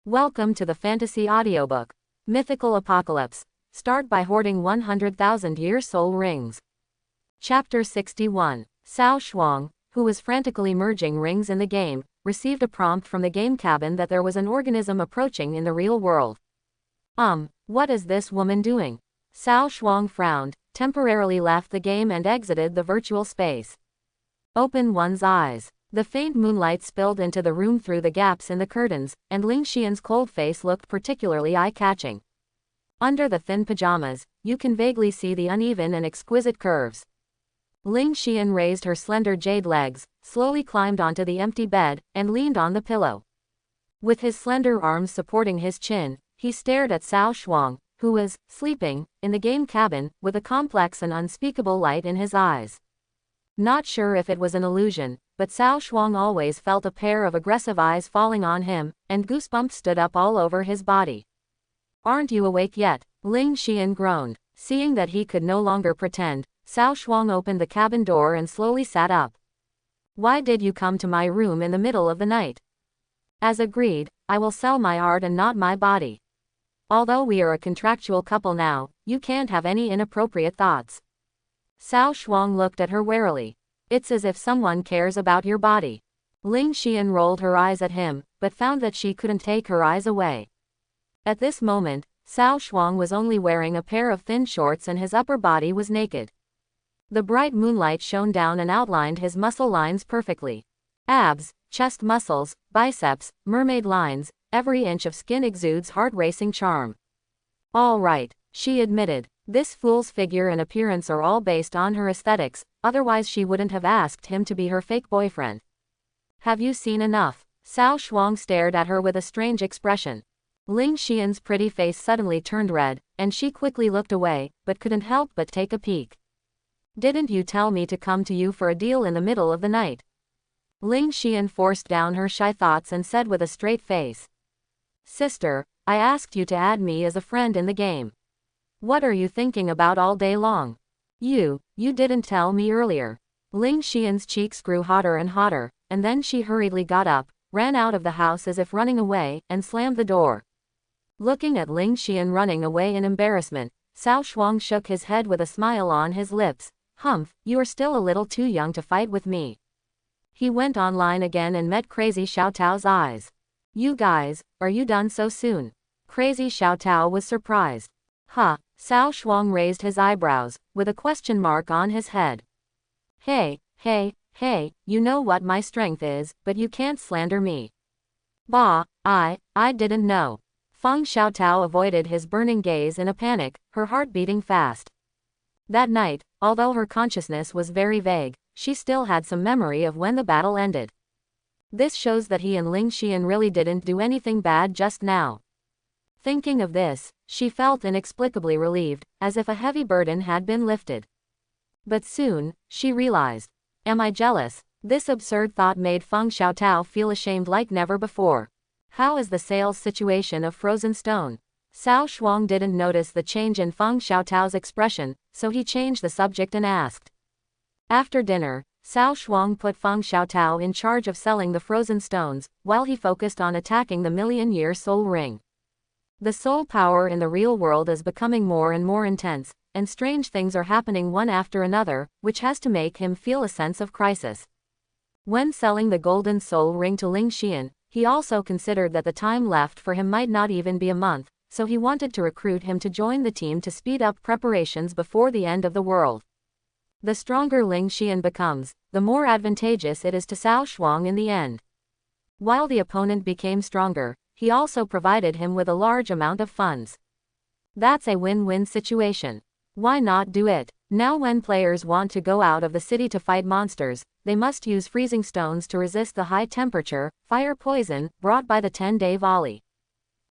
Welcome to the fantasy audiobook, Mythical Apocalypse. Start by hoarding 100,000-year soul rings. Chapter 61. Cao Shuang, who was frantically merging rings in the game, received a prompt from the game cabin that there was an organism approaching in the real world. What is this woman doing? Cao Shuang frowned, temporarily left the game and exited the virtual space. Open one's eyes. The faint moonlight spilled into the room through the gaps in the curtains, and Ling Xian's cold face looked particularly eye-catching. Under the thin pajamas, you can vaguely see the uneven and exquisite curves. Ling Xian raised her slender jade legs, slowly climbed onto the empty bed, and leaned on the pillow. With his slender arms supporting his chin, he stared at Cao Shuang, who was sleeping in the game cabin, with a complex and unspeakable light in his eyes. Not sure if it was an illusion, but Cao Shuang always felt a pair of aggressive eyes falling on him, and goosebumps stood up all over his body. "Aren't you awake yet?" Ling Xian groaned. Seeing that he could no longer pretend, Cao Shuang opened the cabin door and slowly sat up. "Why did you come to my room in the middle of the night?" "As agreed, I will sell my art and not my body. Although we are a contractual couple now, you can't have any inappropriate thoughts." Cao Shuang looked at her warily. "It's as if someone cares about your body." Ling Xian rolled her eyes at him, but found that she couldn't take her eyes away. At this moment, Cao Shuang was only wearing a pair of thin shorts and his upper body was naked. The bright moonlight shone down and outlined his muscle lines perfectly. Abs, chest muscles, biceps, mermaid lines, every inch of skin exudes heart-racing charm. "All right," she admitted. "This fool's figure and appearance are all based on her aesthetics, otherwise she wouldn't have asked him to be her fake boyfriend." "Have you seen enough?" Cao Shuang stared at her with a strange expression. Ling Xian's pretty face suddenly turned red, and she quickly looked away, but couldn't help but take a peek. "Didn't you tell me to come to you for a deal in the middle of the night?" Ling Xian forced down her shy thoughts and said with a straight face. "Sister, I asked you to add me as a friend in the game. What are you thinking about all day long? You didn't tell me earlier." Ling Xian's cheeks grew hotter and hotter, and then she hurriedly got up, ran out of the house as if running away, and slammed the door. Looking at Ling Xian running away in embarrassment, Cao Shuang shook his head with a smile on his lips. "Humph, you are still a little too young to fight with me." He went online again and met Crazy Xiaotao's eyes. "You guys, are you done so soon?" Crazy Xiaotao was surprised. "Huh?" Cao Shuang raised his eyebrows, with a question mark on his head. Hey, you know what my strength is, but you can't slander me." "Bah, I didn't know." Feng Xiaotao avoided his burning gaze in a panic, her heart beating fast. That night, although her consciousness was very vague, she still had some memory of when the battle ended. This shows that he and Ling Xian really didn't do anything bad just now. Thinking of this, she felt inexplicably relieved, as if a heavy burden had been lifted. But soon, she realized. Am I jealous? This absurd thought made Feng Xiaotao feel ashamed like never before. How is the sales situation of frozen stone? Cao Shuang didn't notice the change in Feng Xiaotao's expression, so he changed the subject and asked. After dinner, Cao Shuang put Feng Xiaotao in charge of selling the frozen stones, while he focused on attacking the million-year soul ring. The soul power in the real world is becoming more and more intense, and strange things are happening one after another, which has to make him feel a sense of crisis. When selling the golden soul ring to Ling Xian, he also considered that the time left for him might not even be a month, so he wanted to recruit him to join the team to speed up preparations before the end of the world. The stronger Ling Xian becomes, the more advantageous it is to Cao Shuang in the end. While the opponent became stronger, he also provided him with a large amount of funds. That's a win-win situation. Why not do it? Now when players want to go out of the city to fight monsters, they must use freezing stones to resist the high temperature, fire poison, brought by the 10-day volley.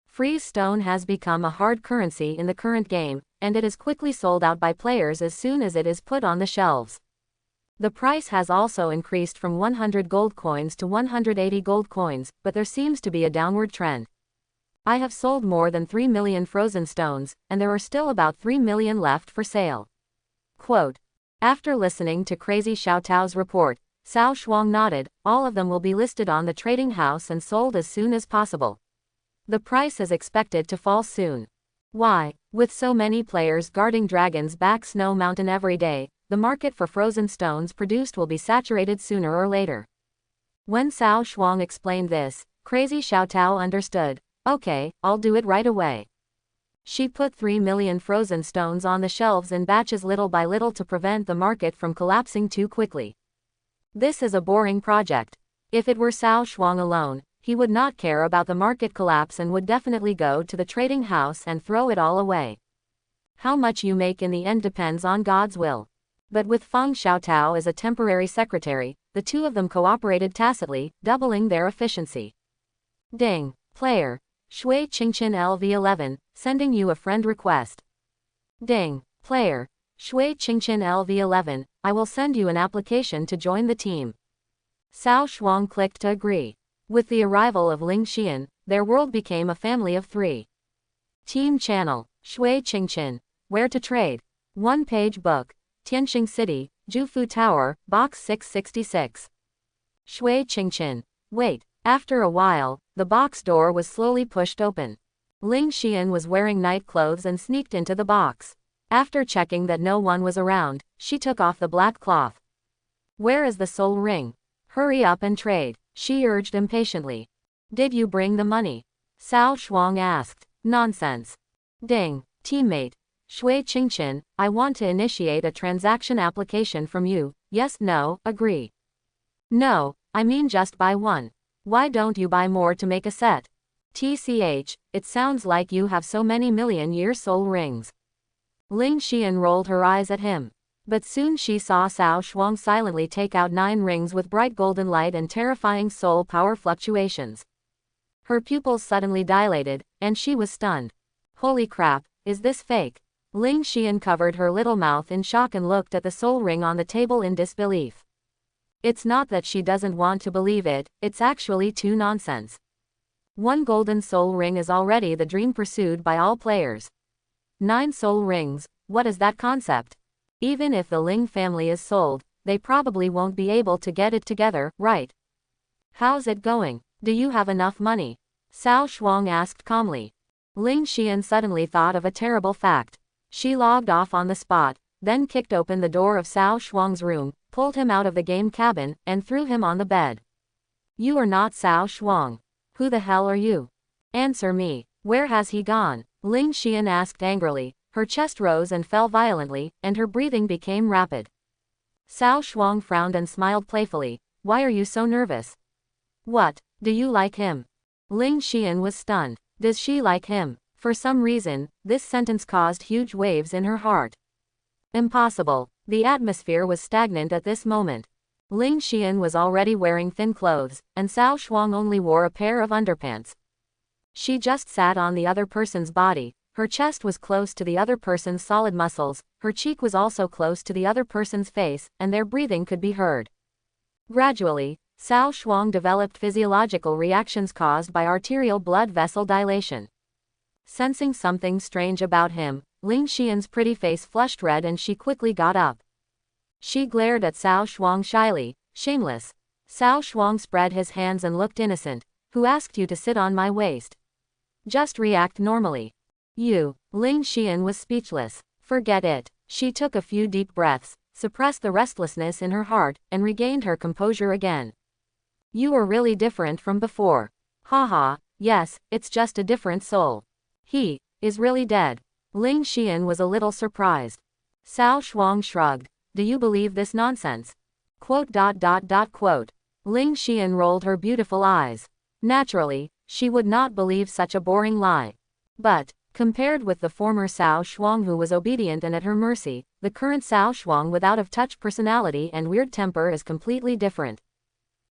Freeze stone has become a hard currency in the current game, and it is quickly sold out by players as soon as it is put on the shelves. The price has also increased from 100 gold coins to 180 gold coins, but there seems to be a downward trend. I have sold more than 3 million frozen stones, and there are still about 3 million left for sale. Quote. After listening to Crazy Xiaotao's report, Cao Shuang nodded. All of them will be listed on the trading house and sold as soon as possible. The price is expected to fall soon. Why? With so many players guarding Dragon's Back Snow Mountain every day, the market for frozen stones produced will be saturated sooner or later. When Cao Shuang explained this, Crazy Xiaotao understood. Okay, I'll do it right away. She put 3 million frozen stones on the shelves in batches little by little to prevent the market from collapsing too quickly. This is a boring project. If it were Cao Shuang alone, he would not care about the market collapse and would definitely go to the trading house and throw it all away. How much you make in the end depends on God's will. But with Feng Xiaotao as a temporary secretary, the two of them cooperated tacitly, doubling their efficiency. Ding. Player. Shui Qingqian LV11, sending you a friend request. Ding. Player. Shui Qingqian LV11, I will send you an application to join the team. Cao Shuang clicked to agree. With the arrival of Ling Xian, their world became a family of 3. Team Channel. Shui Qingqian. Where to trade. One-page book. Tianxing City, Jufu Tower, Box 666. Shui Qingqian. Wait. After a while, the box door was slowly pushed open. Ling Xian was wearing night clothes and sneaked into the box. After checking that no one was around, she took off the black cloth. Where is the soul ring? Hurry up and trade, she urged impatiently. Did you bring the money? Cao Shuang asked. Nonsense. Ding. Teammate. Shui Qingqian, I want to initiate a transaction application from you. Yes, no, agree. No, I mean just buy one. Why don't you buy more to make a set? TCH, it sounds like you have so many million-year soul rings. Ling Xian rolled her eyes at him. But soon she saw Cao Shuang silently take out 9 rings with bright golden light and terrifying soul power fluctuations. Her pupils suddenly dilated, and she was stunned. Holy crap, is this fake? Ling Xian covered her little mouth in shock and looked at the soul ring on the table in disbelief. It's not that she doesn't want to believe it, it's actually too nonsense. 1 golden soul ring is already the dream pursued by all players. 9 soul rings, what is that concept? Even if the Ling family is sold, they probably won't be able to get it together, right? How's it going? Do you have enough money? Cao Shuang asked calmly. Ling Xian suddenly thought of a terrible fact. She logged off on the spot, then kicked open the door of Cao Shuang's room, pulled him out of the game cabin, and threw him on the bed. You are not Cao Shuang. Who the hell are you? Answer me. Where has he gone? Ling Xian asked angrily. Her chest rose and fell violently, and her breathing became rapid. Cao Shuang frowned and smiled playfully. Why are you so nervous? What? Do you like him? Ling Xian was stunned. Does she like him? For some reason, this sentence caused huge waves in her heart. Impossible. The atmosphere was stagnant at this moment. Ling Xian was already wearing thin clothes, and Cao Shuang only wore a pair of underpants. She just sat on the other person's body. Her chest was close to the other person's solid muscles, her cheek was also close to the other person's face, and their breathing could be heard. Gradually, Cao Shuang developed physiological reactions caused by arterial blood vessel dilation. Sensing something strange about him, Ling Xian's pretty face flushed red and she quickly got up. She glared at Cao Shuang shyly, shameless. Cao Shuang spread his hands and looked innocent. Who asked you to sit on my waist? Just react normally. You. Ling Xian was speechless. Forget it. She took a few deep breaths, suppressed the restlessness in her heart, and regained her composure again. You are really different from before. Haha, yes, it's just a different soul. He is really dead. Ling Xian was a little surprised. Cao Shuang shrugged. Do you believe this nonsense? Quote. Ling Xian rolled her beautiful eyes. Naturally, she would not believe such a boring lie. But, compared with the former Cao Shuang who was obedient and at her mercy, the current Cao Shuang with out-of-touch personality and weird temper is completely different.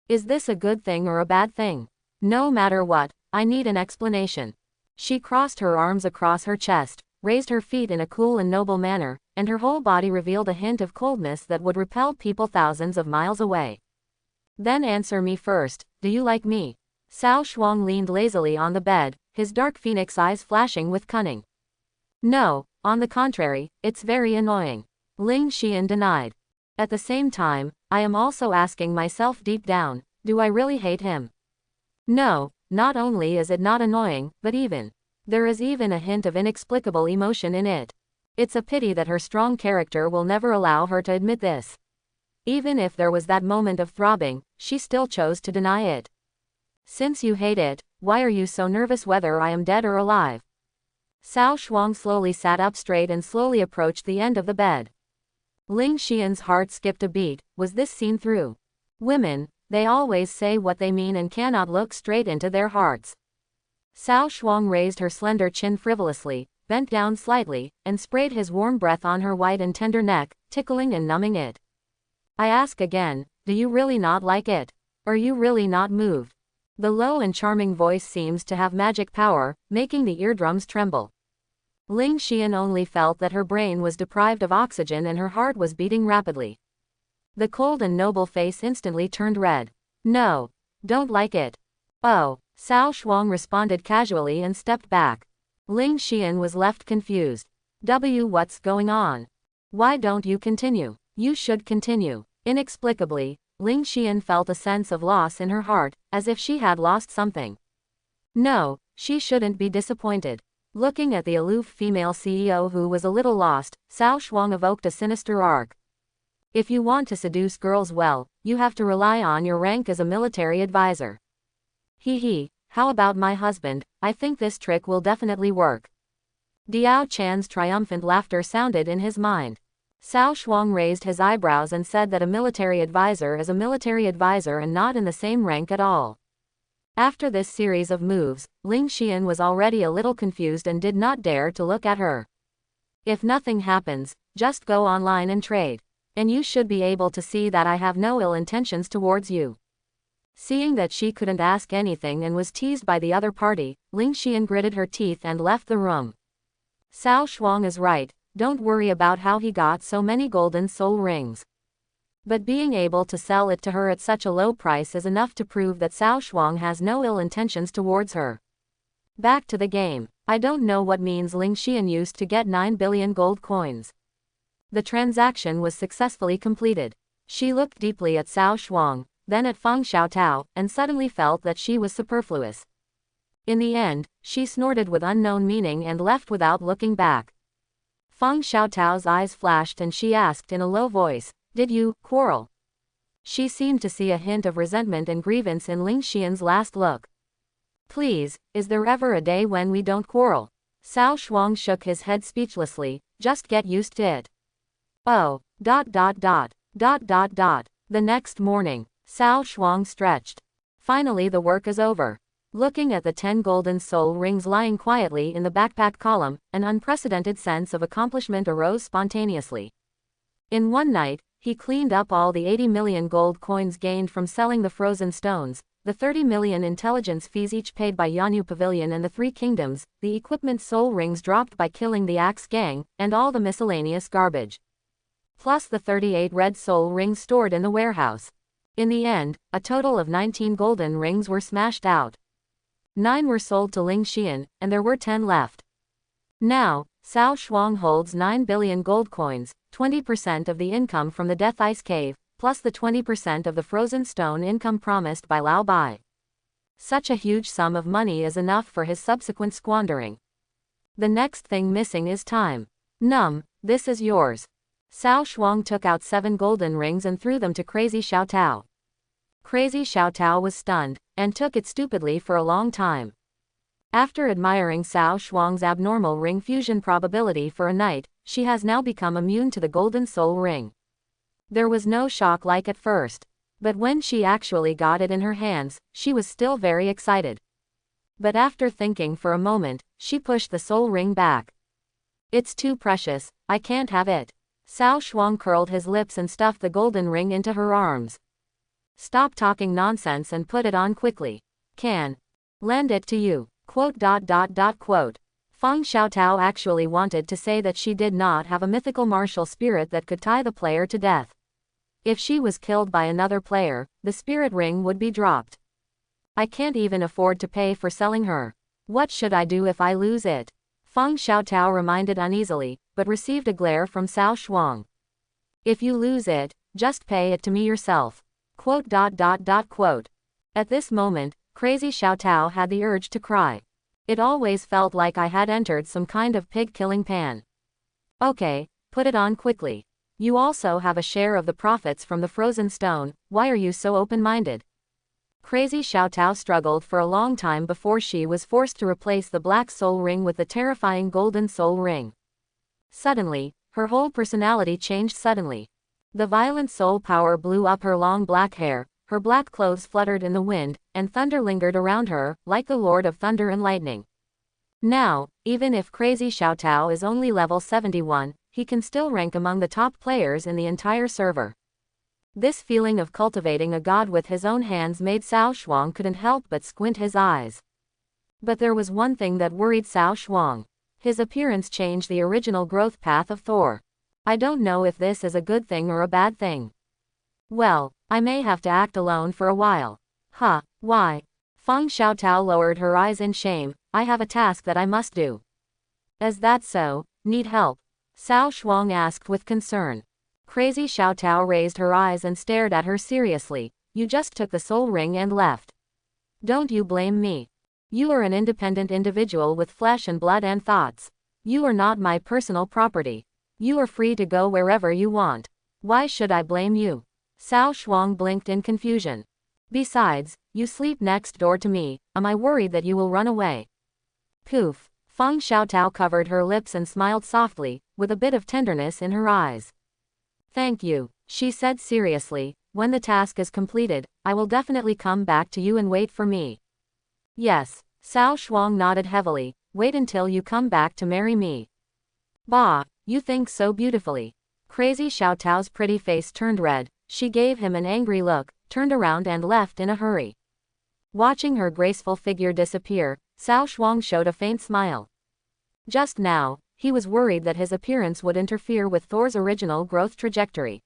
Is this a good thing or a bad thing? No matter what, I need an explanation. She crossed her arms across her chest, raised her feet in a cool and noble manner, and her whole body revealed a hint of coldness that would repel people thousands of miles away. Then answer me first, do you like me? Cao Shuang leaned lazily on the bed, his dark phoenix eyes flashing with cunning. No, on the contrary, it's very annoying. Ling Xian denied. At the same time, I am also asking myself deep down, do I really hate him? No, Not only is it not annoying, but there is even a hint of inexplicable emotion in it. It's a pity that her strong character will never allow her to admit this. Even if there was that moment of throbbing, she still chose to deny it. Since you hate it, why are you so nervous whether I am dead or alive? Cao Shuang slowly sat up straight and slowly approached the end of the bed. Ling Xian's heart skipped a beat. Was this seen through? Women, they always say what they mean and cannot look straight into their hearts. Cao Shuang raised her slender chin frivolously, bent down slightly, and sprayed his warm breath on her white and tender neck, tickling and numbing it. I ask again, do you really not like it? Are you really not moved? The low and charming voice seems to have magic power, making the eardrums tremble. Ling Xian only felt that her brain was deprived of oxygen and her heart was beating rapidly. The cold and noble face instantly turned red. No, don't like it. Oh, Cao Shuang responded casually and stepped back. Ling Xian was left confused. What's going on? Why don't you continue? You should continue. Inexplicably, Ling Xian felt a sense of loss in her heart, as if she had lost something. No, she shouldn't be disappointed. Looking at the aloof female CEO who was a little lost, Cao Shuang evoked a sinister arc. If you want to seduce girls well, you have to rely on your rank as a military advisor. How about my husband? I think this trick will definitely work. Diao Chan's triumphant laughter sounded in his mind. Cao Shuang raised his eyebrows and said that a military advisor is a military advisor and not in the same rank at all. After this series of moves, Ling Xian was already a little confused and did not dare to look at her. If nothing happens, just go online and trade. And you should be able to see that I have no ill intentions towards you. Seeing that she couldn't ask anything and was teased by the other party, Ling Xian gritted her teeth and left the room. Cao Shuang is right, don't worry about how he got so many golden soul rings. But being able to sell it to her at such a low price is enough to prove that Cao Shuang has no ill intentions towards her. Back to the game. I don't know what means Ling Xian used to get 9 billion gold coins. The transaction was successfully completed. She looked deeply at Cao Shuang, then at Feng Xiaotao, and suddenly felt that she was superfluous. In the end, she snorted with unknown meaning and left without looking back. Feng Xiaotao's eyes flashed and she asked in a low voice, "Did you quarrel?" She seemed to see a hint of resentment and grievance in Ling Xian's last look. Please, is there ever a day when we don't quarrel? Cao Shuang shook his head speechlessly, just get used to it. Oh, ... The next morning, Cao Shuang stretched. Finally the work is over. Looking at the 10 golden soul rings lying quietly in the backpack column, an unprecedented sense of accomplishment arose spontaneously. In one night, he cleaned up all the 80 million gold coins gained from selling the frozen stones, the 30 million intelligence fees each paid by Yanyu Pavilion and the Three Kingdoms, the equipment soul rings dropped by killing the Axe Gang, and all the miscellaneous garbage. Plus the 38 red soul rings stored in the warehouse. In the end, a total of 19 golden rings were smashed out. 9 were sold to Ling Xian, and there were 10 left. Now, Cao Shuang holds 9 billion gold coins, 20% of the income from the Death Ice Cave, plus the 20% of the frozen stone income promised by Lao Bai. Such a huge sum of money is enough for his subsequent squandering. The next thing missing is time. This is yours. Cao Shuang took out 7 golden rings and threw them to Crazy Xiaotao. Crazy Xiaotao was stunned, and took it stupidly for a long time. After admiring Cao Shuang's abnormal ring fusion probability for a night, she has now become immune to the golden soul ring. There was no shock like at first. But when she actually got it in her hands, she was still very excited. But after thinking for a moment, she pushed the soul ring back. It's too precious, I can't have it. Cao Shuang curled his lips and stuffed the golden ring into her arms. Stop talking nonsense and put it on quickly. Can lend it to you. Feng Xiaotao actually wanted to say that she did not have a mythical martial spirit that could tie the player to death. If she was killed by another player, the spirit ring would be dropped. I can't even afford to pay for selling her. What should I do if I lose it? Feng Xiaotao reminded uneasily, but received a glare from Cao Shuang. If you lose it, just pay it to me yourself. At this moment, Crazy Xiaotao had the urge to cry. It always felt like I had entered some kind of pig-killing pan. Okay, put it on quickly. You also have a share of the profits from the frozen stone, why are you so open-minded? Crazy Xiaotao struggled for a long time before she was forced to replace the black soul ring with the terrifying golden soul ring. Suddenly, her whole personality changed suddenly. The violent soul power blew up her long black hair, her black clothes fluttered in the wind, and thunder lingered around her, like the Lord of Thunder and Lightning. Now, even if Crazy Xiaotao is only level 71, he can still rank among the top players in the entire server. This feeling of cultivating a god with his own hands made Cao Shuang couldn't help but squint his eyes. But there was one thing that worried Cao Shuang. His appearance changed the original growth path of Thor. I don't know if this is a good thing or a bad thing. Well, I may have to act alone for a while. Huh, why? Feng Xiaotao lowered her eyes in shame. I have a task that I must do. Is that so? Need help? Cao Shuang asked with concern. Crazy Xiaotao raised her eyes and stared at her seriously. You just took the soul ring and left. Don't you blame me. You are an independent individual with flesh and blood and thoughts. You are not my personal property. You are free to go wherever you want. Why should I blame you? Cao Shuang blinked in confusion. Besides, you sleep next door to me, am I worried that you will run away? Poof. Feng Xiaotao covered her lips and smiled softly, with a bit of tenderness in her eyes. Thank you, she said seriously. When the task is completed, I will definitely come back to you and wait for me. Yes, Cao Shuang nodded heavily. Wait until you come back to marry me. Bah, you think so beautifully. Crazy Xiaotao's pretty face turned red. She gave him an angry look, turned around and left in a hurry. Watching her graceful figure disappear, Cao Shuang showed a faint smile. Just now, he was worried that his appearance would interfere with Thor's original growth trajectory.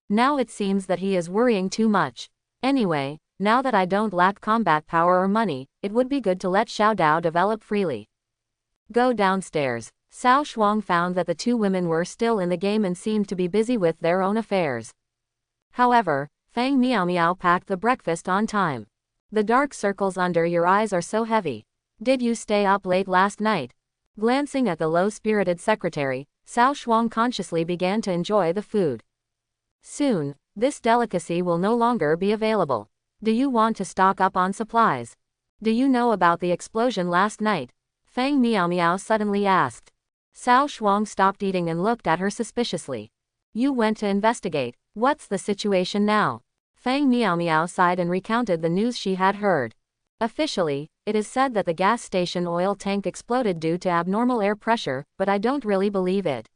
Now it seems that he is worrying too much. Anyway, now that I don't lack combat power or money, it would be good to let Xiao Dao develop freely. Go downstairs. Cao Shuang found that the two women were still in the game and seemed to be busy with their own affairs. However, Fang Miao Miao packed the breakfast on time. The dark circles under your eyes are so heavy. Did you stay up late last night? Glancing at the low-spirited secretary, Cao Shuang consciously began to enjoy the food. Soon, this delicacy will no longer be available. Do you want to stock up on supplies? Do you know about the explosion last night? Fang Miao Miao suddenly asked. Cao Shuang stopped eating and looked at her suspiciously. You went to investigate. What's the situation now? Fang Miao Miao sighed and recounted the news she had heard. Officially, it is said that the gas station oil tank exploded due to abnormal air pressure, but I don't really believe it.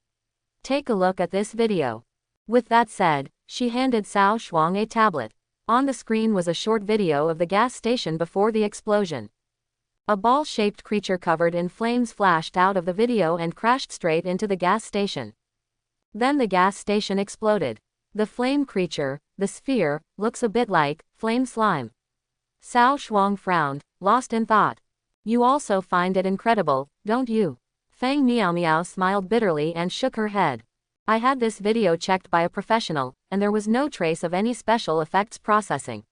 Take a look at this video. With that said, she handed Cao Shuang a tablet. On the screen was a short video of the gas station before the explosion. A ball-shaped creature covered in flames flashed out of the video and crashed straight into the gas station. Then the gas station exploded. The flame creature, the sphere, looks a bit like flame slime. Cao Shuang frowned, lost in thought. You also find it incredible, don't you? Fang Miao Miao smiled bitterly and shook her head. I had this video checked by a professional, and there was no trace of any special effects processing.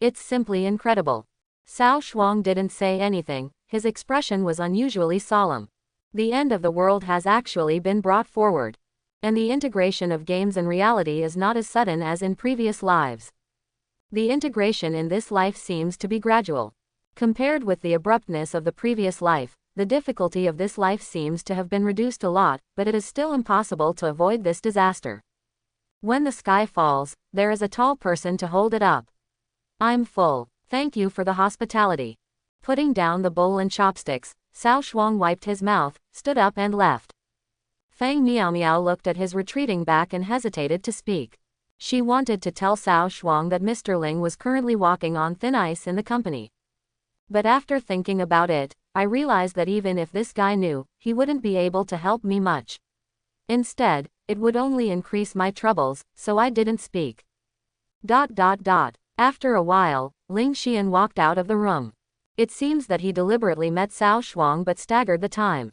It's simply incredible. Cao Shuang didn't say anything, his expression was unusually solemn. The end of the world has actually been brought forward. And the integration of games and reality is not as sudden as in previous lives. The integration in this life seems to be gradual. Compared with the abruptness of the previous life, the difficulty of this life seems to have been reduced a lot, but it is still impossible to avoid this disaster. When the sky falls, there is a tall person to hold it up. I'm full. Thank you for the hospitality. Putting down the bowl and chopsticks, Cao Shuang wiped his mouth, stood up and left. Fang Miao Miao looked at his retreating back and hesitated to speak. She wanted to tell Cao Shuang that Mr. Ling was currently walking on thin ice in the company. But after thinking about it, I realized that even if this guy knew, he wouldn't be able to help me much. Instead, it would only increase my troubles, so I didn't speak. After a while, Ling Xian walked out of the room. It seems that he deliberately met Cao Shuang but staggered the time.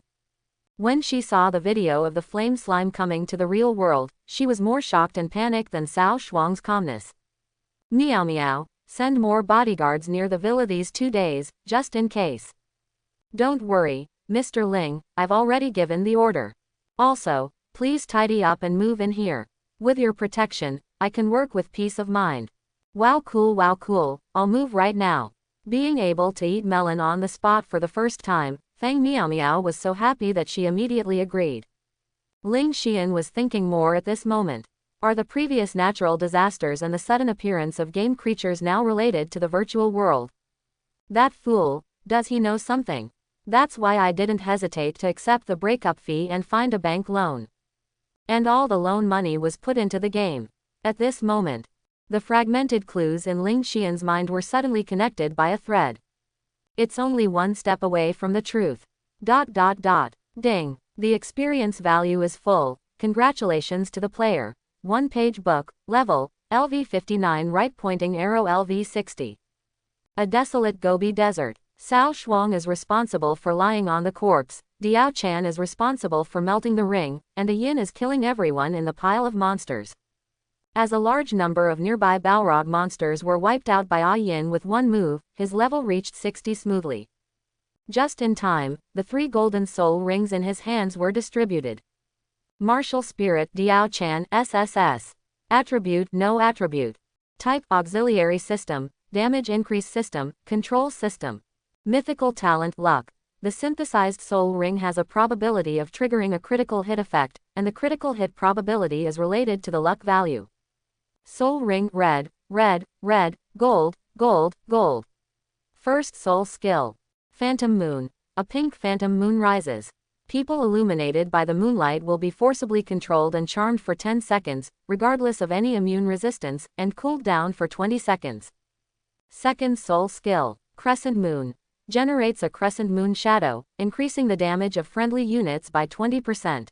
When she saw the video of the flame slime coming to the real world, she was more shocked and panicked than Cao Shuang's calmness. Miao Miao, Send more bodyguards near the villa these 2 days, just in case. Don't worry, Mr. Ling, I've already given the order. Also, please tidy up and move in here. With your protection, I can work with peace of mind. Wow cool, I'll move right now. Being able to eat melon on the spot for the first time, Fang Miao Miao was so happy that she immediately agreed. Ling Xian was thinking more at this moment. Are the previous natural disasters and the sudden appearance of game creatures now related to the virtual world? That fool, does he know something? That's why I didn't hesitate to accept the breakup fee and find a bank loan. And all the loan money was put into the game. At this moment, the fragmented clues in Ling Xian's mind were suddenly connected by a thread. It's only one step away from the truth. Ding. The experience value is full. Congratulations to the player. 1-page book, level, LV59 right pointing arrow LV60. A desolate Gobi desert. Cao Shuang is responsible for lying on the corpse, Diao Chan is responsible for melting the ring, and a Yin is killing everyone in the pile of monsters. As a large number of nearby Balrog monsters were wiped out by Ah Yin with one move, his level reached 60 smoothly. Just in time, the 3 golden soul rings in his hands were distributed. Martial Spirit Diao Chan SSS. Attribute No attribute. Type Auxiliary System, Damage Increase System, Control System. Mythical Talent Luck. The synthesized soul ring has a probability of triggering a critical hit effect, and the critical hit probability is related to the luck value. Soul ring red, gold. First soul skill. Phantom Moon. A pink phantom moon rises. People illuminated by the moonlight will be forcibly controlled and charmed for 10 seconds, regardless of any immune resistance, and cooled down for 20 seconds. Second soul skill. Crescent Moon. Generates a crescent moon shadow, increasing the damage of friendly units by 20%.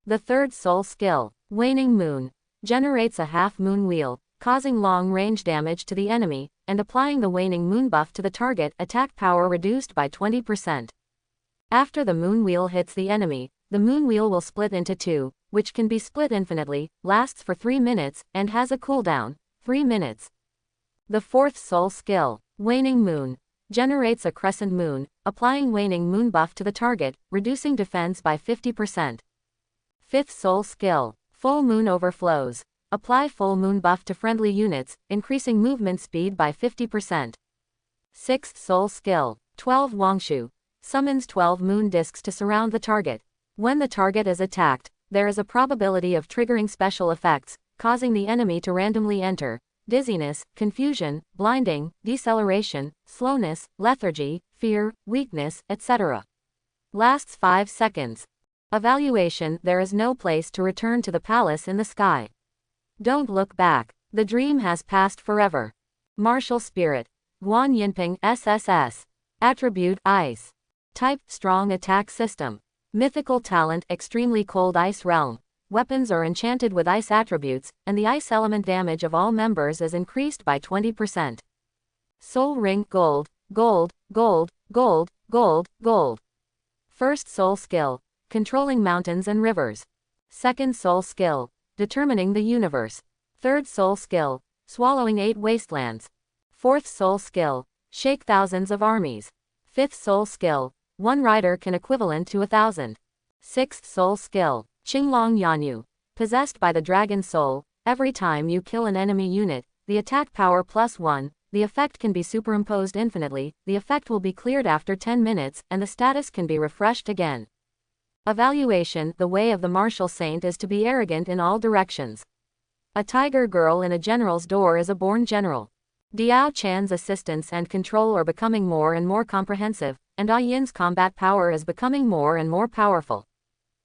The third soul skill. Waning Moon. Generates a half-moon wheel, causing long-range damage to the enemy, and applying the waning moon buff to the target, attack power reduced by 20%. After the moon wheel hits the enemy, the moon wheel will split into 2, which can be split infinitely, lasts for 3 minutes, and has a cooldown, 3 minutes. The fourth soul skill. Waning Moon. Generates a crescent moon, applying waning moon buff to the target, reducing defense by 50%. Fifth soul skill. Full Moon Overflows. Apply full moon buff to friendly units, increasing movement speed by 50%. Sixth soul skill. 12 Wangshu. Summons 12 moon discs to surround the target. When the target is attacked, there is a probability of triggering special effects, causing the enemy to randomly enter dizziness, confusion, blinding, deceleration, slowness, lethargy, fear, weakness, etc. Lasts 5 seconds. Evaluation. There is no place to return to the palace in the sky. Don't look back. The dream has passed forever. Martial Spirit. Guan Yinping SSS. Attribute Ice. Type Strong Attack System. Mythical Talent Extremely Cold Ice Realm. Weapons are enchanted with ice attributes, and the ice element damage of all members is increased by 20%. Soul Ring Gold. First soul skill. Controlling mountains and rivers. Second soul skill. Determining the universe. Third soul skill. Swallowing 8 wastelands. Fourth soul skill. Shake thousands of armies. Fifth soul skill. One rider can equivalent to 1,000. Sixth soul skill. Qinglong Yanyu. Possessed by the dragon soul, every time you kill an enemy unit, the attack power +1, the effect can be superimposed infinitely, the effect will be cleared after 10 minutes, and the status can be refreshed again. Evaluation. The way of the martial saint is to be arrogant in all directions. A tiger girl in a general's door is a born general. Diao Chan's assistance and control are becoming more and more comprehensive, and Ah Yin's combat power is becoming more and more powerful.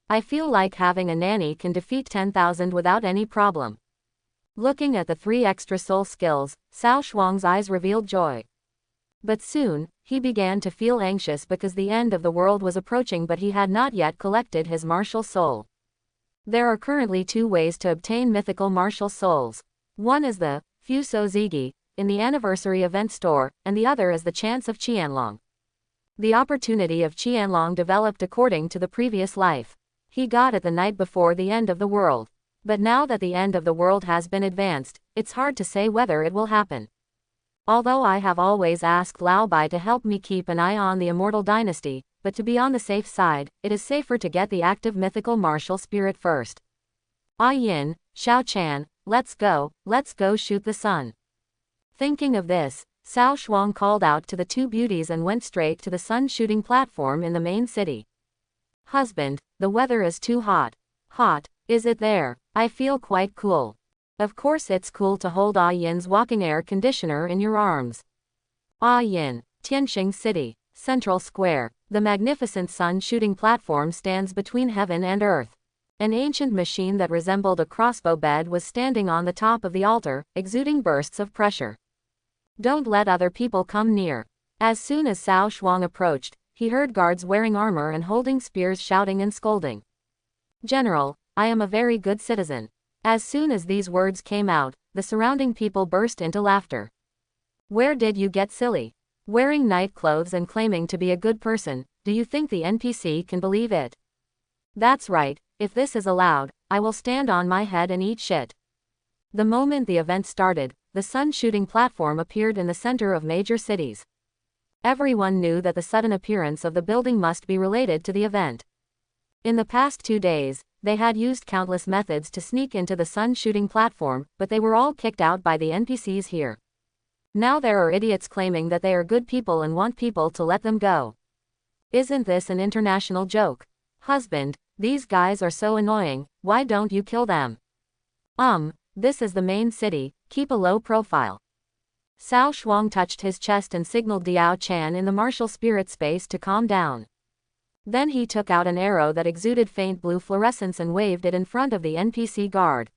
I feel like having a nanny can defeat 10,000 without any problem. Looking at the 3 extra soul skills, Cao Shuang's eyes revealed joy. But soon, he began to feel anxious because the end of the world was approaching, but he had not yet collected his martial soul. There are currently 2 ways to obtain mythical martial souls. One is the Fuso Zigi in the anniversary event store, and the other is the chance of Qianlong. The opportunity of Qianlong developed according to the previous life. He got it the night before the end of the world. But now that the end of the world has been advanced, it's hard to say whether it will happen. Although I have always asked Lao Bai to help me keep an eye on the immortal dynasty, but to be on the safe side, it is safer to get the active mythical martial spirit first. Ah Yin, Xiao Chan, let's go shoot the sun. Thinking of this, Cao Shuang called out to the two beauties and went straight to the sun-shooting platform in the main city. Husband, the weather is too hot. Hot, is it there? I feel quite cool. Of course it's cool to hold Ah Yin's walking air conditioner in your arms. Ah Yin, Tianxing City, Central Square. The magnificent sun-shooting platform stands between heaven and earth. An ancient machine that resembled a crossbow bed was standing on the top of the altar, exuding bursts of pressure. Don't let other people come near. As soon as Cao Shuang approached, he heard guards wearing armor and holding spears shouting and scolding. General, I am a very good citizen. As soon as these words came out, the surrounding people burst into laughter. Where did you get silly? Wearing night clothes and claiming to be a good person, do you think the NPC can believe it? That's right, if this is allowed, I will stand on my head and eat shit. The moment the event started, the sun-shooting platform appeared in the center of major cities. Everyone knew that the sudden appearance of the building must be related to the event. In the past 2 days, they had used countless methods to sneak into the sun-shooting platform, but they were all kicked out by the NPCs here. Now there are idiots claiming that they are good people and want people to let them go. Isn't this an international joke? Husband, these guys are so annoying, why don't you kill them? This is the main city, keep a low profile. Cao Shuang touched his chest and signaled Diao Chan in the martial spirit space to calm down. Then he took out an arrow that exuded faint blue fluorescence and waved it in front of the NPC guard.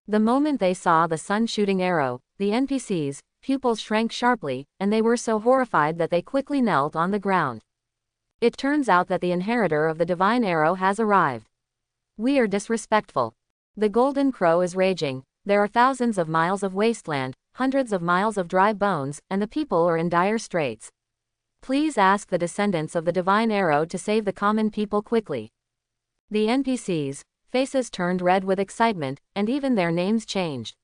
The moment they saw the sun-shooting arrow, the NPCs' pupils shrank sharply, and they were so horrified that they quickly knelt on the ground. It turns out that the inheritor of the divine arrow has arrived. We are disrespectful. The golden crow is raging, there are thousands of miles of wasteland, hundreds of miles of dry bones, and the people are in dire straits. Please ask the descendants of the divine arrow to save the common people quickly. The NPCs' faces turned red with excitement, and even their names changed.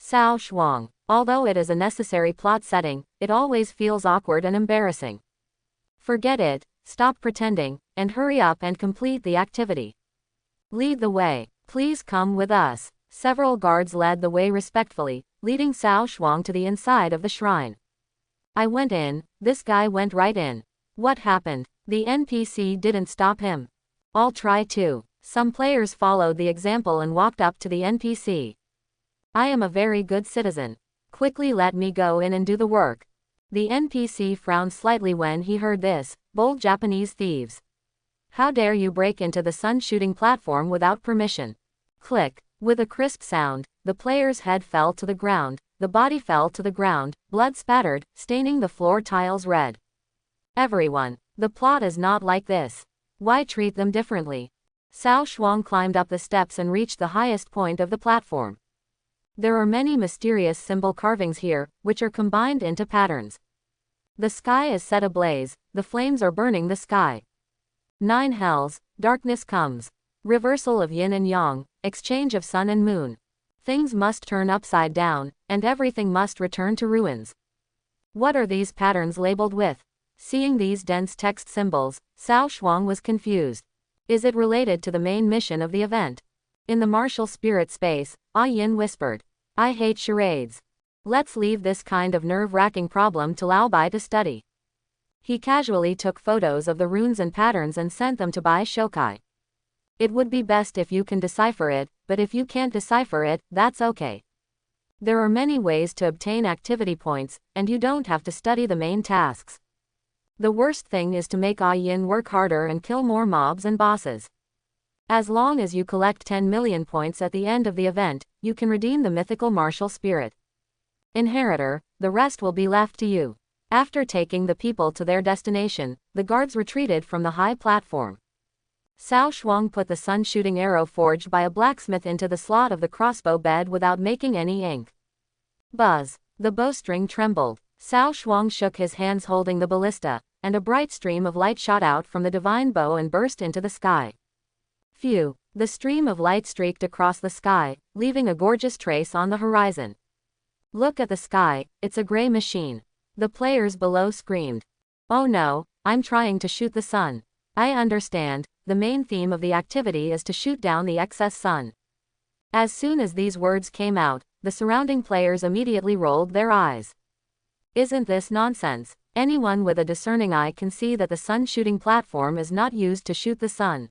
Cao Shuang, although it is a necessary plot setting, it always feels awkward and embarrassing. Forget it, stop pretending, and hurry up and complete the activity. Lead the way. Please come with us. Several guards led the way respectfully, leading Cao Shuang to the inside of the shrine. I went in, this guy went right in. What happened? The NPC didn't stop him. I'll try too. Some players followed the example and walked up to the NPC. I am a very good citizen. Quickly let me go in and do the work. The NPC frowned slightly when he heard this. Bold Japanese thieves. How dare you break into the sun-shooting platform without permission? Click. With a crisp sound, the player's head fell to the ground, the body fell to the ground, blood spattered, staining the floor tiles red. Everyone, the plot is not like this. Why treat them differently? Cao Shuang climbed up the steps and reached the highest point of the platform. There are many mysterious symbol carvings here, which are combined into patterns. The sky is set ablaze, the flames are burning the sky. 9 hells, darkness comes. Reversal of yin and yang, exchange of sun and moon. Things must turn upside down, and everything must return to ruins. What are these patterns labeled with? Seeing these dense text symbols, Cao Shuang was confused. Is it related to the main mission of the event? In the martial spirit space, Ah Yin whispered. I hate charades. Let's leave this kind of nerve-wracking problem to Lao Bai to study. He casually took photos of the runes and patterns and sent them to Bai Shokai. It would be best if you can decipher it, but if you can't decipher it, that's okay. There are many ways to obtain activity points, and you don't have to study the main tasks. The worst thing is to make Ah Yin work harder and kill more mobs and bosses. As long as you collect 10 million points at the end of the event, you can redeem the mythical martial spirit. Inheritor, the rest will be left to you. After taking the people to their destination, the guards retreated from the high platform. Cao Shuang put the sun-shooting arrow forged by a blacksmith into the slot of the crossbow bed without making any ink. Buzz. The bowstring trembled. Cao Shuang shook his hands holding the ballista, and a bright stream of light shot out from the divine bow and burst into the sky. Phew. The stream of light streaked across the sky, leaving a gorgeous trace on the horizon. Look at the sky, it's a gray machine. The players below screamed. Oh no, I'm trying to shoot the sun. I understand, the main theme of the activity is to shoot down the excess sun. As soon as these words came out, the surrounding players immediately rolled their eyes. Isn't this nonsense? Anyone with a discerning eye can see that the sun-shooting platform is not used to shoot the sun.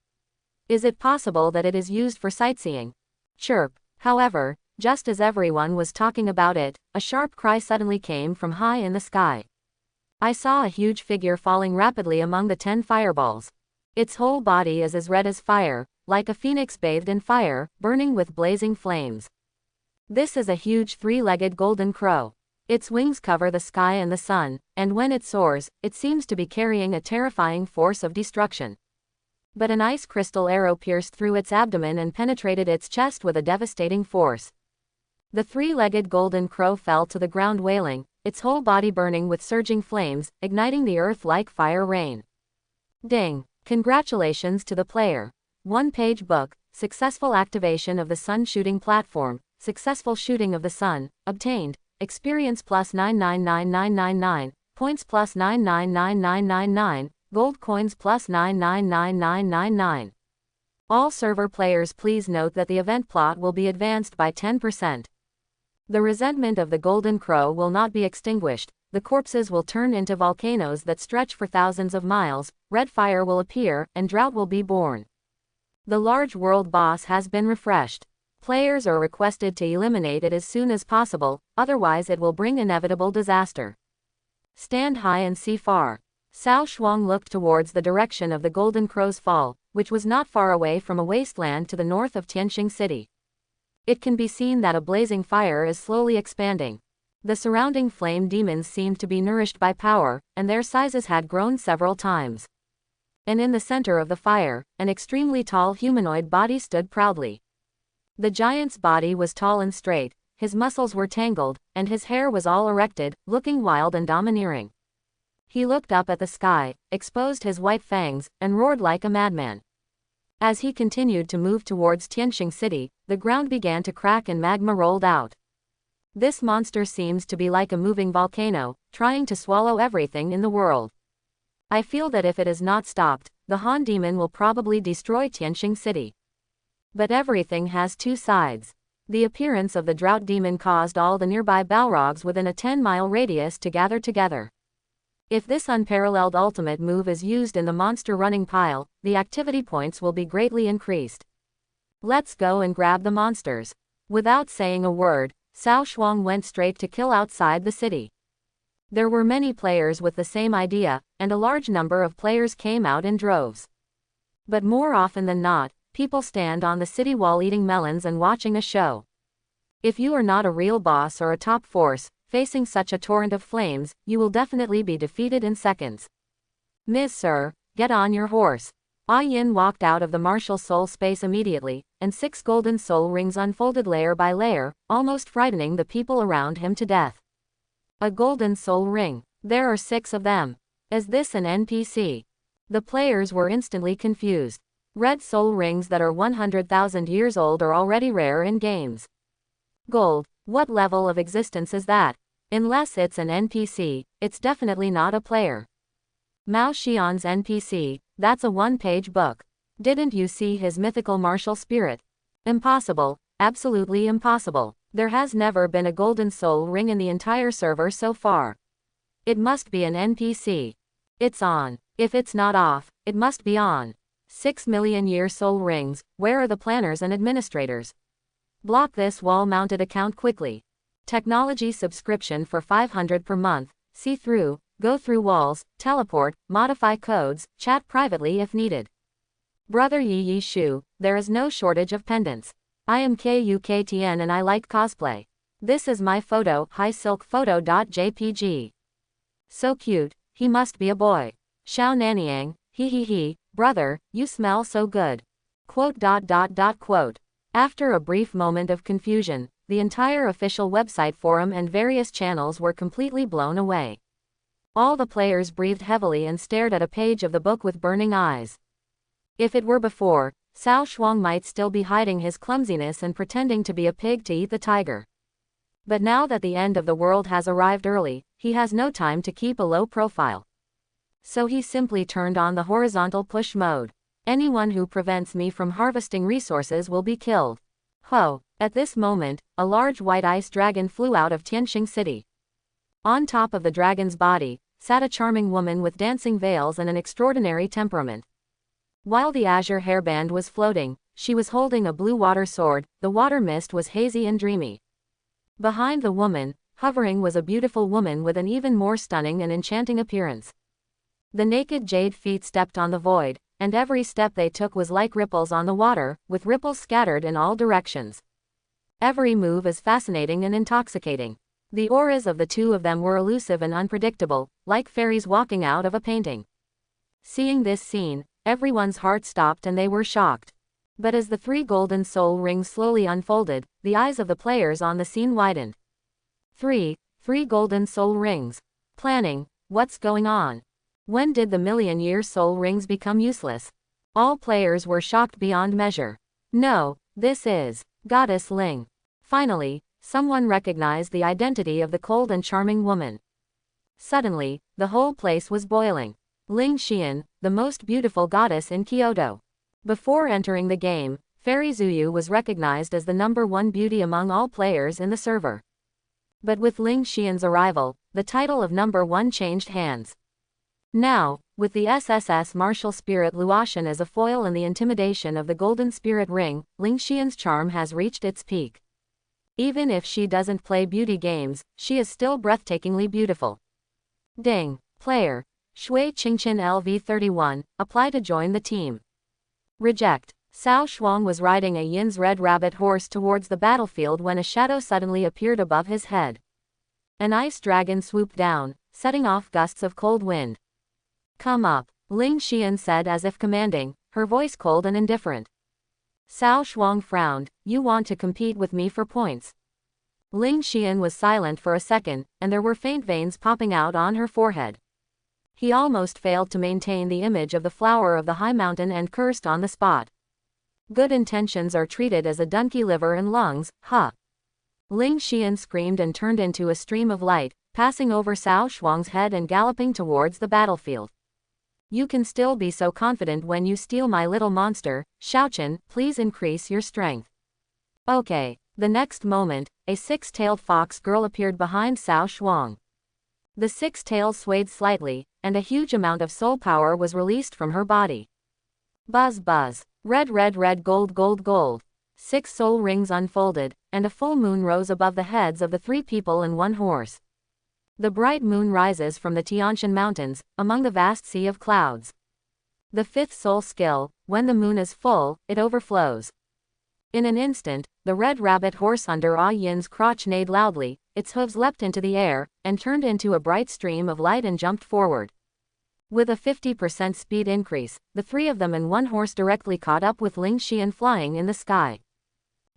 Is it possible that it is used for sightseeing? Chirp. However, just as everyone was talking about it, a sharp cry suddenly came from high in the sky. I saw a huge figure falling rapidly among the 10 fireballs. Its whole body is as red as fire, like a phoenix bathed in fire, burning with blazing flames. This is a huge 3-legged golden crow. Its wings cover the sky and the sun, and when it soars, it seems to be carrying a terrifying force of destruction. But an ice crystal arrow pierced through its abdomen and penetrated its chest with a devastating force. The 3-legged golden crow fell to the ground wailing, its whole body burning with surging flames, igniting the earth like fire rain. Ding! Congratulations to the player. 1-page book, successful activation of the sun shooting platform, successful shooting of the sun, obtained, experience plus 999999, points plus 999999, gold coins plus 999999. All server players, please note that the event plot will be advanced by 10%. The resentment of the Golden Crow will not be extinguished, the corpses will turn into volcanoes that stretch for thousands of miles, red fire will appear, and drought will be born. The large world boss has been refreshed. Players are requested to eliminate it as soon as possible, otherwise it will bring inevitable disaster. Stand high and see far. Cao Shuang looked towards the direction of the Golden Crow's fall, which was not far away from a wasteland to the north of Tianxing City. It can be seen that a blazing fire is slowly expanding. The surrounding flame demons seemed to be nourished by power, and their sizes had grown several times. And in the center of the fire, an extremely tall humanoid body stood proudly. The giant's body was tall and straight, his muscles were tangled, and his hair was all erected, looking wild and domineering. He looked up at the sky, exposed his white fangs, and roared like a madman. As he continued to move towards Tianxing City, the ground began to crack and magma rolled out. This monster seems to be like a moving volcano, trying to swallow everything in the world. I feel that if it is not stopped, the Han demon will probably destroy Tianxing City. But everything has two sides. The appearance of the drought demon caused all the nearby Balrogs within a 10-mile radius to gather together. If this unparalleled ultimate move is used in the monster running pile, the activity points will be greatly increased. Let's go and grab the monsters. Without saying a word, Cao Shuang went straight to kill outside the city. There were many players with the same idea, and a large number of players came out in droves. But more often than not, people stand on the city wall eating melons and watching a show. If you are not a real boss or a top force, facing such a torrent of flames, you will definitely be defeated in seconds. Ms. Sir, get on your horse. Ah Yin walked out of the martial soul space immediately, and 6 golden soul rings unfolded layer by layer, almost frightening the people around him to death. A golden soul ring. There are 6 of them. Is this an NPC? The players were instantly confused. Red soul rings that are 100,000 years old are already rare in games. Gold. What level of existence is that? Unless it's an NPC, it's definitely not a player. Mao Xian's NPC, that's a 1-page book. Didn't you see his mythical martial spirit? Impossible, absolutely impossible. There has never been a golden soul ring in the entire server so far. It must be an NPC. It's on. If it's not off, it must be on. 6 million year soul rings, where are the planners and administrators? Block this wall-mounted account quickly. Technology subscription for 500 per month, see through, go through walls, teleport, modify codes, chat privately if needed. Brother Yi Yi Shu, there is no shortage of pendants. I am KUKTN and I like cosplay. This is my photo, highsilkphoto.jpg. So cute, he must be a boy. Xiao Nanyang, he, brother, you smell so good. Quote. After a brief moment of confusion, the entire official website forum and various channels were completely blown away. All the players breathed heavily and stared at a page of the book with burning eyes. If it were before, Cao Shuang might still be hiding his clumsiness and pretending to be a pig to eat the tiger. But now that the end of the world has arrived early, he has no time to keep a low profile. So he simply turned on the horizontal push mode. Anyone who prevents me from harvesting resources will be killed. Ho! At this moment, a large white ice dragon flew out of Tianxing City. On top of the dragon's body, sat a charming woman with dancing veils and an extraordinary temperament. While the azure hairband was floating, she was holding a blue water sword. The water mist was hazy and dreamy. Behind the woman, hovering, was a beautiful woman with an even more stunning and enchanting appearance. The naked jade feet stepped on the void, and every step they took was like ripples on the water, with ripples scattered in all directions. Every move is fascinating and intoxicating. The auras of the two of them were elusive and unpredictable, like fairies walking out of a painting. Seeing this scene, everyone's heart stopped and they were shocked. But as the 3 golden soul rings slowly unfolded, the eyes of the players on the scene widened. Three golden soul rings. Planning, what's going on? When did the million-year soul rings become useless? All players were shocked beyond measure. No, this is Goddess Ling. Finally, someone recognized the identity of the cold and charming woman. Suddenly, the whole place was boiling. Ling Xian, the most beautiful goddess in Kyoto. Before entering the game, Fairy Zuyu was recognized as the #1 beauty among all players in the server. But with Ling Xian's arrival, the title of #1 changed hands. Now, with the SSS martial spirit Luotian as a foil and the intimidation of the golden spirit ring, Ling Xian's charm has reached its peak. Even if she doesn't play beauty games, she is still breathtakingly beautiful. Ding. Player. Shui Qingqian LV31, apply to join the team. Reject. Cao Shuang was riding a Yin's red rabbit horse towards the battlefield when a shadow suddenly appeared above his head. An ice dragon swooped down, setting off gusts of cold wind. Come up, Ling Xian said as if commanding, her voice cold and indifferent. Cao Shuang frowned, you want to compete with me for points? Ling Xian was silent for a second, and there were faint veins popping out on her forehead. He almost failed to maintain the image of the flower of the high mountain and cursed on the spot. Good intentions are treated as a donkey liver and lungs, huh? Ling Xian screamed and turned into a stream of light, passing over Cao Shuang's head and galloping towards the battlefield. You can still be so confident when you steal my little monster, Xiaochen, please increase your strength. Okay. The next moment, a 6-tailed fox girl appeared behind Cao Shuang. The 6 tails swayed slightly, and a huge amount of soul power was released from her body. Buzz buzz. Red red red gold gold gold. 6 soul rings unfolded, and a full moon rose above the heads of the 3 people and 1 horse. The bright moon rises from the Tianshan Mountains, among the vast sea of clouds. The 5th soul skill, when the moon is full, it overflows. In an instant, the red rabbit horse under Ah Yin's crotch neighed loudly, its hooves leapt into the air, and turned into a bright stream of light and jumped forward. With a 50% speed increase, the 3 of them and 1 horse directly caught up with Ling Xian flying in the sky.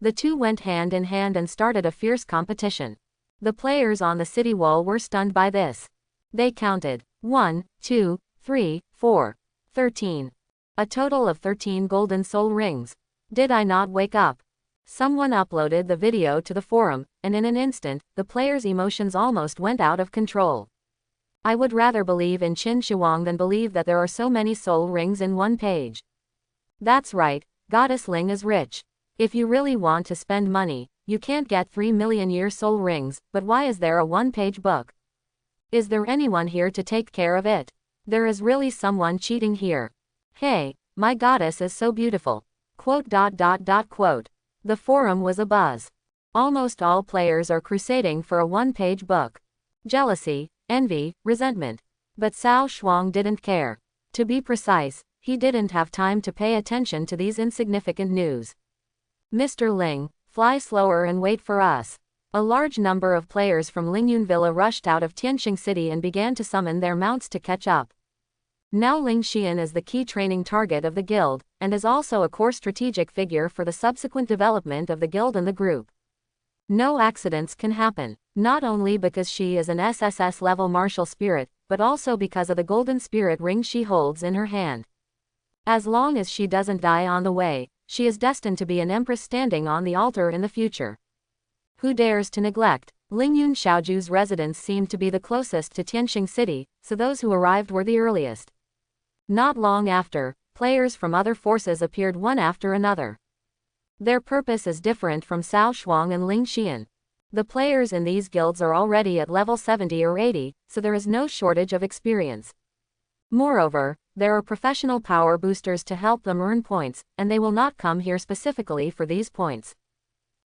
The 2 went hand in hand and started a fierce competition. The players on the city wall were stunned by this. They counted 1, 2, 3, 4, 13. A total of 13 golden soul rings. Did I not wake up? Someone uploaded the video to the forum, and in an instant, the players' emotions almost went out of control. I would rather believe in Qin Shuang than believe that there are so many soul rings in one page. That's right, Goddess Ling is rich. If you really want to spend money, you can't get 3 million-year soul rings, but why is there a 1-page book? Is there anyone here to take care of it? There is really someone cheating here. Hey, my goddess is so beautiful. Quote. The forum was abuzz. Almost all players are crusading for a 1-page book. Jealousy, envy, resentment. But Cao Shuang didn't care. To be precise, he didn't have time to pay attention to these insignificant news. Mr. Ling, fly slower and wait for us. A large number of players from Lingyun Villa rushed out of Tianxing City and began to summon their mounts to catch up. Now Ling Xian is the key training target of the guild, and is also a core strategic figure for the subsequent development of the guild and the group. No accidents can happen, not only because she is an SSS-level martial spirit, but also because of the golden spirit ring she holds in her hand. As long as she doesn't die on the way, she is destined to be an empress standing on the altar in the future. Who dares to neglect? Lingyun Xiaoju's residence seemed to be the closest to Tianxing City, so those who arrived were the earliest. Not long after, players from other forces appeared one after another. Their purpose is different from Cao Shuang and Ling Xian. The players in these guilds are already at level 70 or 80, so there is no shortage of experience. Moreover, there are professional power boosters to help them earn points, and they will not come here specifically for these points.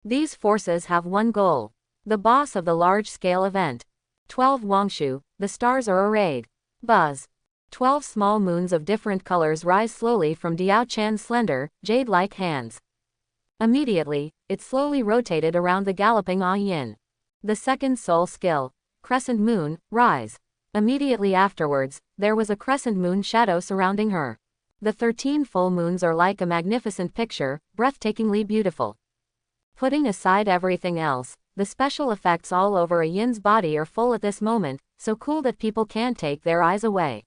These forces have one goal. The boss of the large-scale event. 12 Wangshu, the stars are arrayed. Buzz. 12 small moons of different colors rise slowly from Diao Chan's slender, jade-like hands. Immediately, it slowly rotated around the galloping Ah Yin. The second soul skill. Crescent moon, rise. Immediately afterwards, there was a crescent moon shadow surrounding her. The 13 full moons are like a magnificent picture, breathtakingly beautiful. Putting aside everything else, the special effects all over a Yin's body are full at this moment, so cool that people can't take their eyes away.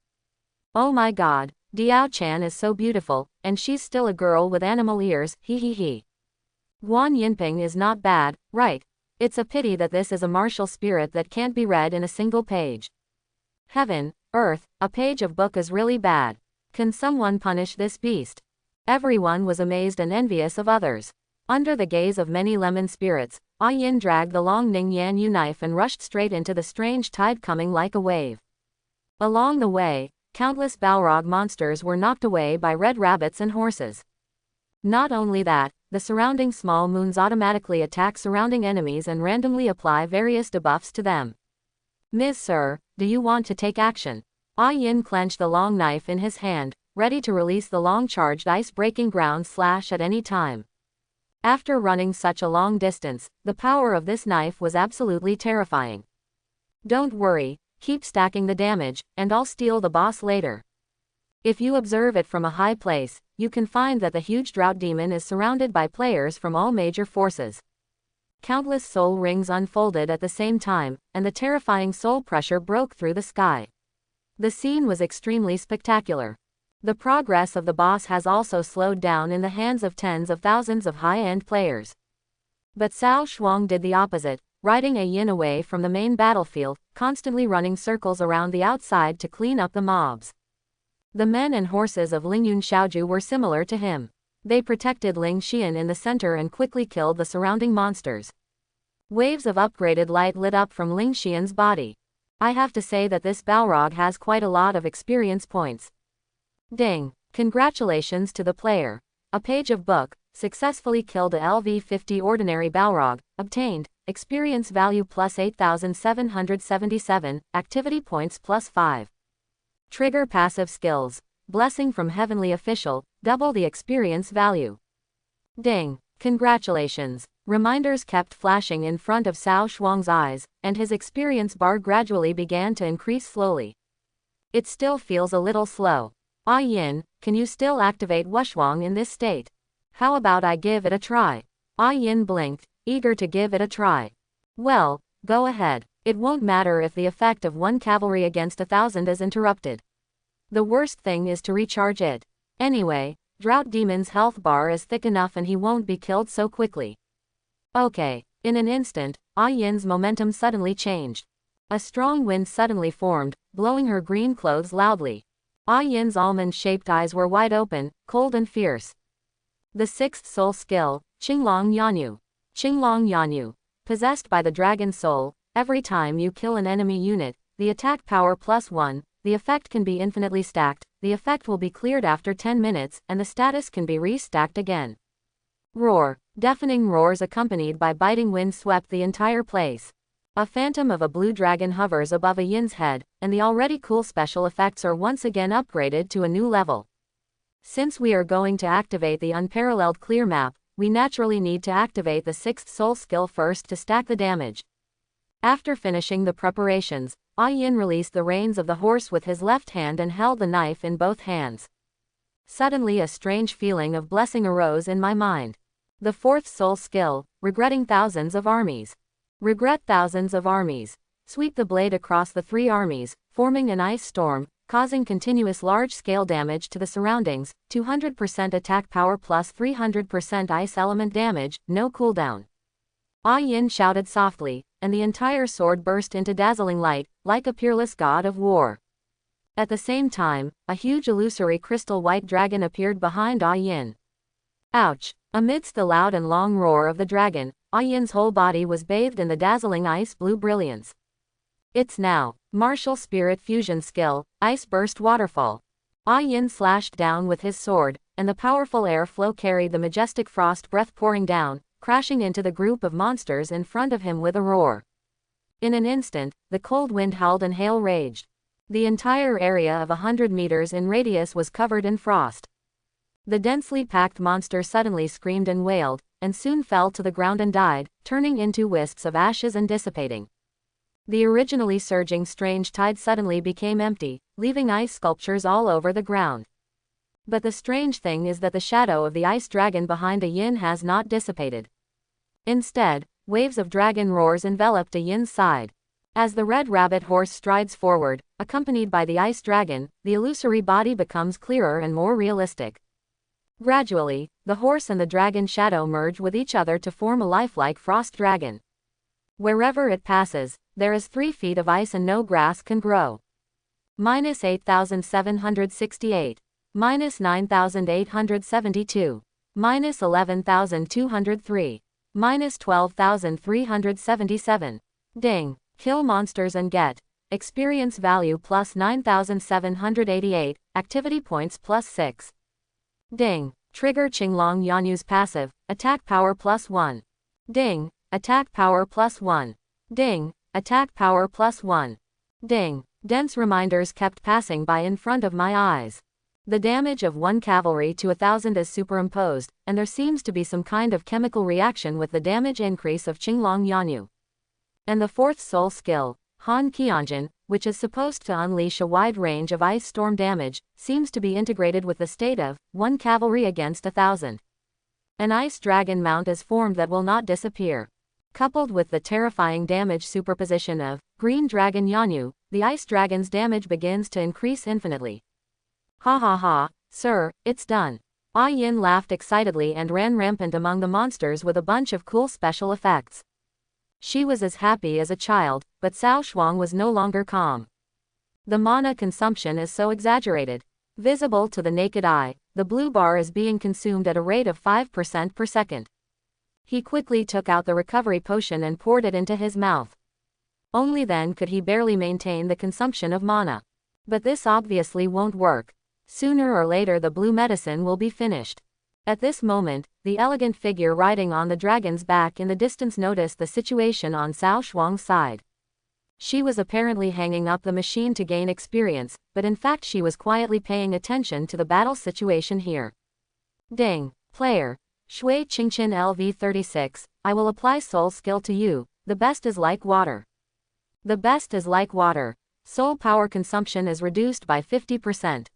Oh my god, Diao Chan is so beautiful, and she's still a girl with animal ears, hee hee hee. Guan Yinping is not bad, right? It's a pity that this is a martial spirit that can't be read in a single page. Heaven, earth, a page of book is really bad. Can someone punish this beast? Everyone was amazed and envious of others. Under the gaze of many lemon spirits, Ah Yin dragged the long Ning Yan Yu knife and rushed straight into the strange tide coming like a wave. Along the way, countless Balrog monsters were knocked away by red rabbits and horses. Not only that, the surrounding small moons automatically attack surrounding enemies and randomly apply various debuffs to them. Ms. Sir, do you want to take action? Ah Yin clenched the long knife in his hand, ready to release the long-charged ice-breaking ground slash at any time. After running such a long distance, the power of this knife was absolutely terrifying. Don't worry, keep stacking the damage, and I'll steal the boss later. If you observe it from a high place, you can find that the huge drought demon is surrounded by players from all major forces. Countless soul rings unfolded at the same time, and the terrifying soul pressure broke through the sky. The scene was extremely spectacular. The progress of the boss has also slowed down in the hands of tens of thousands of high-end players. But Cao Shuang did the opposite, riding a Yin away from the main battlefield, constantly running circles around the outside to clean up the mobs. The men and horses of Lingyun Xiaoju were similar to him. They protected Ling Xian in the center and quickly killed the surrounding monsters. Waves of upgraded light lit up from Ling Xian's body. I have to say that this Balrog has quite a lot of experience points. Ding! Congratulations to the player. A page of book, successfully killed a LV50 ordinary Balrog, obtained, experience value plus 8,777, activity points plus 5. Trigger passive skills. Blessing from Heavenly Official, double the experience value. Ding! Congratulations. Reminders kept flashing in front of Cao Shuang's eyes, and his experience bar gradually began to increase slowly. It still feels a little slow. Ah Yin, can you still activate Wushuang in this state? How about I give it a try? Ah Yin blinked, eager to give it a try. Well, go ahead. It won't matter if the effect of 1 cavalry against 1,000 is interrupted. The worst thing is to recharge it. Anyway, Drought Demon's health bar is thick enough and he won't be killed so quickly. Okay. In an instant, Ah Yin's momentum suddenly changed. A strong wind suddenly formed, blowing her green clothes loudly. Ah Yin's almond-shaped eyes were wide open, cold and fierce. The sixth soul skill, Qinglong Yanyu. Qinglong Yanyu. Possessed by the dragon soul, every time you kill an enemy unit, the attack power plus 1, the effect can be infinitely stacked, the effect will be cleared after 10 minutes, and the status can be re-stacked again. Roar. Deafening roars accompanied by biting wind swept the entire place. A phantom of a blue dragon hovers above a Yin's head, and the already cool special effects are once again upgraded to a new level. Since we are going to activate the unparalleled clear map, we naturally need to activate the sixth soul skill first to stack the damage. After finishing the preparations, Ah Yin released the reins of the horse with his left hand and held the knife in both hands. Suddenly a strange feeling of blessing arose in my mind. The fourth soul skill, regretting thousands of armies. Regret thousands of armies. Sweep the blade across the 3 armies, forming an ice storm, causing continuous large-scale damage to the surroundings, 200% attack power plus 300% ice element damage, no cooldown. Ah Yin shouted softly, and the entire sword burst into dazzling light, like a peerless god of war. At the same time, a huge illusory crystal white dragon appeared behind Ah Yin. Ouch! Amidst the loud and long roar of the dragon, Ah Yin's whole body was bathed in the dazzling ice blue brilliance. It's now. Martial spirit fusion skill, Ice Burst Waterfall. Ah Yin slashed down with his sword, and the powerful air flow carried the majestic frost breath pouring down, crashing into the group of monsters in front of him with a roar. In an instant, the cold wind howled and hail raged. The entire area of 100 meters in radius was covered in frost. The densely packed monster suddenly screamed and wailed, and soon fell to the ground and died, turning into wisps of ashes and dissipating. The originally surging strange tide suddenly became empty, leaving ice sculptures all over the ground. But the strange thing is that the shadow of the ice dragon behind a yin has not dissipated. Instead, waves of dragon roars enveloped a yin's side. As the red rabbit horse strides forward, accompanied by the ice dragon, the illusory body becomes clearer and more realistic. Gradually, the horse and the dragon shadow merge with each other to form a lifelike frost dragon. Wherever it passes, there is 3 feet of ice and no grass can grow. -8,768. -9,872. -11,203. -12,377. Ding. Kill monsters and get experience value plus 9,788, activity points plus 6. Ding. Trigger Qinglong Yanyu's passive, attack power plus 1. Ding. Attack power plus 1. Ding. Attack power plus 1. Ding. Dense reminders kept passing by in front of my eyes. The damage of 1 cavalry to 1,000 is superimposed, and there seems to be some kind of chemical reaction with the damage increase of Qinglong Yanyu. And the 4th soul skill, Han Qianjin, which is supposed to unleash a wide range of ice storm damage, seems to be integrated with the state of 1 cavalry against 1,000. An ice dragon mount is formed that will not disappear. Coupled with the terrifying damage superposition of Green Dragon Yanyu, the ice dragon's damage begins to increase infinitely. Ha ha ha, sir, it's done. Ah Yin laughed excitedly and ran rampant among the monsters with a bunch of cool special effects. She was as happy as a child, but Cao Shuang was no longer calm. The mana consumption is so exaggerated. Visible to the naked eye, the blue bar is being consumed at a rate of 5% per second. He quickly took out the recovery potion and poured it into his mouth. Only then could he barely maintain the consumption of mana. But this obviously won't work. Sooner or later the blue medicine will be finished. At this moment, the elegant figure riding on the dragon's back in the distance noticed the situation on Cao Shuang's side. She was apparently hanging up the machine to gain experience, but in fact she was quietly paying attention to the battle situation here. Ding. Player. Shui Qingqin LV36, I will apply soul skill to you, the best is like water. The best is like water. Soul power consumption is reduced by 50%.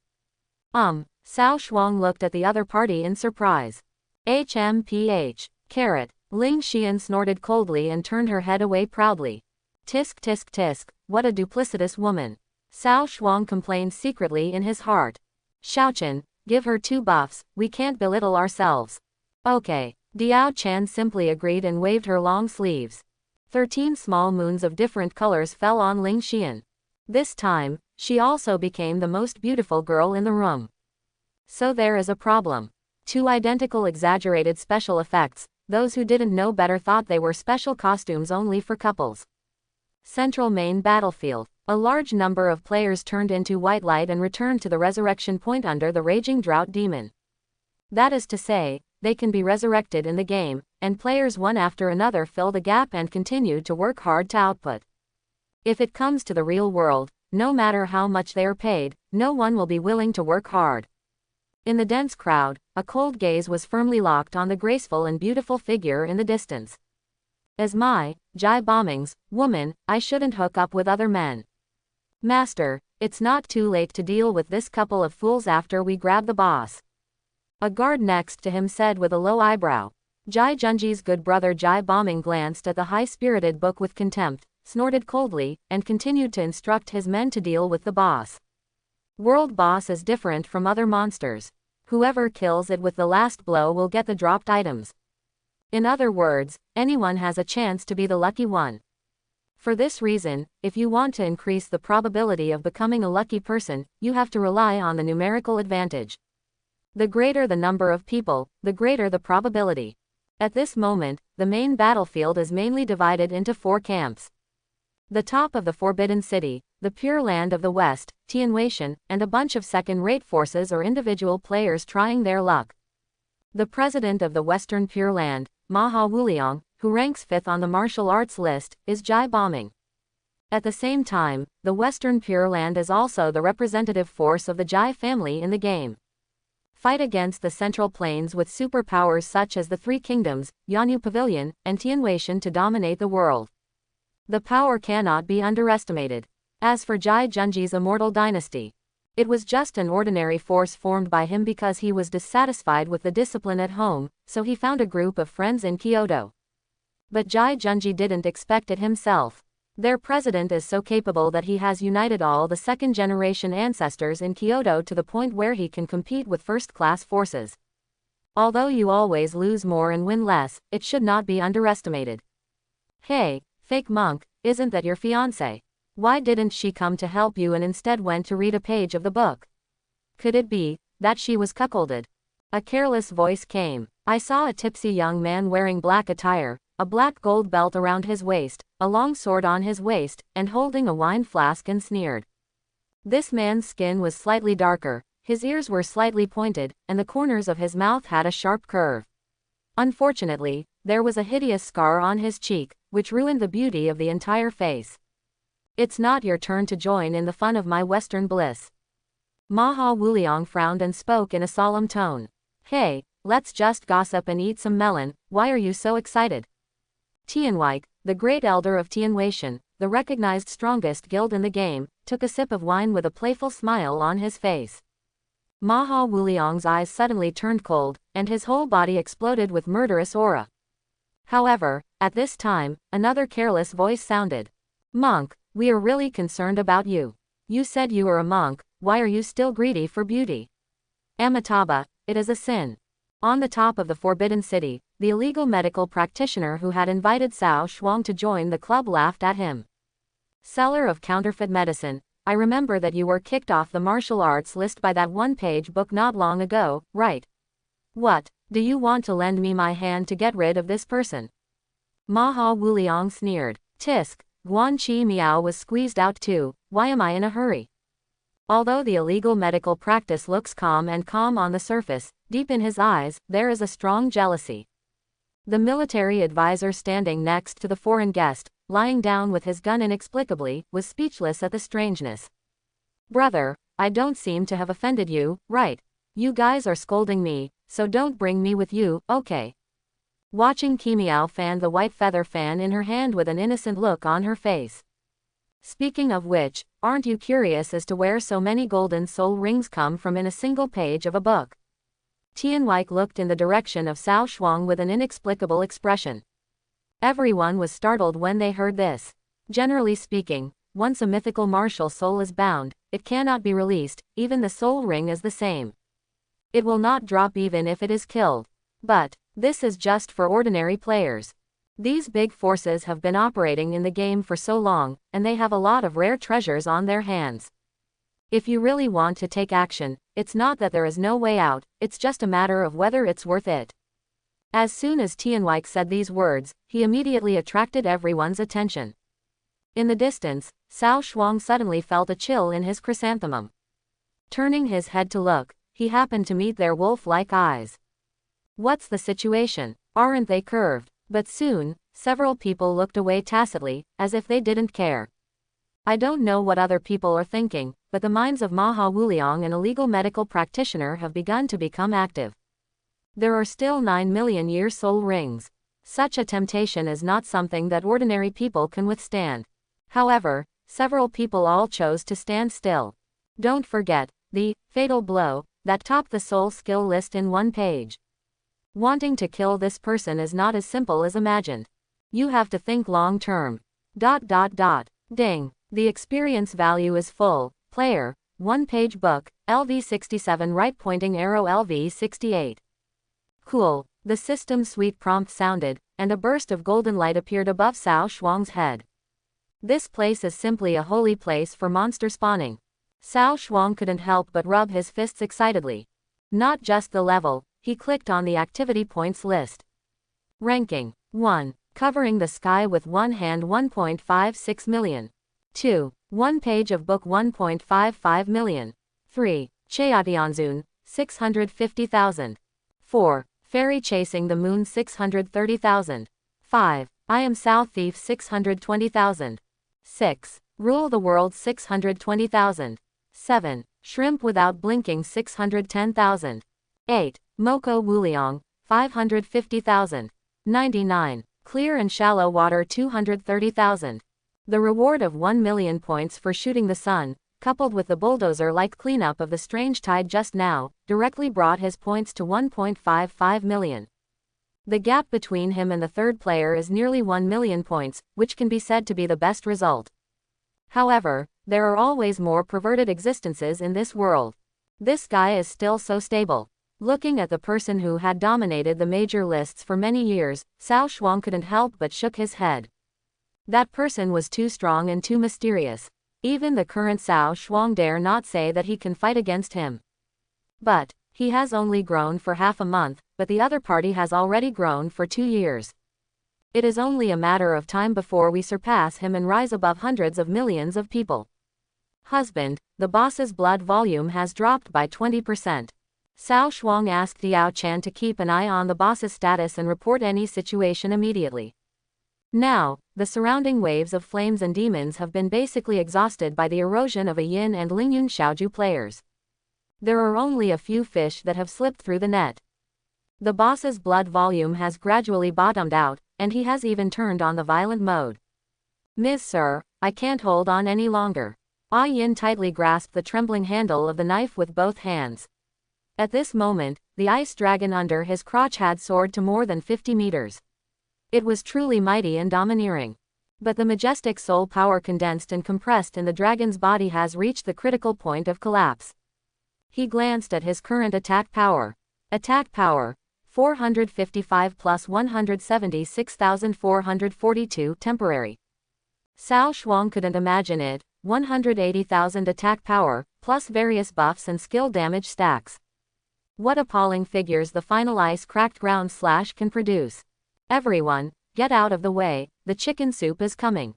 Cao Shuang looked at the other party in surprise. HMPH. Carrot. Ling Xian snorted coldly and turned her head away proudly. Tisk tisk tisk, what a duplicitous woman. Cao Shuang complained secretly in his heart. Xiaochen, give her 2 buffs, we can't belittle ourselves. Okay. Diao Chan simply agreed and waved her long sleeves. 13 small moons of different colors fell on Ling Xian. This time, she also became the most beautiful girl in the room. So there is a problem. 2 identical exaggerated special effects, those who didn't know better thought they were special costumes only for couples. Central main battlefield. A large number of players turned into white light and returned to the resurrection point under the raging drought demon. That is to say, they can be resurrected in the game, and players one after another fill the gap and continue to work hard to output. If it comes to the real world, no matter how much they are paid, no one will be willing to work hard. In the dense crowd, a cold gaze was firmly locked on the graceful and beautiful figure in the distance. As my Jai bombings, woman, I shouldn't hook up with other men. Master, it's not too late to deal with this couple of fools after we grab the boss. A guard next to him said with a low eyebrow. Jai Junji's good brother Jai Bombing glanced at the high-spirited book with contempt, snorted coldly, and continued to instruct his men to deal with the boss. World boss is different from other monsters. Whoever kills it with the last blow will get the dropped items. In other words, anyone has a chance to be the lucky one. For this reason, if you want to increase the probability of becoming a lucky person, you have to rely on the numerical advantage. The greater the number of people, the greater the probability. At this moment, the main battlefield is mainly divided into 4 camps. The top of the Forbidden City, the Pure Land of the West, Tianwei, and a bunch of second-rate forces or individual players trying their luck. The president of the Western Pure Land, Maha Wuliang, who ranks 5th on the martial arts list, is Jai bombing. At the same time, the Western Pure Land is also the representative force of the Jai family in the game. Fight against the Central Plains with superpowers such as the 3 Kingdoms, Yanyu Pavilion, and Tianwei to dominate the world. The power cannot be underestimated. As for Jai Junji's immortal dynasty, it was just an ordinary force formed by him because he was dissatisfied with the discipline at home, so he found a group of friends in Kyoto. But Jai Junji didn't expect it himself. Their president is so capable that he has united all the second-generation ancestors in Kyoto to the point where he can compete with first-class forces. Although you always lose more and win less, it should not be underestimated. Hey, fake monk, isn't that your fiancée? Why didn't she come to help you and instead went to read a page of the book? Could it be that she was cuckolded? A careless voice came. I saw a tipsy young man wearing black attire, a black gold belt around his waist, a long sword on his waist, and holding a wine flask, and sneered. This man's skin was slightly darker, his ears were slightly pointed, and the corners of his mouth had a sharp curve. Unfortunately, there was a hideous scar on his cheek, which ruined the beauty of the entire face. It's not your turn to join in the fun of my Western bliss. Maha Wuliang frowned and spoke in a solemn tone. Hey, let's just gossip and eat some melon, why are you so excited? Tianwei, the great elder of Tianwei, the recognized strongest guild in the game, took a sip of wine with a playful smile on his face. Maha Wuliang's eyes suddenly turned cold, and his whole body exploded with murderous aura. However, at this time, another careless voice sounded. Monk, we are really concerned about you. You said you were a monk, why are you still greedy for beauty? Amitabha, it is a sin. On the top of the Forbidden City, the illegal medical practitioner who had invited Cao Shuang to join the club laughed at him. Seller of counterfeit medicine, I remember that you were kicked off the martial arts list by that one-page book not long ago, right? What, do you want to lend me my hand to get rid of this person? Maha Wuliang sneered. Tisk, Guan Chi Miao was squeezed out too, why am I in a hurry? Although the illegal medical practice looks calm on the surface, deep in his eyes, there is a strong jealousy. The military advisor standing next to the foreign guest, lying down with his gun inexplicably, was speechless at the strangeness. Brother, I don't seem to have offended you, right? You guys are scolding me, so don't bring me with you, okay? Watching Kimiao fan the white feather fan in her hand with an innocent look on her face. Speaking of which, aren't you curious as to where so many golden soul rings come from in a single page of a book? Tianwei looked in the direction of Cao Shuang with an inexplicable expression. Everyone was startled when they heard this. Generally speaking, once a mythical martial soul is bound, it cannot be released, even the soul ring is the same. It will not drop even if it is killed. But this is just for ordinary players. These big forces have been operating in the game for so long, and they have a lot of rare treasures on their hands. If you really want to take action, it's not that there is no way out, it's just a matter of whether it's worth it. As soon as Tianwei said these words, he immediately attracted everyone's attention. In the distance, Cao Shuang suddenly felt a chill in his chrysanthemum. Turning his head to look, he happened to meet their wolf-like eyes. What's the situation? Aren't they curved? But soon, several people looked away tacitly, as if they didn't care. I don't know what other people are thinking, but the minds of Maha Wuliang, an illegal medical practitioner, have begun to become active. There are still 9 million year soul rings. Such a temptation is not something that ordinary people can withstand. However, several people all chose to stand still. Don't forget, the fatal blow that topped the soul skill list in one page. Wanting to kill this person is not as simple as imagined. You have to think long term. Ding. The experience value is full. Player, 1-page book, LV67 right pointing arrow LV68. Cool. The system's sweet prompt sounded, and a burst of golden light appeared above Cao Shuang's head. This place is simply a holy place for monster spawning. Cao Shuang couldn't help but rub his fists excitedly. Not just the level, he clicked on the activity points list. Ranking 1. Covering the sky with one hand 1.56 million. 2. One page of book 1.55 million. 3. Cheatianzun, 650,000. 4. Fairy chasing the moon 630,000. 5. I am Sao Thief 620,000. 6. Rule the world 620,000. 7. Shrimp without blinking 610,000. 8. Moko Wuliang, 550,000. 99. Clear and shallow water 230,000. The reward of 1 million points for shooting the sun, coupled with the bulldozer-like cleanup of the strange tide just now, directly brought his points to 1.55 million. The gap between him and the third player is nearly 1 million points, which can be said to be the best result. However, there are always more perverted existences in this world. This guy is still so stable. Looking at the person who had dominated the major lists for many years, Cao Shuang couldn't help but shook his head. That person was too strong and too mysterious. Even the current Cao Shuang dare not say that he can fight against him. But he has only grown for half a month, but the other party has already grown for 2 years. It is only a matter of time before we surpass him and rise above hundreds of millions of people. Husband, the boss's blood volume has dropped by 20%. Cao Shuang asked Yao Chan to keep an eye on the boss's status and report any situation immediately. Now, the surrounding waves of flames and demons have been basically exhausted by the erosion of a Yin and Lingyun Xiaoju players. There are only a few fish that have slipped through the net. The boss's blood volume has gradually bottomed out, and he has even turned on the violent mode. Ms. Sir, I can't hold on any longer. Ah Yin tightly grasped the trembling handle of the knife with both hands. At this moment, the ice dragon under his crotch had soared to more than 50 meters. It was truly mighty and domineering. But the majestic soul power condensed and compressed in the dragon's body has reached the critical point of collapse. He glanced at his current attack power. Attack power, 455 plus 176,442 temporary. Cao Shuang couldn't imagine it, 180,000 attack power, plus various buffs and skill damage stacks. What appalling figures the final ice-cracked ground slash can produce. Everyone, get out of the way, the chicken soup is coming.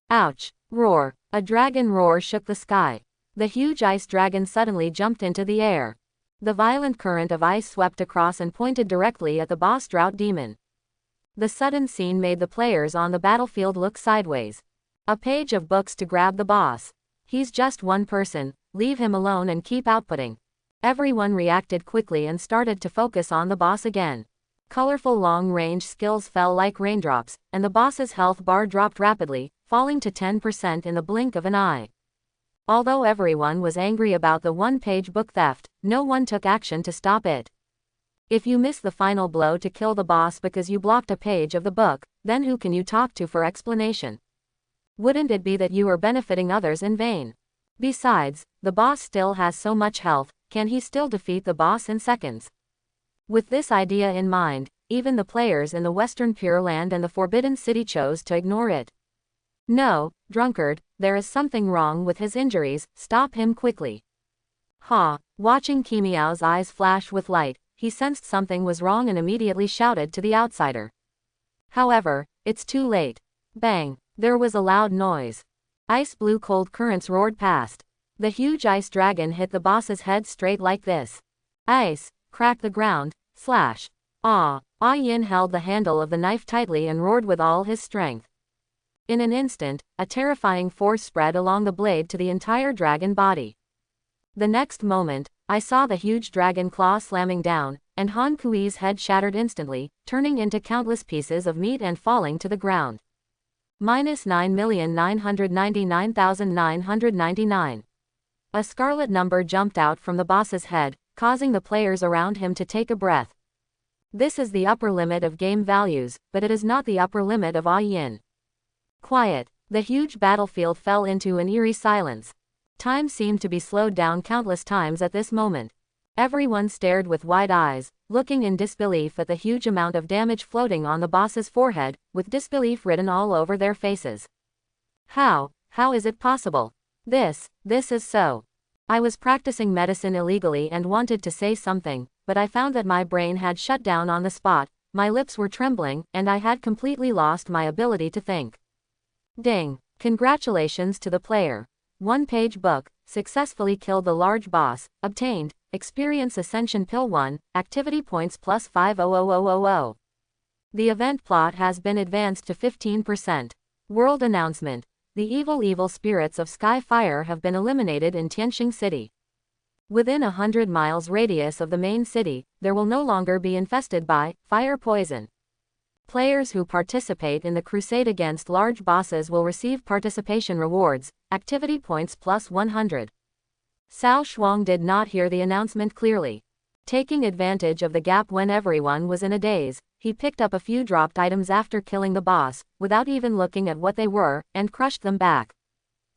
Ouch! Roar! A dragon roar shook the sky. The huge ice dragon suddenly jumped into the air. The violent current of ice swept across and pointed directly at the boss drought demon. The sudden scene made the players on the battlefield look sideways. A page of books to grab the boss. He's just one person, leave him alone and keep outputting. Everyone reacted quickly and started to focus on the boss again. Colorful long-range skills fell like raindrops, and the boss's health bar dropped rapidly, falling to 10% in the blink of an eye. Although everyone was angry about the one-page book theft, no one took action to stop it. If you miss the final blow to kill the boss because you blocked a page of the book, then who can you talk to for explanation? Wouldn't it be that you are benefiting others in vain? Besides, the boss still has so much health, can he still defeat the boss in seconds? With this idea in mind, even the players in the Western Pure Land and the Forbidden City chose to ignore it. No, drunkard, there is something wrong with his injuries, stop him quickly. Ha! Watching Kimiao's eyes flash with light, he sensed something was wrong and immediately shouted to the outsider. However, it's too late. Bang! There was a loud noise. Ice blue cold currents roared past. The huge ice dragon hit the boss's head straight like this. Ice! Cracked the ground, slash. Ah Yin held the handle of the knife tightly and roared with all his strength. In an instant, a terrifying force spread along the blade to the entire dragon body. The next moment, I saw the huge dragon claw slamming down, and Han Kui's head shattered instantly, turning into countless pieces of meat and falling to the ground. -9,999,999. A scarlet number jumped out from the boss's head, causing the players around him to take a breath. This is the upper limit of game values, but it is not the upper limit of Yin. Quiet. The huge battlefield fell into an eerie silence. Time seemed to be slowed down countless times at this moment. Everyone stared with wide eyes, looking in disbelief at the huge amount of damage floating on the boss's forehead, with disbelief written all over their faces. How is it possible? This is so. I was practicing medicine illegally and wanted to say something, but I found that my brain had shut down on the spot, my lips were trembling, and I had completely lost my ability to think. Ding! Congratulations to the player. One-page book, successfully killed the large boss, obtained, Experience Ascension Pill 1, Activity Points plus 50000. The event plot has been advanced to 15%. World announcement. The evil spirits of Skyfire have been eliminated in Tianxing City. Within 100 miles radius of the main city, there will no longer be infested by fire poison. Players who participate in the crusade against large bosses will receive participation rewards, activity points plus 100. Cao Shuang did not hear the announcement clearly. Taking advantage of the gap when everyone was in a daze, he picked up a few dropped items after killing the boss, without even looking at what they were, and crushed them back.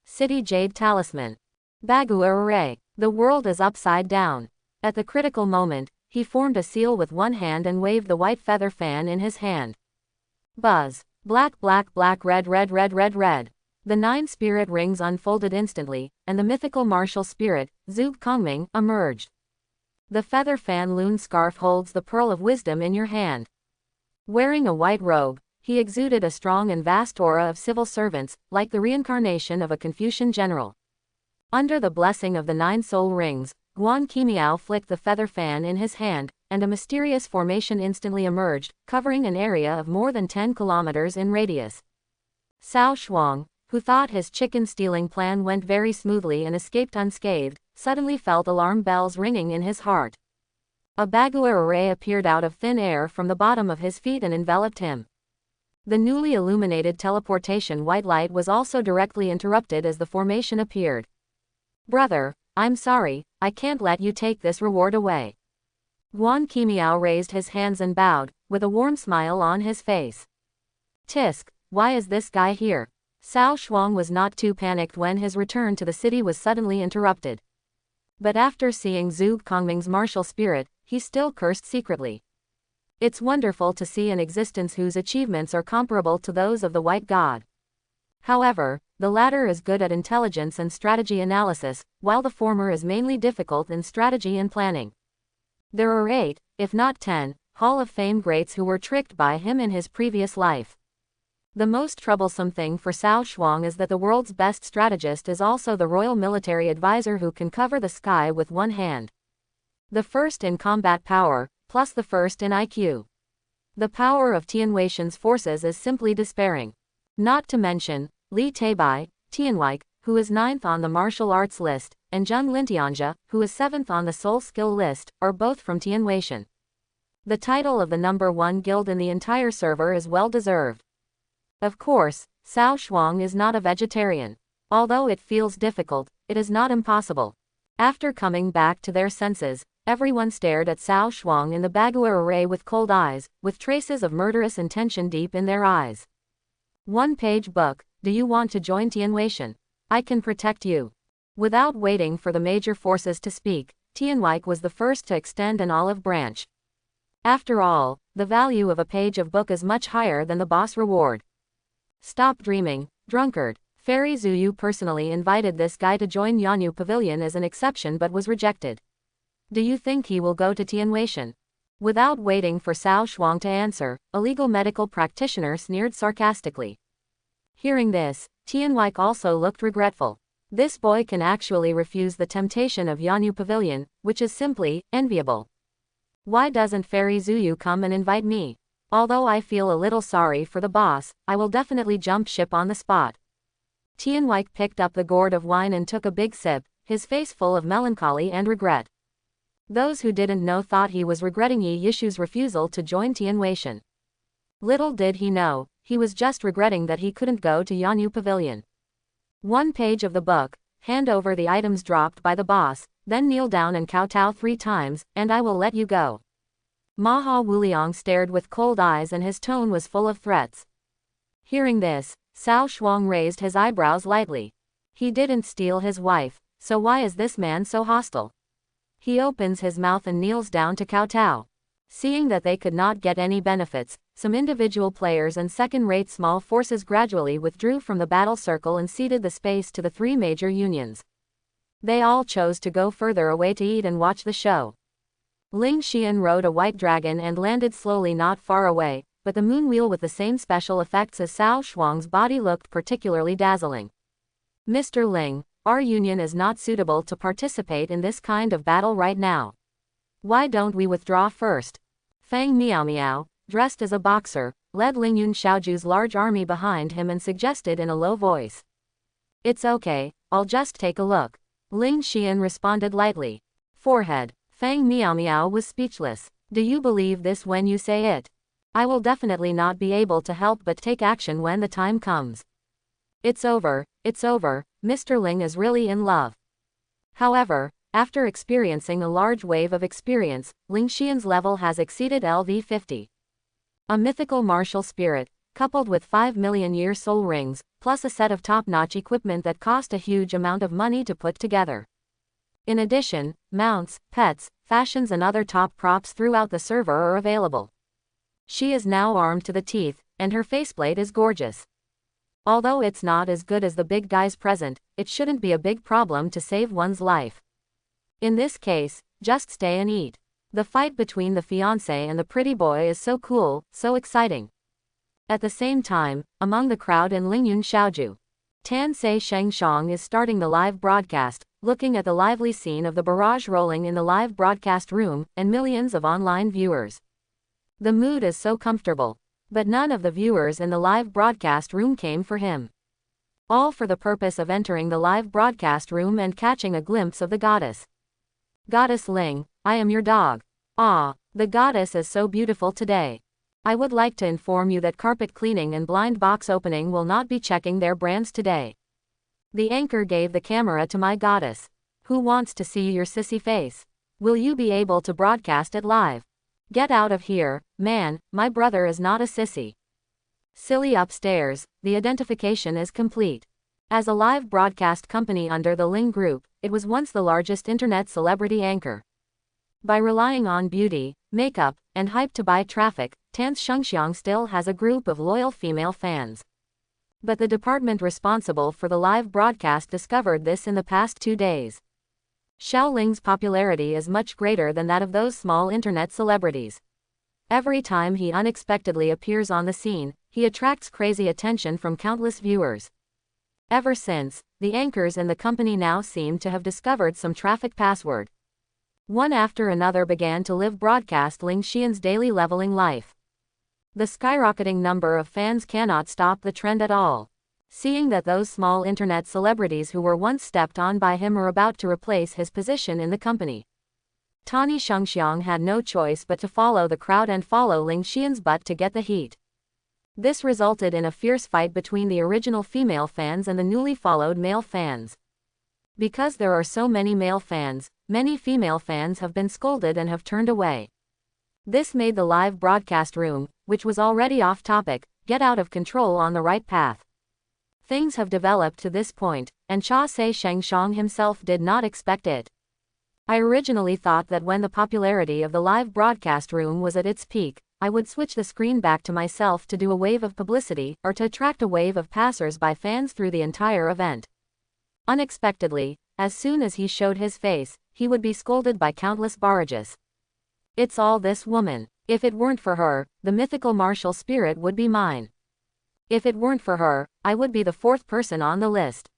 City Jade Talisman. Bagua Array. The world is upside down. At the critical moment, he formed a seal with one hand and waved the white feather fan in his hand. Buzz. Black, red. The 9 spirit rings unfolded instantly, and the mythical martial spirit, Zhuge Kongming, emerged. The feather fan loon scarf holds the pearl of wisdom in your hand. Wearing a white robe, he exuded a strong and vast aura of civil servants, like the reincarnation of a Confucian general. Under the blessing of the 9 soul rings, Guan Qimiao flicked the feather fan in his hand, and a mysterious formation instantly emerged, covering an area of more than 10 kilometers in radius. Cao Shuang, who thought his chicken-stealing plan went very smoothly and escaped unscathed, suddenly felt alarm bells ringing in his heart. A Bagua array appeared out of thin air from the bottom of his feet and enveloped him. The newly illuminated teleportation white light was also directly interrupted as the formation appeared. Brother, I'm sorry, I can't let you take this reward away. Guan Qimiao raised his hands and bowed, with a warm smile on his face. Tisk, why is this guy here? Cao Shuang was not too panicked when his return to the city was suddenly interrupted. But after seeing Zhuge Kongming's martial spirit, he still cursed secretly. It's wonderful to see an existence whose achievements are comparable to those of the White God. However, the latter is good at intelligence and strategy analysis, while the former is mainly difficult in strategy and planning. There are 8, if not 10, Hall of Fame greats who were tricked by him in his previous life. The most troublesome thing for Cao Shuang is that the world's best strategist is also the royal military advisor who can cover the sky with one hand. The first in combat power, plus the first in IQ. The power of Tianwei forces is simply despairing. Not to mention, Li Teibai, Tianwei, who is 9th on the martial arts list, and Zheng Lintianja, who is 7th on the soul skill list, are both from Tianwei. The title of the number 1 guild in the entire server is well deserved. Of course, Cao Shuang is not a vegetarian. Although it feels difficult, it is not impossible. After coming back to their senses, everyone stared at Cao Shuang in the Bagua array with cold eyes, with traces of murderous intention deep in their eyes. One-page book, do you want to join Tianwei? I can protect you. Without waiting for the major forces to speak, Tianwei was the first to extend an olive branch. After all, the value of a page of book is much higher than the boss reward. Stop dreaming, drunkard. Fairy Zuyu personally invited this guy to join Yanyu Pavilion as an exception but was rejected. Do you think he will go to Tianwei? Without waiting for Cao Shuang to answer, a legal medical practitioner sneered sarcastically. Hearing this, Tianwei also looked regretful. This boy can actually refuse the temptation of Yanyu Pavilion, which is simply enviable. Why doesn't Fairy Zuyu come and invite me? Although I feel a little sorry for the boss, I will definitely jump ship on the spot. Tianwei picked up the gourd of wine and took a big sip, his face full of melancholy and regret. Those who didn't know thought he was regretting Yi Yishu's refusal to join Tianwei. Little did he know, he was just regretting that he couldn't go to Yanyu Pavilion. One page of the book, hand over the items dropped by the boss, then kneel down and kowtow 3 times, and I will let you go. Maha Wuliang stared with cold eyes and his tone was full of threats. Hearing this, Cao Shuang raised his eyebrows lightly. He didn't steal his wife, so why is this man so hostile? He opens his mouth and kneels down to kowtow. Seeing that they could not get any benefits, some individual players and second-rate small forces gradually withdrew from the battle circle and ceded the space to the three major unions. They all chose to go further away to eat and watch the show. Ling Xian rode a white dragon and landed slowly not far away, but the moon wheel with the same special effects as Cao Shuang's body looked particularly dazzling. Mr. Ling, our union is not suitable to participate in this kind of battle right now. Why don't we withdraw first? Fang Miao Miao, dressed as a boxer, led Lingyun Xiaoju's large army behind him and suggested in a low voice. It's okay, I'll just take a look. Ling Xian responded lightly. Forehead. Fang Miao Miao was speechless. Do you believe this when you say it? I will definitely not be able to help but take action when the time comes. It's over, Mr. Ling is really in love. However, after experiencing a large wave of experience, Ling Xian's level has exceeded LV50. A mythical martial spirit, coupled with 5 million year soul rings, plus a set of top-notch equipment that cost a huge amount of money to put together. In addition, mounts, pets, fashions and other top props throughout the server are available. She is now armed to the teeth, and her faceplate is gorgeous. Although it's not as good as the big guys present, it shouldn't be a big problem to save one's life. In this case, just stay and eat. The fight between the fiancé and the pretty boy is so cool, so exciting. At the same time, among the crowd in Lingyun Xiaoju, Tan Sei Shengshang is starting the live broadcast, looking at the lively scene of the barrage rolling in the live broadcast room, and millions of online viewers. The mood is so comfortable, but none of the viewers in the live broadcast room came for him. All for the purpose of entering the live broadcast room and catching a glimpse of the goddess. Goddess Ling, I am your dog. Ah, the goddess is so beautiful today. I would like to inform you that carpet cleaning and blind box opening will not be checking their brands today. The anchor gave the camera to my goddess. Who wants to see your sissy face? Will you be able to broadcast it live? Get out of here, man, my brother is not a sissy. Silly upstairs, the identification is complete. As a live broadcast company under the Ling Group, it was once the largest internet celebrity anchor. By relying on beauty, makeup, and hype to buy traffic, Tan Shengxiang still has a group of loyal female fans. But the department responsible for the live broadcast discovered this in the past 2 days. Xiao Ling's popularity is much greater than that of those small internet celebrities. Every time he unexpectedly appears on the scene, he attracts crazy attention from countless viewers. Ever since, the anchors in the company now seem to have discovered some traffic password. One after another began to live broadcast Ling Xian's daily leveling life. The skyrocketing number of fans cannot stop the trend at all. Seeing that those small internet celebrities who were once stepped on by him are about to replace his position in the company, Tani Shengxiang had no choice but to follow the crowd and follow Ling Xian's butt to get the heat. This resulted in a fierce fight between the original female fans and the newly followed male fans. Because there are so many male fans, many female fans have been scolded and have turned away. This made the live broadcast room, which was already off topic, get out of control on the right path. Things have developed to this point, and Cha Sei Shengshang himself did not expect it. I originally thought that when the popularity of the live broadcast room was at its peak, I would switch the screen back to myself to do a wave of publicity or to attract a wave of passers-by fans through the entire event. Unexpectedly, as soon as he showed his face, he would be scolded by countless barrages. It's all this woman. If it weren't for her, the mythical martial spirit would be mine. If it weren't for her, I would be the 4th person on the list.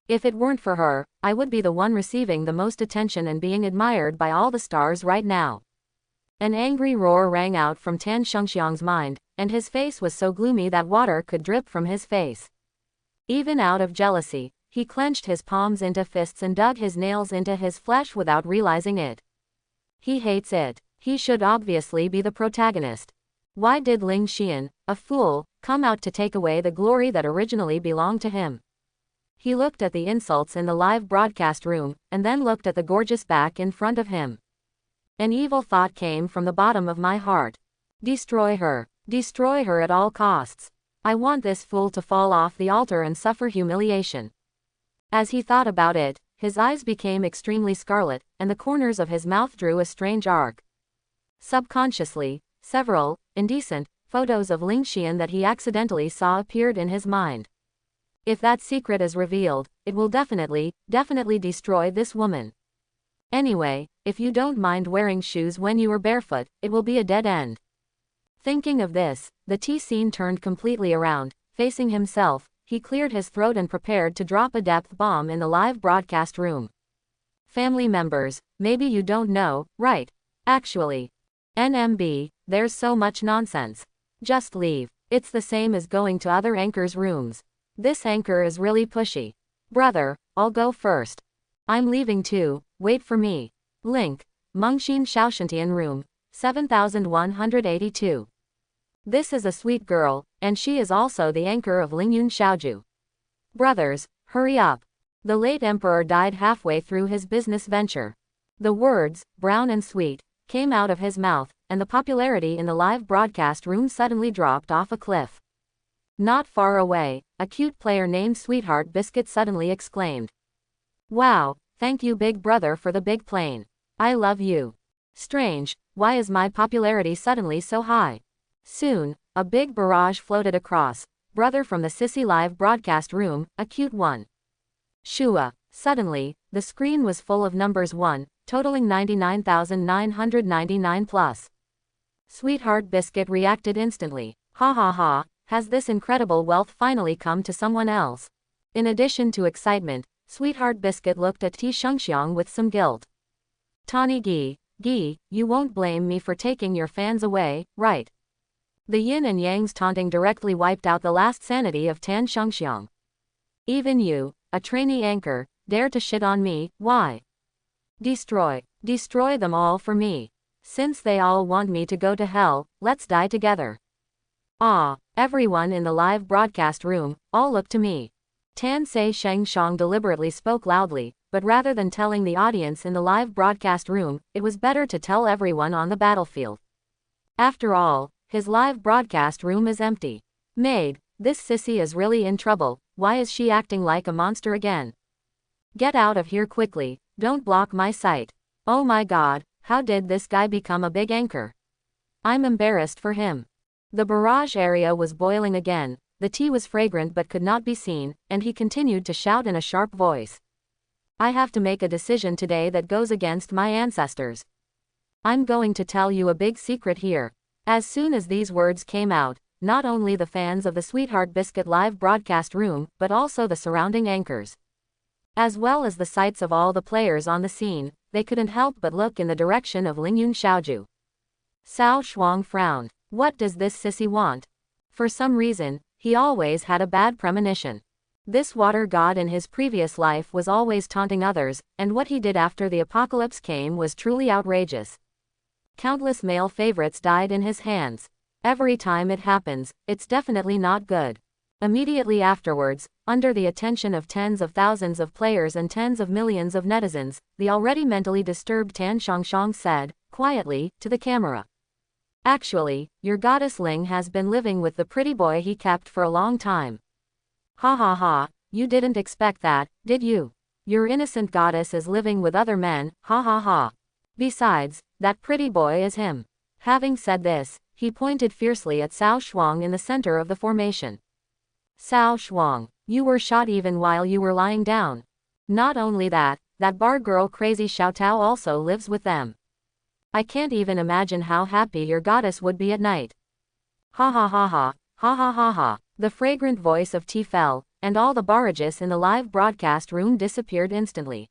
If it weren't for her, I would be the one receiving the most attention and being admired by all the stars right now. An angry roar rang out from Tan Shengxiang's mind, and his face was so gloomy that water could drip from his face. Even out of jealousy, he clenched his palms into fists and dug his nails into his flesh without realizing it. He hates it. He should obviously be the protagonist. Why did Ling Xian, a fool, come out to take away the glory that originally belonged to him? He looked at the insults in the live broadcast room, and then looked at the gorgeous back in front of him. An evil thought came from the bottom of my heart. Destroy her. Destroy her at all costs. I want this fool to fall off the altar and suffer humiliation. As he thought about it, his eyes became extremely scarlet, and the corners of his mouth drew a strange arc. Subconsciously, several indecent photos of Ling Xian that he accidentally saw appeared in his mind. If that secret is revealed, it will definitely destroy this woman. Anyway, if you don't mind wearing shoes when you are barefoot, it will be a dead end. Thinking of this, the T-Scene turned completely around. Facing himself, he cleared his throat and prepared to drop a depth bomb in the live broadcast room. Family members, maybe you don't know, right? Actually, NMB, there's so much nonsense. Just leave. It's the same as going to other anchors' rooms. This anchor is really pushy. Brother, I'll go first. I'm leaving too, wait for me. Link, Mengxin Shaoshantian room, 7182. This is a sweet girl, and she is also the anchor of Lingyun Xiaoju. Brothers, hurry up. The late emperor died halfway through his business venture. The words, brown and sweet, came out of his mouth, and the popularity in the live broadcast room suddenly dropped off a cliff. Not far away, a cute player named Sweetheart Biscuit suddenly exclaimed. Wow, thank you big brother for the big plane. I love you. Strange, why is my popularity suddenly so high? Soon, a big barrage floated across. Brother from the Sissy live broadcast room, a cute one. Shua. Suddenly, the screen was full of numbers 1, totaling 99,999 plus. Sweetheart Biscuit reacted instantly. Ha ha ha, has this incredible wealth finally come to someone else? In addition to excitement, Sweetheart Biscuit looked at Ti Shengxiang with some guilt. Tani Gi, you won't blame me for taking your fans away, right? The yin and yang's taunting directly wiped out the last sanity of Tan Shengxiang. Even you, a trainee anchor, dare to shit on me, why? Destroy them all for me. Since they all want me to go to hell, let's die together. Ah, everyone in the live broadcast room, all look to me. Tan Sei Shengxiang deliberately spoke loudly, but rather than telling the audience in the live broadcast room, it was better to tell everyone on the battlefield. After all, his live broadcast room is empty. Maid, this sissy is really in trouble. Why is she acting like a monster again? Get out of here quickly, don't block my sight. Oh my god, how did this guy become a big anchor? I'm embarrassed for him. The barrage area was boiling again, the tea was fragrant but could not be seen, and he continued to shout in a sharp voice. I have to make a decision today that goes against my ancestors. I'm going to tell you a big secret here. As soon as these words came out, not only the fans of the Sweetheart Biscuit live broadcast room, but also the surrounding anchors, as well as the sights of all the players on the scene, they couldn't help but look in the direction of Lingyun Xiaoju. Cao Shuang frowned. What does this sissy want? For some reason, he always had a bad premonition. This water god in his previous life was always taunting others, and what he did after the apocalypse came was truly outrageous. Countless male favorites died in his hands. Every time it happens, it's definitely not good. Immediately afterwards, under the attention of tens of thousands of players and tens of millions of netizens, the already mentally disturbed Tan Shengxiang said, quietly, to the camera. Actually, your goddess Ling has been living with the pretty boy he kept for a long time. Ha ha ha, you didn't expect that, did you? Your innocent goddess is living with other men, ha ha ha. Besides, that pretty boy is him. Having said this, he pointed fiercely at Cao Shuang in the center of the formation. Cao Shuang, you were shot even while you were lying down. Not only that bar girl crazy Xiaotao also lives with them. I can't even imagine how happy your goddess would be at night. Ha ha ha ha, ha ha ha ha. The fragrant voice of Ti fell, and all the barrages in the live broadcast room disappeared instantly.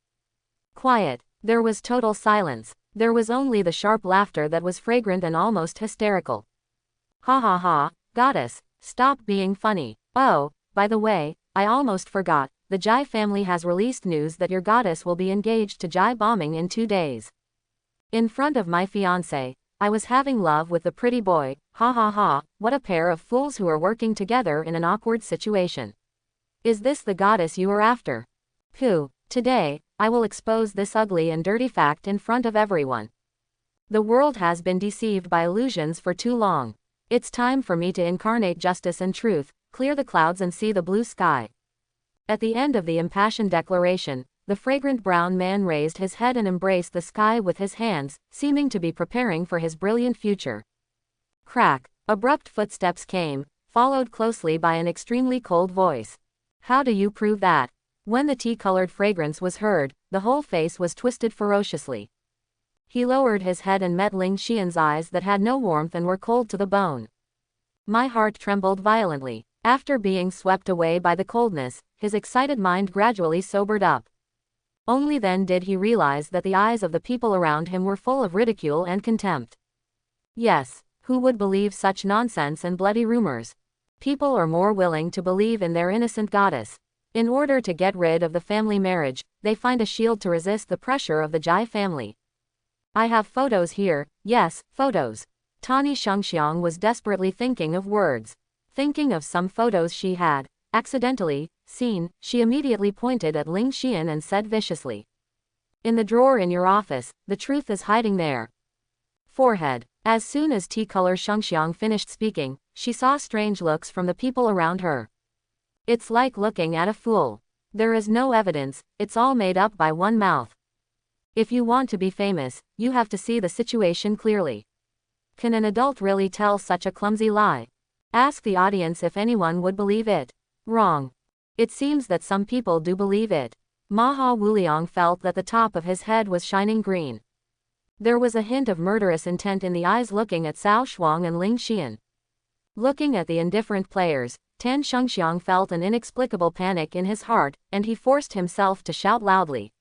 Quiet. There was total silence. There was only the sharp laughter that was fragrant and almost hysterical. Ha ha ha, goddess, stop being funny. Oh, by the way, I almost forgot, the Jai family has released news that your goddess will be engaged to Jai bombing in 2 days. In front of my fiancé, I was having love with the pretty boy, ha ha ha, what a pair of fools who are working together in an awkward situation. Is this the goddess you are after? Pooh, today, I will expose this ugly and dirty fact in front of everyone. The world has been deceived by illusions for too long. It's time for me to incarnate justice and truth, clear the clouds and see the blue sky. At the end of the impassioned declaration, the fragrant brown man raised his head and embraced the sky with his hands, seeming to be preparing for his brilliant future. Crack. Abrupt footsteps came, followed closely by an extremely cold voice. How do you prove that? When the tea-colored fragrance was heard, the whole face was twisted ferociously. He lowered his head and met Ling Xian's eyes that had no warmth and were cold to the bone. My heart trembled violently. After being swept away by the coldness, his excited mind gradually sobered up. Only then did he realize that the eyes of the people around him were full of ridicule and contempt. Yes, who would believe such nonsense and bloody rumors? People are more willing to believe in their innocent goddess. In order to get rid of the family marriage, they find a shield to resist the pressure of the Jai family. I have photos here, yes, photos. Tani Shengxiang was desperately thinking of words. Thinking of some photos she had, accidentally, seen, she immediately pointed at Ling Xian and said viciously. In the drawer in your office, the truth is hiding there. Forehead. As soon as tea-color Shengxiang finished speaking, she saw strange looks from the people around her. It's like looking at a fool. There is no evidence, it's all made up by one mouth. If you want to be famous, you have to see the situation clearly. Can an adult really tell such a clumsy lie? Ask the audience if anyone would believe it. Wrong. It seems that some people do believe it. Maha Wuliang felt that the top of his head was shining green. There was a hint of murderous intent in the eyes looking at Cao Shuang and Ling Xian. Looking at the indifferent players, Tan Shengxiang felt an inexplicable panic in his heart, and he forced himself to shout loudly.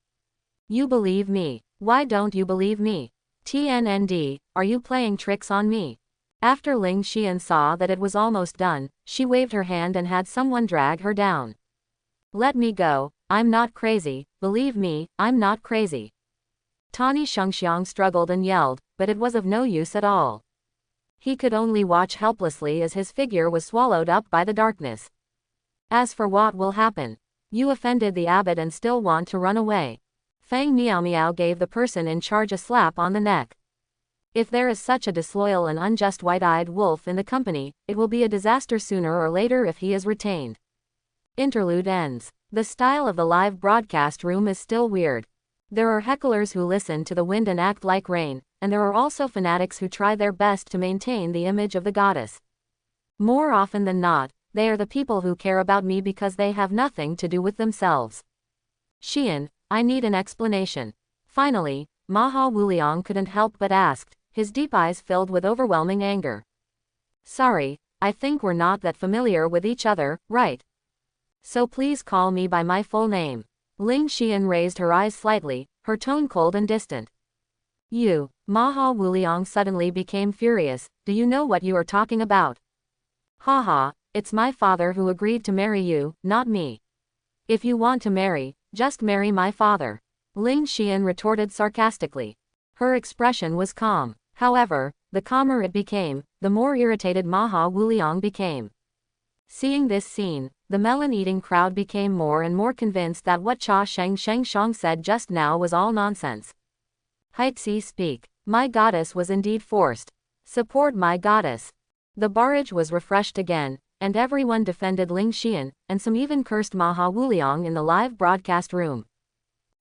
You believe me. Why don't you believe me? TNND, are you playing tricks on me? After Ling Xian saw that it was almost done, she waved her hand and had someone drag her down. Let me go, I'm not crazy, believe me, I'm not crazy. Tani Shengxiang struggled and yelled, but it was of no use at all. He could only watch helplessly as his figure was swallowed up by the darkness. As for what will happen? You offended the abbot and still want to run away. Fang Miao Miao gave the person in charge a slap on the neck. If there is such a disloyal and unjust white-eyed wolf in the company, it will be a disaster sooner or later if he is retained. Interlude ends. The style of the live broadcast room is still weird. There are hecklers who listen to the wind and act like rain, and there are also fanatics who try their best to maintain the image of the goddess. More often than not, they are the people who care about me because they have nothing to do with themselves. Xian, I need an explanation. Finally, Maha Wuliang couldn't help but asked, his deep eyes filled with overwhelming anger. Sorry, I think we're not that familiar with each other, right? So please call me by my full name. Ling Xian raised her eyes slightly, her tone cold and distant. You, Maha Wuliang suddenly became furious, do you know what you are talking about? Haha, it's my father who agreed to marry you, not me. If you want to marry, just marry my father. Ling Xian retorted sarcastically. Her expression was calm. However, the calmer it became, the more irritated Maha Wuliang became. Seeing this scene, the melon-eating crowd became more and more convinced that what Cha Shengxiang said just now was all nonsense. Heitzi speak. My goddess was indeed forced. Support my goddess. The barrage was refreshed again, and everyone defended Ling Xian, and some even cursed Maha Wuliang in the live broadcast room.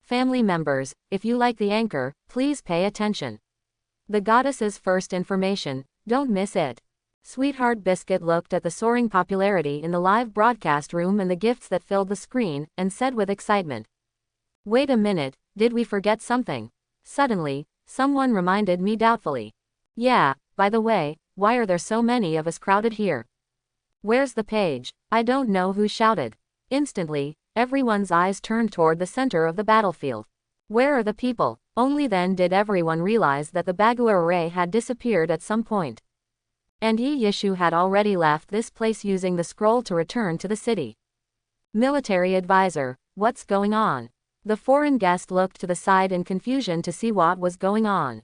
Family members, if you like the anchor, please pay attention. The goddess's first information, don't miss it. Sweetheart Biscuit looked at the soaring popularity in the live broadcast room and the gifts that filled the screen, and said with excitement. Wait a minute, did we forget something? Suddenly, someone reminded me doubtfully. Yeah, by the way, why are there so many of us crowded here? Where's the page? I don't know who shouted. Instantly, everyone's eyes turned toward the center of the battlefield. Where are the people? Only then did everyone realize that the Bagua array had disappeared at some point. And Yi Yishu had already left this place using the scroll to return to the city. Military advisor, what's going on? The foreign guest looked to the side in confusion to see what was going on.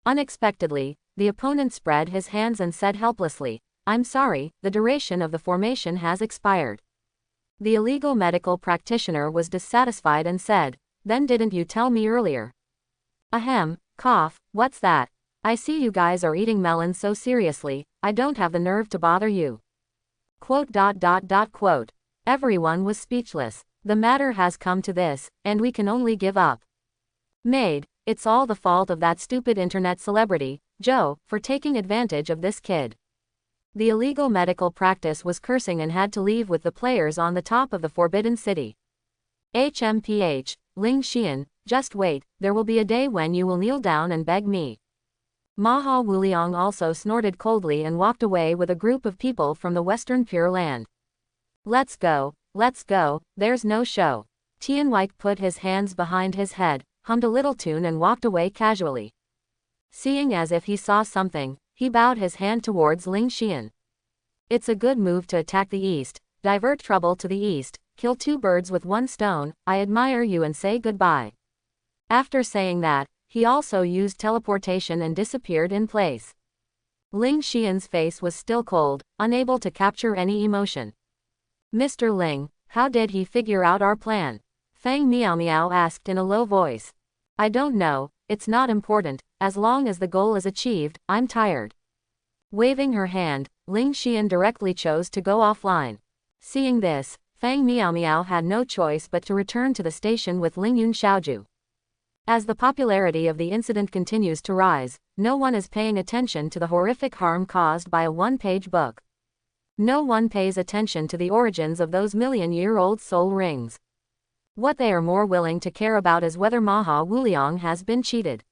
Unexpectedly, the opponent spread his hands and said helplessly, I'm sorry, the duration of the formation has expired. The illegal medical practitioner was dissatisfied and said, then didn't you tell me earlier? Ahem, cough, what's that? I see you guys are eating melons so seriously, I don't have the nerve to bother you. Quote. Everyone was speechless. The matter has come to this, and we can only give up. Maid, it's all the fault of that stupid internet celebrity, Joe, for taking advantage of this kid. The illegal medical practice was cursing and had to leave with the players on the top of the Forbidden City. HMPH, Ling Xian, just wait, there will be a day when you will kneel down and beg me. Maha Wuliang also snorted coldly and walked away with a group of people from the Western Pure Land. Let's go, there's no show. Tianwijk put his hands behind his head, hummed a little tune and walked away casually. Seeing as if he saw something, he bowed his hand towards Ling Xian. It's a good move to attack the east, divert trouble to the east, kill two birds with one stone, I admire you and say goodbye. After saying that, he also used teleportation and disappeared in place. Ling Xian's face was still cold, unable to capture any emotion. Mr. Ling, how did he figure out our plan? Fang Miao Miao asked in a low voice. I don't know, it's not important, as long as the goal is achieved, I'm tired. Waving her hand, Ling Xian directly chose to go offline. Seeing this, Fang Miao Miao had no choice but to return to the station with Ling Yun Xiaoju. As the popularity of the incident continues to rise, no one is paying attention to the horrific harm caused by a one-page book. No one pays attention to the origins of those million-year-old soul rings. What they are more willing to care about is whether Maha Wuliang has been cheated.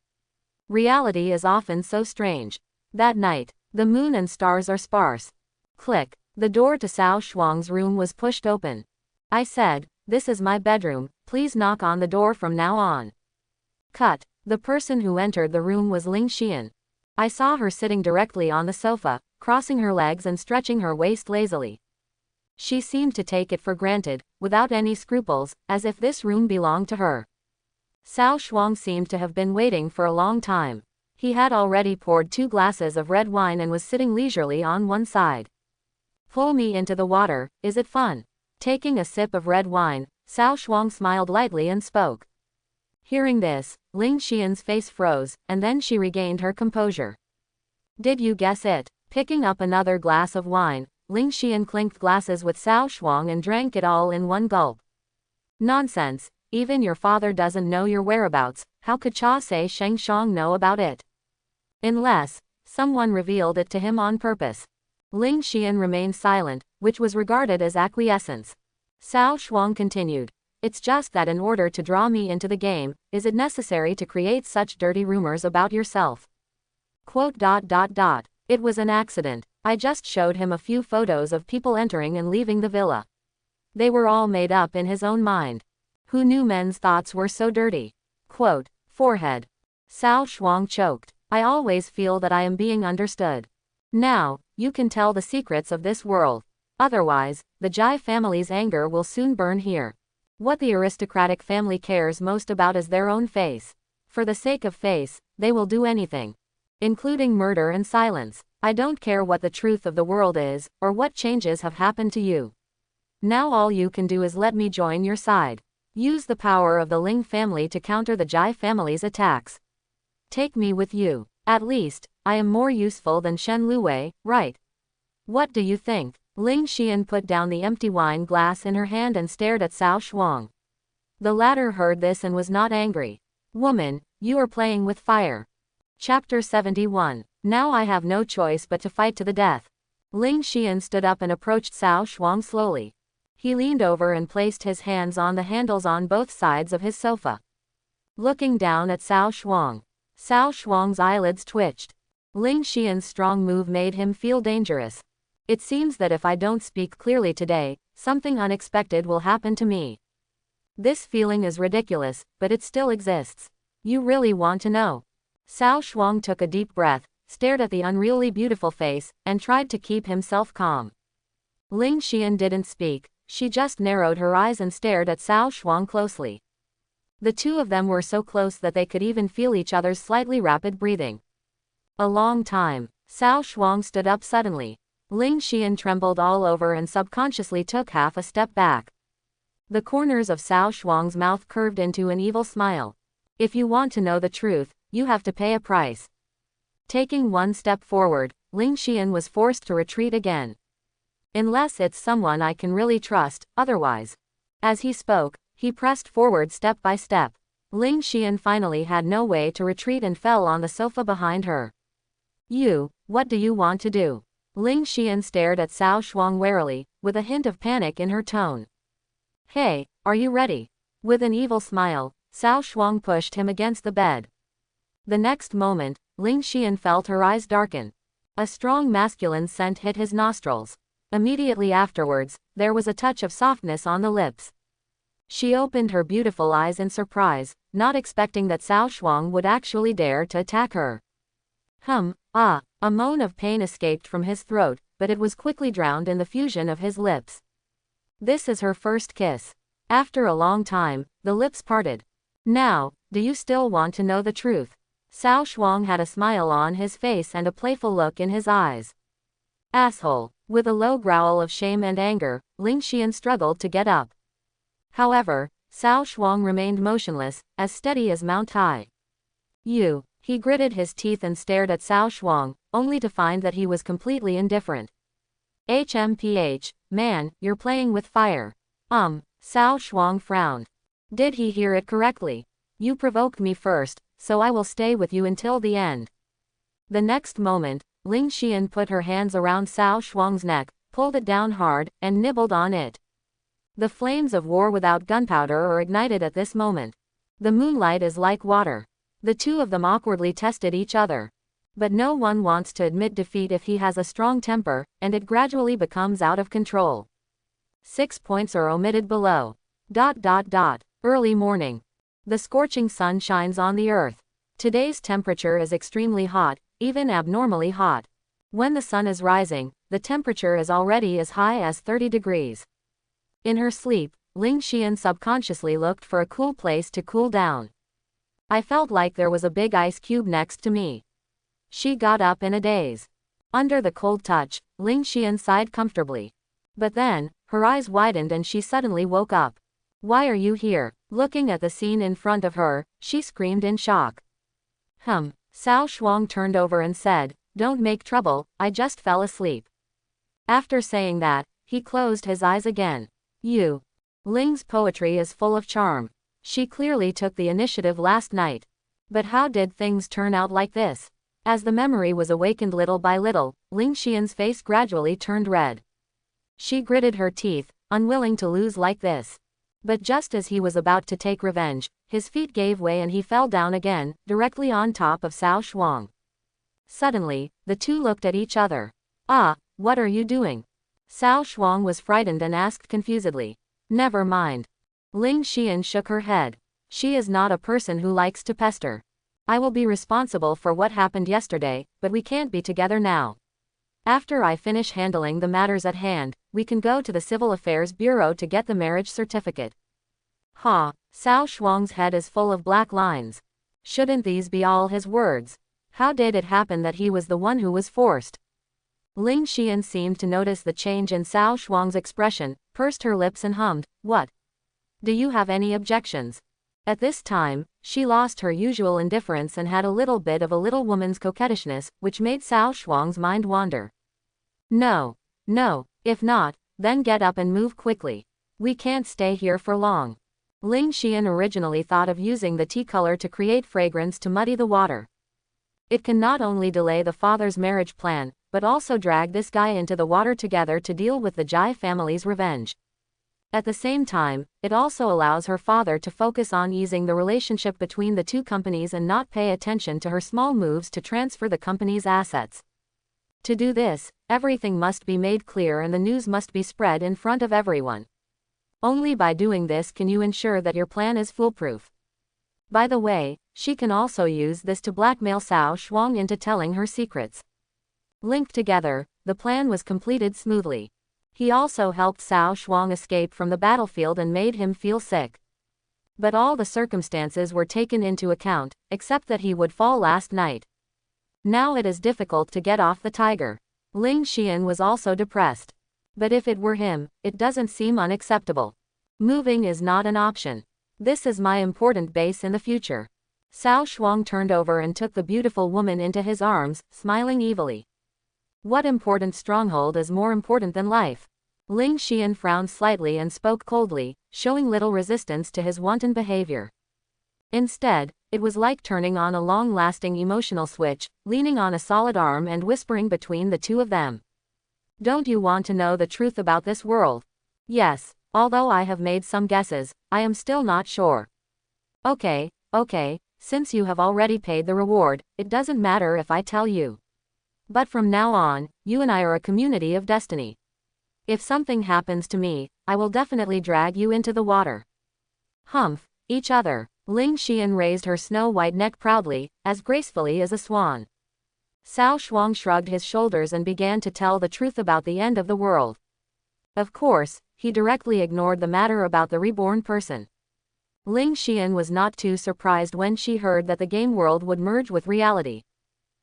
Reality is often so strange. That night, the moon and stars are sparse. Click. The door to Cao Shuang's room was pushed open. I said, this is my bedroom, please knock on the door from now on. Cut. The person who entered the room was Ling Xian. I saw her sitting directly on the sofa, crossing her legs and stretching her waist lazily. She seemed to take it for granted, without any scruples, as if this room belonged to her. Cao Shuang seemed to have been waiting for a long time. He had already poured 2 glasses of red wine and was sitting leisurely on one side. Pull me into the water, is it fun? Taking a sip of red wine, Cao Shuang smiled lightly and spoke. Hearing this, Ling Xian's face froze, and then she regained her composure. Did you guess it? Picking up another glass of wine, Ling Xian clinked glasses with Cao Shuang and drank it all in one gulp. Nonsense, even your father doesn't know your whereabouts, how could Cha Se Sheng Shang know about it? Unless someone revealed it to him on purpose. Ling Xian remained silent, which was regarded as acquiescence. Cao Shuang continued. It's just that in order to draw me into the game, is it necessary to create such dirty rumors about yourself? It was an accident. I just showed him a few photos of people entering and leaving the villa. They were all made up in his own mind. Who knew men's thoughts were so dirty? Forehead. Cao Shuang choked. I always feel that I am being understood. Now, you can tell the secrets of this world. Otherwise, the Jai family's anger will soon burn here. What the aristocratic family cares most about is their own face. For the sake of face, they will do anything. Including murder and silence. I don't care what the truth of the world is, or what changes have happened to you. Now all you can do is let me join your side. Use the power of the Ling family to counter the Jai family's attacks. Take me with you. At least, I am more useful than Shen Luwei, right? What do you think? Ling Xian put down the empty wine glass in her hand and stared at Cao Shuang. The latter heard this and was not angry. Woman, you are playing with fire. Chapter 71. Now I have no choice but to fight to the death. Ling Xian stood up and approached Cao Shuang slowly. He leaned over and placed his hands on the handles on both sides of his sofa. Looking down at Cao Shuang's eyelids twitched. Ling Xian's strong move made him feel dangerous. It seems that if I don't speak clearly today, something unexpected will happen to me. This feeling is ridiculous, but it still exists. You really want to know? Cao Shuang took a deep breath, stared at the unreally beautiful face, and tried to keep himself calm. Ling Xian didn't speak, she just narrowed her eyes and stared at Cao Shuang closely. The two of them were so close that they could even feel each other's slightly rapid breathing. A long time. Cao Shuang stood up suddenly. Ling Xian trembled all over and subconsciously took half a step back. The corners of Cao Shuang's mouth curved into an evil smile. If you want to know the truth, you have to pay a price. Taking one step forward, Ling Xian was forced to retreat again. Unless it's someone I can really trust, otherwise. As he spoke, he pressed forward step by step. Ling Xian finally had no way to retreat and fell on the sofa behind her. What do you want to do? Ling Xian stared at Cao Shuang warily, with a hint of panic in her tone. Hey, are you ready? With an evil smile, Cao Shuang pushed him against the bed. The next moment, Ling Xian felt her eyes darken. A strong masculine scent hit his nostrils. Immediately afterwards, there was a touch of softness on the lips. She opened her beautiful eyes in surprise, not expecting that Cao Shuang would actually dare to attack her. A moan of pain escaped from his throat, but it was quickly drowned in the fusion of his lips. This is her first kiss. After a long time, the lips parted. Now, do you still want to know the truth? Cao Shuang had a smile on his face and a playful look in his eyes. Asshole. With a low growl of shame and anger, Ling Xian struggled to get up. However, Cao Shuang remained motionless, as steady as Mount Tai. He gritted his teeth and stared at Cao Shuang, only to find that he was completely indifferent. HMPH, man, you're playing with fire. Cao Shuang frowned. Did he hear it correctly? You provoked me first, so I will stay with you until the end. The next moment, Ling Xian put her hands around Cao Shuang's neck, pulled it down hard, and nibbled on it. The flames of war without gunpowder are ignited at this moment. The moonlight is like water. The two of them awkwardly tested each other. But no one wants to admit defeat if he has a strong temper, and it gradually becomes out of control. 6 points are omitted below. Early morning. The scorching sun shines on the earth. Today's temperature is extremely hot, even abnormally hot. When the sun is rising, the temperature is already as high as 30 degrees. In her sleep, Ling Xian subconsciously looked for a cool place to cool down. I felt like there was a big ice cube next to me. She got up in a daze. Under the cold touch, Ling Xian sighed comfortably. But then, her eyes widened and she suddenly woke up. Why are you here? Looking at the scene in front of her, she screamed in shock. Cao Shuang turned over and said, Don't make trouble, I just fell asleep. After saying that, he closed his eyes again. Ling's poetry is full of charm. She clearly took the initiative last night. But how did things turn out like this? As the memory was awakened little by little, Ling Xian's face gradually turned red. She gritted her teeth, unwilling to lose like this. But just as he was about to take revenge, his feet gave way and he fell down again, directly on top of Cao Shuang. Suddenly, the two looked at each other. What are you doing? Cao Shuang was frightened and asked confusedly. Never mind. Ling Xian shook her head. She is not a person who likes to pester. I will be responsible for what happened yesterday, but we can't be together now. After I finish handling the matters at hand, we can go to the Civil Affairs Bureau to get the marriage certificate. Cao Shuang's head is full of black lines. Shouldn't these be all his words? How did it happen that he was the one who was forced? Ling Xian seemed to notice the change in Cao Shuang's expression, pursed her lips and hummed, What? Do you have any objections? At this time, she lost her usual indifference and had a little bit of a little woman's coquettishness, which made Cao Shuang's mind wander. No. If not, then get up and move quickly. We can't stay here for long. Ling Xian originally thought of using the tea color to create fragrance to muddy the water. It can not only delay the father's marriage plan, but also drag this guy into the water together to deal with the Jai family's revenge. At the same time, it also allows her father to focus on easing the relationship between the two companies and not pay attention to her small moves to transfer the company's assets. To do this, everything must be made clear and the news must be spread in front of everyone. Only by doing this can you ensure that your plan is foolproof. By the way, she can also use this to blackmail Cao Shuang into telling her secrets. Linked together, the plan was completed smoothly. He also helped Cao Shuang escape from the battlefield and made him feel sick. But all the circumstances were taken into account, except that he would fall last night. Now it is difficult to get off the tiger. Ling Xian was also depressed. But if it were him, it doesn't seem unacceptable. Moving is not an option. This is my important base in the future. Cao Shuang turned over and took the beautiful woman into his arms, smiling evilly. What important stronghold is more important than life? Ling Xian frowned slightly and spoke coldly, showing little resistance to his wanton behavior. Instead, it was like turning on a long-lasting emotional switch, leaning on a solid arm and whispering between the two of them. Don't you want to know the truth about this world? Yes, although I have made some guesses, I am still not sure. Okay, since you have already paid the reward, it doesn't matter if I tell you. But from now on, you and I are a community of destiny. If something happens to me, I will definitely drag you into the water. Humph, each other. Ling Xian raised her snow-white neck proudly, as gracefully as a swan. Cao Shuang shrugged his shoulders and began to tell the truth about the end of the world. Of course, he directly ignored the matter about the reborn person. Ling Xian was not too surprised when she heard that the game world would merge with reality.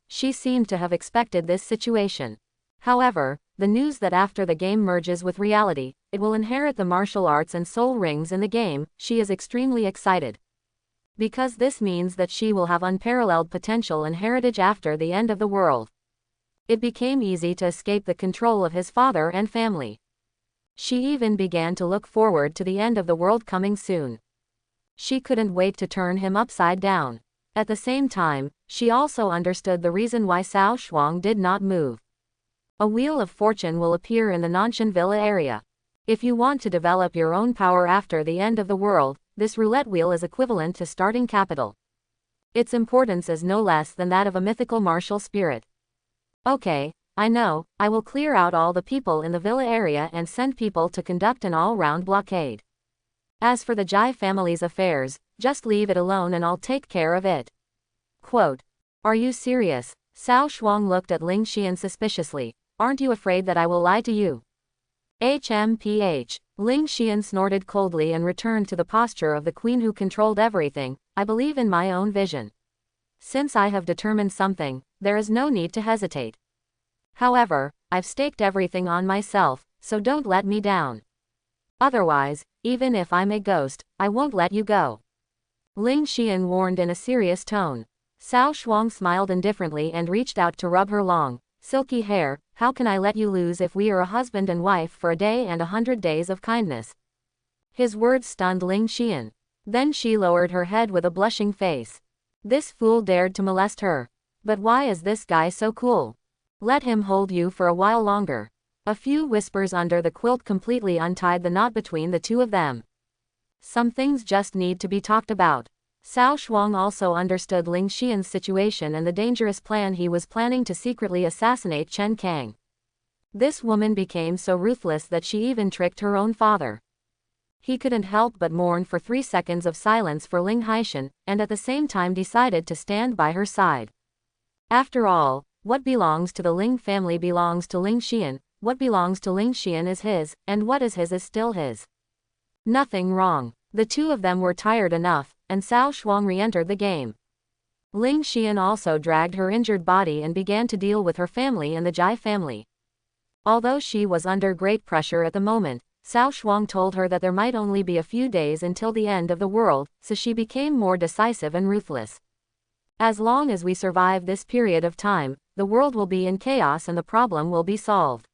She seemed to have expected this situation. However, the news that after the game merges with reality, it will inherit the martial arts and soul rings in the game, she is extremely excited. Because this means that she will have unparalleled potential and heritage after the end of the world. It became easy to escape the control of his father and family. She even began to look forward to the end of the world coming soon. She couldn't wait to turn him upside down. At the same time, she also understood the reason why Cao Shuang did not move. A wheel of fortune will appear in the Nanshan Villa area. If you want to develop your own power after the end of the world, this roulette wheel is equivalent to starting capital. Its importance is no less than that of a mythical martial spirit. Okay, I know, I will clear out all the people in the villa area and send people to conduct an all-round blockade. As for the Jai family's affairs, just leave it alone and I'll take care of it. Quote. Are you serious? Cao Shuang looked at Ling Xian suspiciously. Aren't you afraid that I will lie to you? HMPH. Ling Xian snorted coldly and returned to the posture of the queen who controlled everything. I believe in my own vision. Since I have determined something, there is no need to hesitate. However, I've staked everything on myself, so don't let me down. Otherwise, even if I'm a ghost, I won't let you go. Ling Xian warned in a serious tone. Cao Shuang smiled indifferently and reached out to rub her long, silky hair. How can I let you lose if we are a husband and wife for a day and 100 days of kindness? His words stunned Ling Xian. Then she lowered her head with a blushing face. This fool dared to molest her. But why is this guy so cool? Let him hold you for a while longer. A few whispers under the quilt completely untied the knot between the two of them. Some things just need to be talked about. Cao Shuang also understood Ling Xian's situation and the dangerous plan he was planning to secretly assassinate Chen Kang. This woman became so ruthless that she even tricked her own father. He couldn't help but mourn for 3 seconds of silence for Ling Haishan, and at the same time decided to stand by her side. After all, what belongs to the Ling family belongs to Ling Xian, what belongs to Ling Xian is his, and what is his is still his. Nothing wrong. The two of them were tired enough, and Cao Shuang re-entered the game. Ling Xian also dragged her injured body and began to deal with her family and the Jai family. Although she was under great pressure at the moment, Cao Shuang told her that there might only be a few days until the end of the world, so she became more decisive and ruthless. As long as we survive this period of time, the world will be in chaos and the problem will be solved.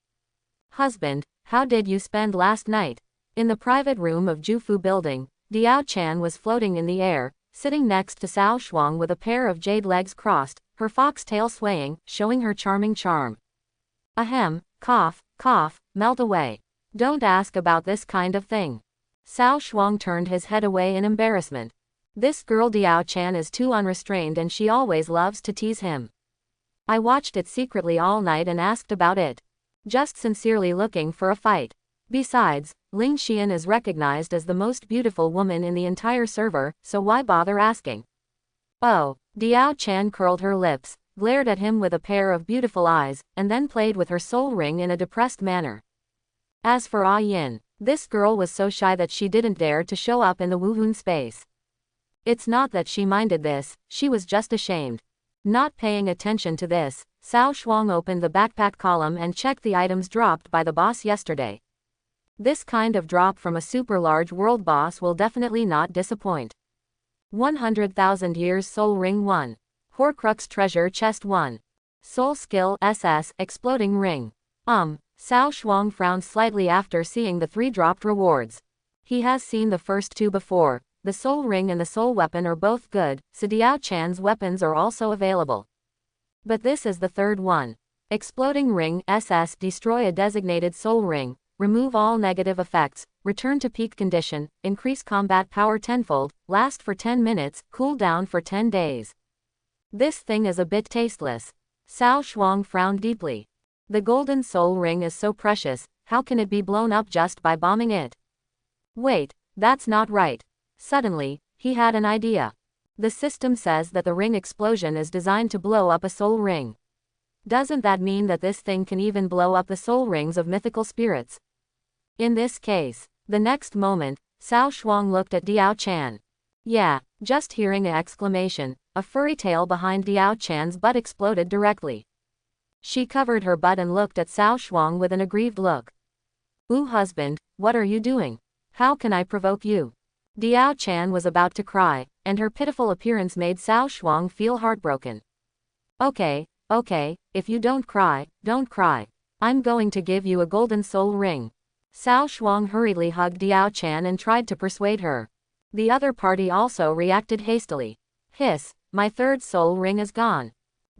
Husband, how did you spend last night? In the private room of Jufu building, Diao Chan was floating in the air, sitting next to Cao Shuang with a pair of jade legs crossed, her fox-tail swaying, showing her charming charm. Ahem, cough, melt away. Don't ask about this kind of thing. Cao Shuang turned his head away in embarrassment. This girl Diao Chan is too unrestrained and she always loves to tease him. I watched it secretly all night and asked about it. Just sincerely looking for a fight. Besides, Ling Xian is recognized as the most beautiful woman in the entire server, so why bother asking? Oh, Diao Chan curled her lips, glared at him with a pair of beautiful eyes, and then played with her soul ring in a depressed manner. As for Ah Yin, this girl was so shy that she didn't dare to show up in the Wuhun space. It's not that she minded this, she was just ashamed. Not paying attention to this, Cao Shuang opened the backpack column and checked the items dropped by the boss yesterday. This kind of drop from a super large world boss will definitely not disappoint. 100,000 Years Soul Ring 1. Horcrux Treasure Chest 1. Soul Skill SS Exploding Ring. Cao Shuang frowned slightly after seeing the 3 dropped rewards. He has seen the first 2 before. The soul ring and the soul weapon are both good, so Diao Chan's weapons are also available. But this is the 3rd one. Exploding ring SS. Destroy a designated soul ring, remove all negative effects, return to peak condition, increase combat power tenfold, last for 10 minutes, cool down for 10 days. This thing is a bit tasteless. Cao Shuang frowned deeply. The golden soul ring is so precious, how can it be blown up just by bombing it? Wait, that's not right. Suddenly, he had an idea. The system says that the ring explosion is designed to blow up a soul ring. Doesn't that mean that this thing can even blow up the soul rings of mythical spirits? In this case, the next moment, Cao Shuang looked at Diao Chan. Yeah, just hearing an exclamation, a furry tail behind Diao Chan's butt exploded directly. She covered her butt and looked at Cao Shuang with an aggrieved look. Ooh, husband, what are you doing? How can I provoke you? Diao Chan was about to cry, and her pitiful appearance made Cao Shuang feel heartbroken. Okay, if you don't cry, don't cry. I'm going to give you a golden soul ring. Cao Shuang hurriedly hugged Diao Chan and tried to persuade her. The other party also reacted hastily. Hiss, my 3rd soul ring is gone.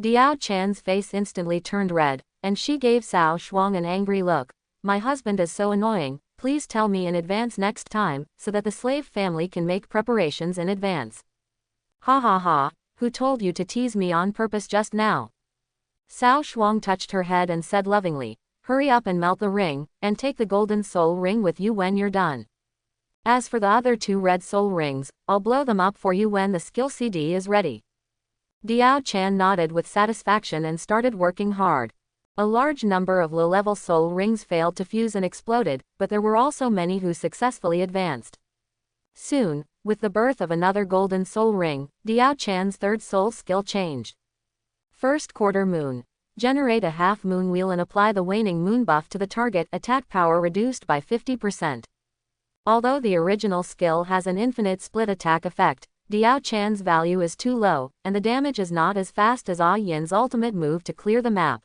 Diao Chan's face instantly turned red, and she gave Cao Shuang an angry look. My husband is so annoying, please tell me in advance next time, so that the slave family can make preparations in advance. Ha ha ha, who told you to tease me on purpose just now? Cao Shuang touched her head and said lovingly, hurry up and melt the ring, and take the golden soul ring with you when you're done. As for the other 2 red soul rings, I'll blow them up for you when the skill CD is ready. Diao Chan nodded with satisfaction and started working hard. A large number of low-level soul rings failed to fuse and exploded, but there were also many who successfully advanced. Soon, with the birth of another golden soul ring, Diao Chan's 3rd soul skill changed. First quarter moon. Generate a half moon wheel and apply the waning moon buff to the target. Attack power reduced by 50%. Although the original skill has an infinite split attack effect, Diao Chan's value is too low, and the damage is not as fast as Ah Yin's ultimate move to clear the map.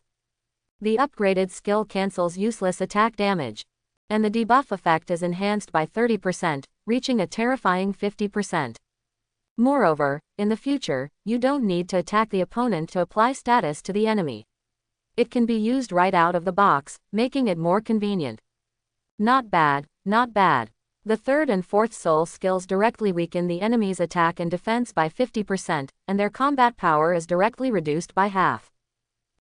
The upgraded skill cancels useless attack damage. And the debuff effect is enhanced by 30%, reaching a terrifying 50%. Moreover, in the future, you don't need to attack the opponent to apply status to the enemy. It can be used right out of the box, making it more convenient. Not bad, not bad. The 3rd and 4th soul skills directly weaken the enemy's attack and defense by 50%, and their combat power is directly reduced by half.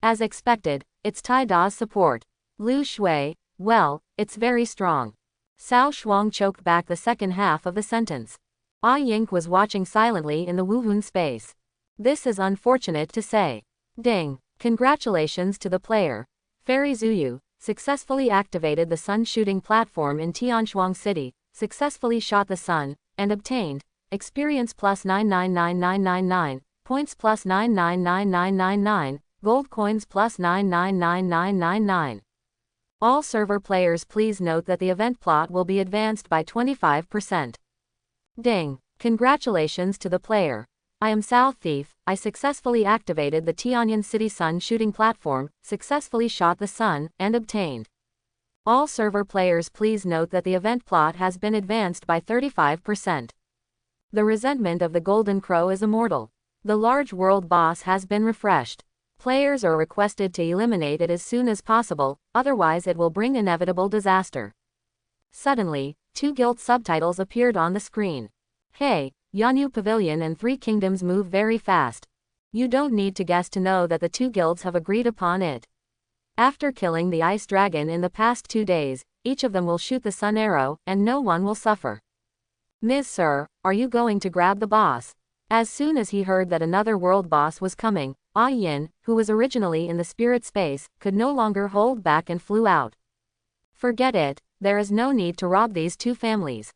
As expected, it's Tai Da's support. Lu Shui, well, it's very strong. Cao Shuang choked back the second half of the sentence. Ah Yink was watching silently in the Wuhun space. This is unfortunate to say. Ding. Congratulations to the player. Fairy Zuyu successfully activated the sun shooting platform in Tianshuang City, successfully shot the sun, and obtained experience plus 999999, points plus 999999, gold coins plus 999999. All server players please note that the event plot will be advanced by 25%. Ding. Congratulations to the player. I am Sao Thief, I successfully activated the Tianyan City Sun shooting platform, successfully shot the sun, and obtained. All server players please note that the event plot has been advanced by 35%. The resentment of the Golden Crow is immortal. The large world boss has been refreshed. Players are requested to eliminate it as soon as possible, otherwise it will bring inevitable disaster. Suddenly, 2 guild subtitles appeared on the screen. Hey, Yanyu Pavilion and 3 Kingdoms move very fast. You don't need to guess to know that the 2 guilds have agreed upon it. After killing the ice dragon in the past 2 days, each of them will shoot the sun arrow, and no one will suffer. Ms. Sir, are you going to grab the boss? As soon as he heard that another world boss was coming, Ah Yin, who was originally in the spirit space, could no longer hold back and flew out. Forget it, there is no need to rob these 2 families.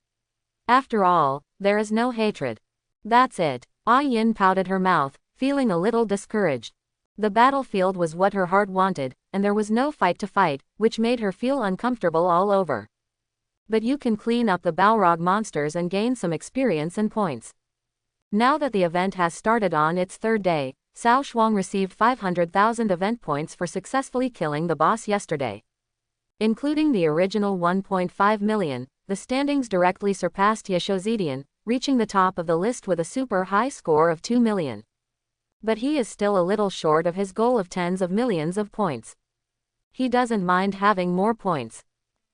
After all, there is no hatred. That's it. Ah Yin pouted her mouth, feeling a little discouraged. The battlefield was what her heart wanted, and there was no fight to fight, which made her feel uncomfortable all over. But you can clean up the Balrog monsters and gain some experience and points. Now that the event has started on its 3rd day, Cao Shuang received 500,000 event points for successfully killing the boss yesterday. Including the original 1.5 million, the standings directly surpassed Yashozedian, reaching the top of the list with a super high score of 2 million. But he is still a little short of his goal of tens of millions of points. He doesn't mind having more points.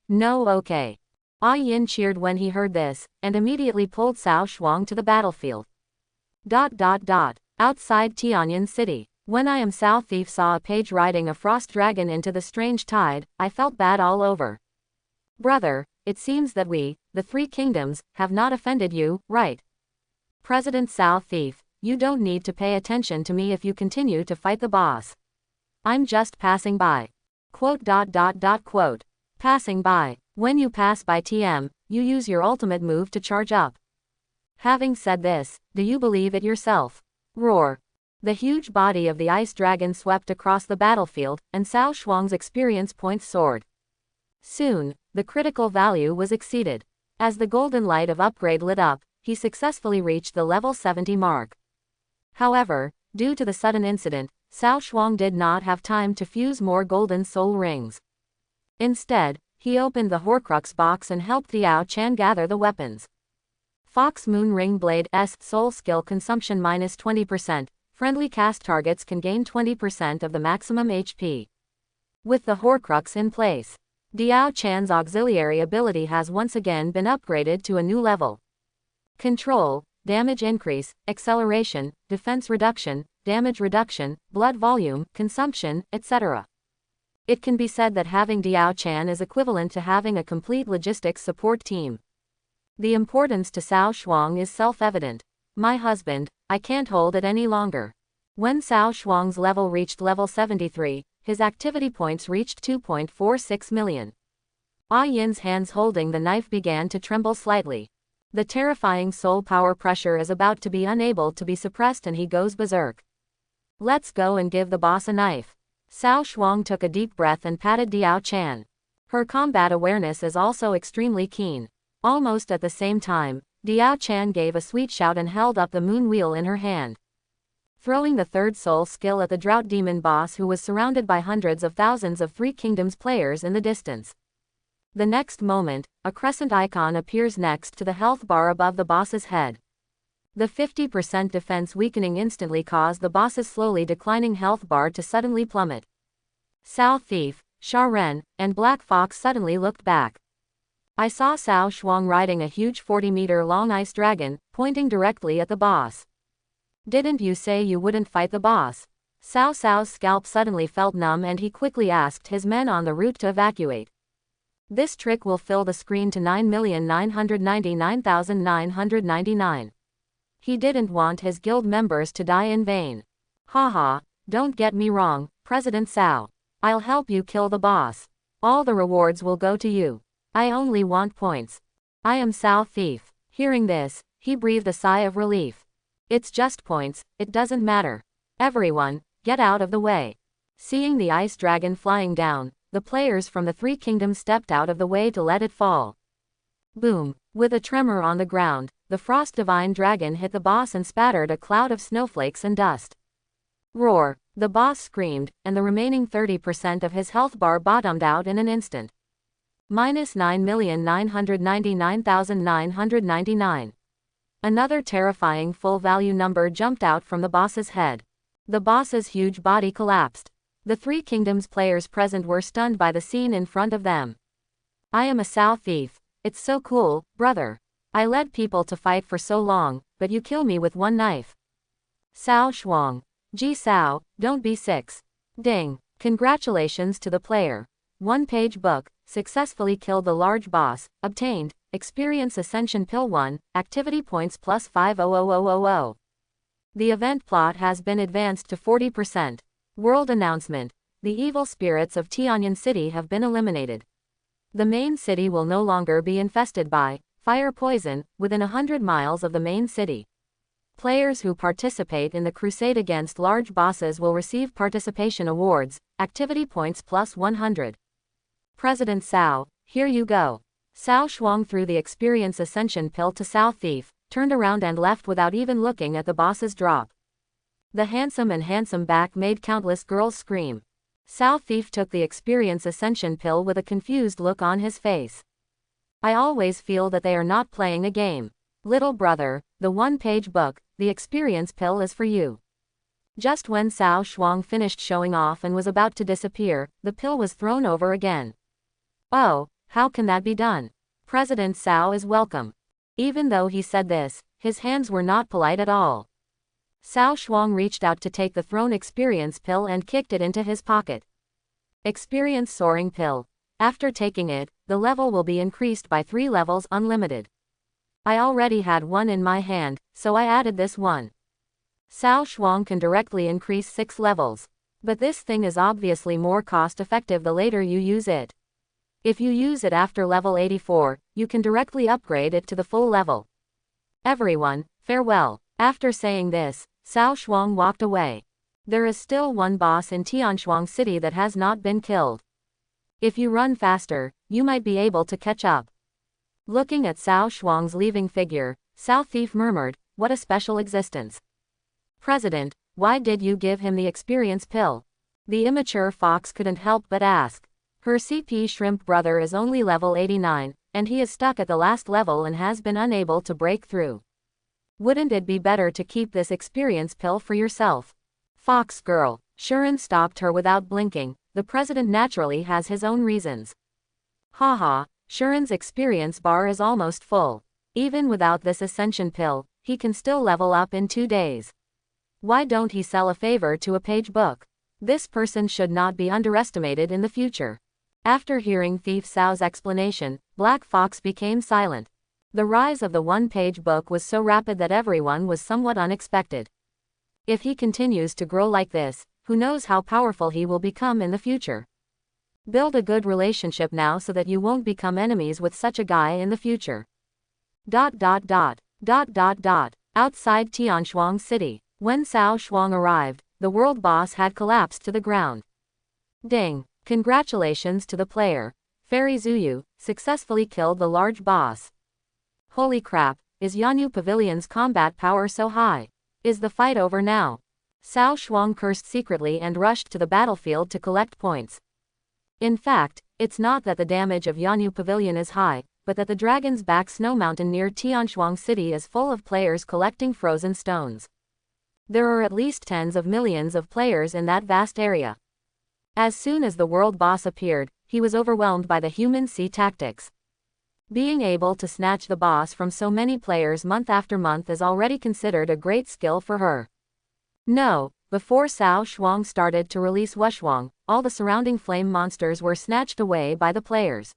No, okay. Yin cheered when he heard this, and immediately pulled Cao Shuang to the battlefield. Outside Tianyan City. When I am Cao Thief saw a page riding a frost dragon into the strange tide, I felt bad all over. Brother, it seems that we, the three kingdoms, have not offended you, right? President Cao Thief, you don't need to pay attention to me if you continue to fight the boss. I'm just passing by. Quote. Passing by. When you pass by TM, you use your ultimate move to charge up. Having said this, do you believe it yourself? Roar. The huge body of the ice dragon swept across the battlefield, and Cao Shuang's experience points soared. Soon, the critical value was exceeded. As the golden light of upgrade lit up, he successfully reached the level 70 mark. However, due to the sudden incident, Cao Shuang did not have time to fuse more golden soul rings. Instead, he opened the Horcrux box and helped Diao Chan gather the weapons. Fox Moon Ring Blade S Soul Skill Consumption minus 20%. Friendly cast targets can gain 20% of the maximum HP. With the Horcrux in place, Diao Chan's auxiliary ability has once again been upgraded to a new level. Control, damage increase, acceleration, defense reduction, damage reduction, blood volume, consumption, etc. It can be said that having Diao Chan is equivalent to having a complete logistics support team. The importance to Cao Shuang is self-evident. My husband, I can't hold it any longer. When Cao Shuang's level reached level 73, his activity points reached 2.46 million. Yin's hands holding the knife began to tremble slightly. The terrifying soul power pressure is about to be unable to be suppressed and he goes berserk. Let's go and give the boss a knife. Cao Shuang took a deep breath and patted Diao Chan. Her combat awareness is also extremely keen. Almost at the same time, Diao Chan gave a sweet shout and held up the moon wheel in her hand. Throwing the third soul skill at the drought demon boss who was surrounded by hundreds of thousands of Three Kingdoms players in the distance. The next moment, a crescent icon appears next to the health bar above the boss's head. The 50% defense weakening instantly caused the boss's slowly declining health bar to suddenly plummet. Cao Thief, Sha Ren, and Black Fox suddenly looked back. I saw Cao Shuang riding a huge 40-meter-long ice dragon, pointing directly at the boss. Didn't you say you wouldn't fight the boss? Cao Cao's scalp suddenly felt numb and he quickly asked his men on the route to evacuate. This trick will fill the screen to 9,999,999. He didn't want his guild members to die in vain. Haha, don't get me wrong, President Cao. I'll help you kill the boss. All the rewards will go to you. I only want points. I am Cao Thief. Hearing this, he breathed a sigh of relief. It's just points, it doesn't matter. Everyone, get out of the way. Seeing the ice dragon flying down, the players from the Three Kingdoms stepped out of the way to let it fall. Boom! With a tremor on the ground, the Frost Divine Dragon hit the boss and spattered a cloud of snowflakes and dust. Roar! The boss screamed, and the remaining 30% of his health bar bottomed out in an instant. Minus 9,999,999. Another terrifying full-value number jumped out from the boss's head. The boss's huge body collapsed. The Three Kingdoms players present were stunned by the scene in front of them. I am a Cao Thief. It's so cool, brother. I led people to fight for so long, but you kill me with one knife. Cao Shuang. Ji Cao, don't be six. Ding. Congratulations to the player. One-page book, successfully killed the large boss, obtained, Experience Ascension Pill 1, Activity Points plus 5,000,000. The event plot has been advanced to 40%. World announcement. The evil spirits of Tianyan City have been eliminated. The main city will no longer be infested by fire poison within 100 miles of the main city. Players who participate in the crusade against large bosses will receive participation awards, activity points plus 100. President Cao, here you go. Cao Shuang threw the Experience Ascension Pill to Cao Thief, turned around and left without even looking at the boss's drop. The handsome back made countless girls scream. Cao Thief took the experience ascension pill with a confused look on his face. I always feel that they are not playing a game. Little brother, the one-page book, the experience pill is for you. Just when Cao Shuang finished showing off and was about to disappear, the pill was thrown over again. Oh, how can that be done? President Cao is welcome. Even though he said this, his hands were not polite at all. Cao Shuang reached out to take the thrown experience pill and kicked it into his pocket. Experience soaring pill. After taking it, the level will be increased by 3 levels unlimited. I already had one in my hand, so I added this one. Cao Shuang can directly increase 6 levels. But this thing is obviously more cost-effective the later you use it. If you use it after level 84, you can directly upgrade it to the full level. Everyone, farewell. After saying this, Cao Shuang walked away. There is still one boss in Tianshuang City that has not been killed. If you run faster, you might be able to catch up. Looking at Cao Shuang's leaving figure, Cao Thief murmured, what a special existence. President, why did you give him the experience pill? The immature fox couldn't help but ask. Her CP shrimp brother is only level 89, and he is stuck at the last level and has been unable to break through. Wouldn't it be better to keep this experience pill for yourself? Fox girl. Shuren stopped her without blinking. The president naturally has his own reasons. Haha, Shuren's experience bar is almost full. Even without this ascension pill, he can still level up in 2 days. Why don't he sell a favor to a page book? This person should not be underestimated in the future. After hearing Thief Cao's explanation, Black Fox became silent. The rise of the one-page book was so rapid that everyone was somewhat unexpected. If he continues to grow like this, who knows how powerful he will become in the future. Build a good relationship now so that you won't become enemies with such a guy in the future. Outside Tianshuang City. When Cao Shuang arrived, the world boss had collapsed to the ground. Ding! Congratulations to the player. Fairy Zuyu successfully killed the large boss. Holy crap, is Yanyu Pavilion's combat power so high? Is the fight over now? Cao Shuang cursed secretly and rushed to the battlefield to collect points. In fact, it's not that the damage of Yanyu Pavilion is high, but that the Dragon's Back Snow Mountain near Tianshuang City is full of players collecting frozen stones. There are at least tens of millions of players in that vast area. As soon as the world boss appeared, he was overwhelmed by the human sea tactics. Being able to snatch the boss from so many players month after month is already considered a great skill for her. No, before Cao Shuang started to release Wushuang, all the surrounding flame monsters were snatched away by the players.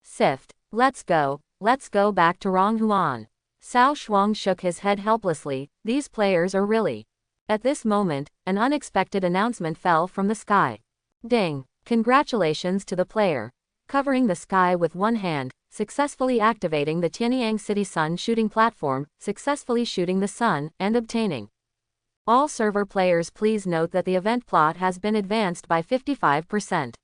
Sift, let's go back to Ronghuan. Cao Shuang shook his head helplessly, these players are really. At this moment, an unexpected announcement fell from the sky. Ding! Congratulations to the player. Covering the sky with one hand, successfully activating the Tianyang City Sun shooting platform, successfully shooting the sun, and obtaining. All server players please note that the event plot has been advanced by 55%.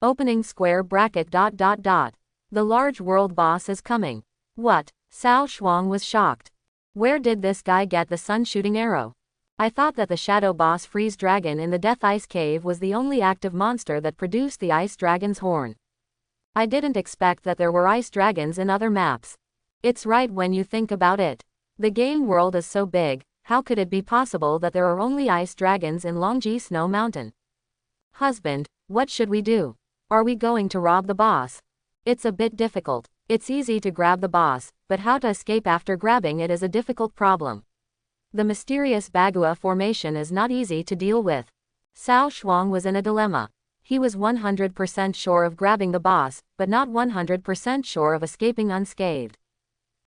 Opening square bracket ... The large world boss is coming. What? Cao Shuang was shocked. Where did this guy get the sun shooting arrow? I thought that the shadow boss Freeze Dragon in the Death Ice Cave was the only active monster that produced the Ice Dragon's horn. I didn't expect that there were ice dragons in other maps. It's right when you think about it. The game world is so big, how could it be possible that there are only ice dragons in Longji Snow Mountain? Husband, what should we do? Are we going to rob the boss? It's a bit difficult. It's easy to grab the boss, but how to escape after grabbing it is a difficult problem. The mysterious Bagua formation is not easy to deal with. Cao Shuang was in a dilemma. He was 100% sure of grabbing the boss, but not 100% sure of escaping unscathed.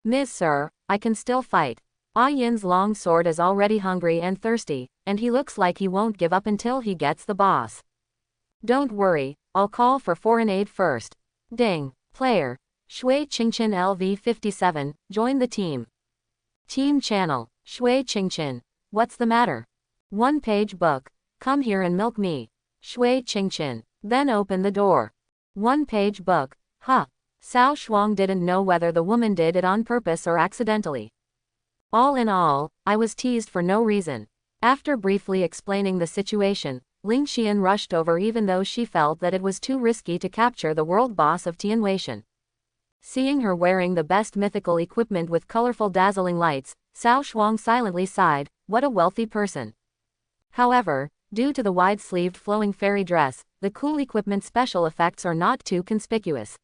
Ms. Sir, I can still fight. Ah Yin's long sword is already hungry and thirsty, and he looks like he won't give up until he gets the boss. Don't worry, I'll call for foreign aid first. Ding. Player. Shui Qingqin LV57, join the team. Team channel. Shui Qingqin. What's the matter? One-page book. Come here and milk me. Shui Qingqin. Then open the door. One-page book. Huh. Cao Shuang didn't know whether the woman did it on purpose or accidentally. All in all, I was teased for no reason. After briefly explaining the situation, Ling Xian rushed over even though she felt that it was too risky to capture the world boss of Tianweishan. Seeing her wearing the best mythical equipment with colorful dazzling lights, Cao Shuang silently sighed, what a wealthy person. However, due to the wide-sleeved flowing fairy dress, the cool equipment special effects are not too conspicuous.